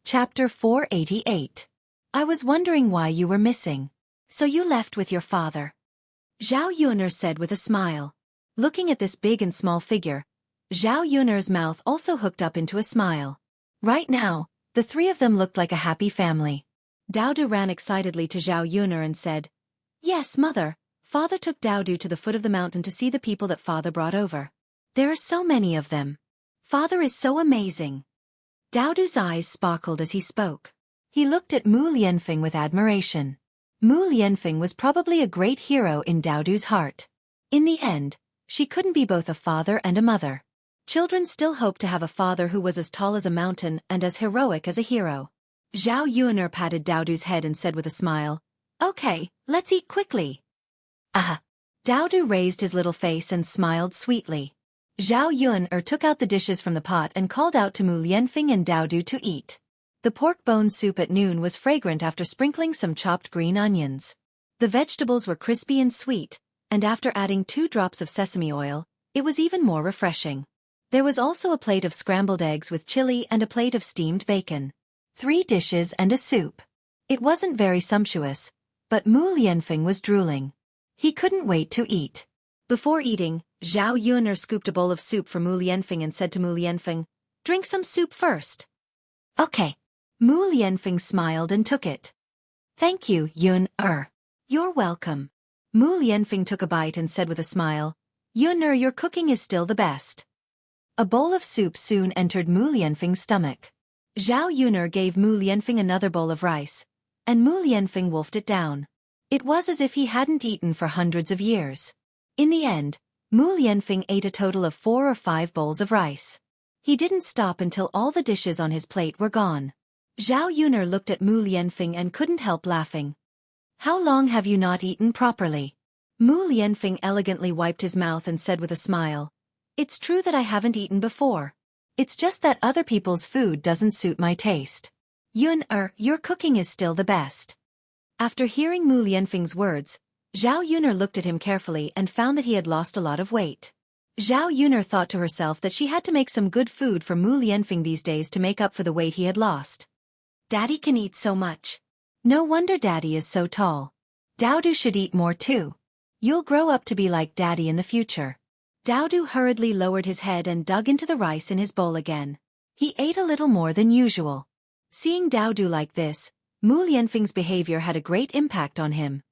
Chapter 488. I was wondering why you were missing. So you left with your father? Zhao Yun'er said with a smile. Looking at this big and small figure, Zhao Yun'er's mouth also hooked up into a smile. Right now, the three of them looked like a happy family. Daodu ran excitedly to Zhao Yun'er and said, "Yes, mother, father took Daodu to the foot of the mountain to see the people that father brought over. There are so many of them. Father is so amazing." Daodu's eyes sparkled as he spoke. He looked at Mu Lianfeng with admiration. Mu Lianfeng was probably a great hero in Daodu's heart. In the end, she couldn't be both a father and a mother. Children still hoped to have a father who was as tall as a mountain and as heroic as a hero. Zhao Yun'er patted Daodu's head and said with a smile, "Okay, let's eat quickly." Ah! Daodu raised his little face and smiled sweetly. Zhao Yun'er took out the dishes from the pot and called out to Mu Lianfeng and Daodu to eat. The pork bone soup at noon was fragrant after sprinkling some chopped green onions. The vegetables were crispy and sweet, and after adding 2 drops of sesame oil, it was even more refreshing. There was also a plate of scrambled eggs with chili and a plate of steamed bacon. 3 dishes and a soup. It wasn't very sumptuous, but Mu Lianfeng was drooling. He couldn't wait to eat. Before eating, Zhao Yun'er scooped a bowl of soup for Mu Lianfeng and said to Mu Lianfeng, "Drink some soup first." "Okay." Mu Lianfeng smiled and took it. "Thank you, Yun'er." "You're welcome." Mu Lianfeng took a bite and said with a smile, "Yun'er, your cooking is still the best." A bowl of soup soon entered Mu Lianfeng's stomach. Zhao Yun'er gave Mu Lianfeng another bowl of rice, and Mu Lianfeng wolfed it down. It was as if he hadn't eaten for hundreds of years. In the end, Mu Lianfeng ate a total of 4 or 5 bowls of rice. He didn't stop until all the dishes on his plate were gone. Zhao Yun'er looked at Mu Lianfeng and couldn't help laughing. "How long have you not eaten properly?" Mu Lianfeng elegantly wiped his mouth and said with a smile, "It's true that I haven't eaten before. It's just that other people's food doesn't suit my taste. Yun'er, your cooking is still the best." After hearing Mu Lianfeng's words, Zhao Yun'er looked at him carefully and found that he had lost a lot of weight. Zhao Yun'er thought to herself that she had to make some good food for Mu Lianfeng these days to make up for the weight he had lost. Daddy can eat so much. No wonder Daddy is so tall. Daodu should eat more too. You'll grow up to be like Daddy in the future. Daodu hurriedly lowered his head and dug into the rice in his bowl again. He ate a little more than usual. Seeing Daodu like this, Mu Lianfeng's behavior had a great impact on him.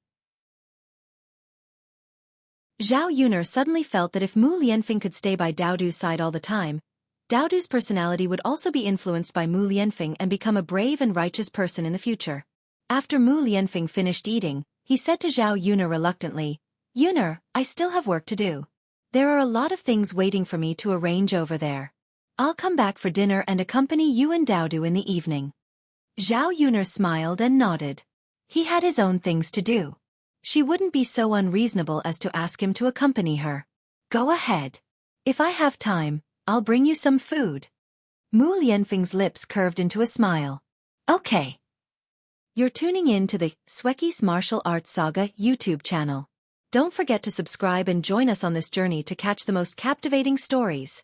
Zhao Yun'er suddenly felt that if Mu Lianfeng could stay by Daodu's side all the time, Daodu's personality would also be influenced by Mu Lianfeng and become a brave and righteous person in the future. After Mu Lianfeng finished eating, he said to Zhao Yun'er reluctantly, "Yun'er, I still have work to do. There are a lot of things waiting for me to arrange over there. I'll come back for dinner and accompany you and Daodu in the evening." Zhao Yun'er smiled and nodded. He had his own things to do. She wouldn't be so unreasonable as to ask him to accompany her. "Go ahead. If I have time, I'll bring you some food." Mu Lianfeng's lips curved into a smile. "Okay." You're tuning in to the Xueqi's Martial Arts Saga YouTube channel. Don't forget to subscribe and join us on this journey to catch the most captivating stories.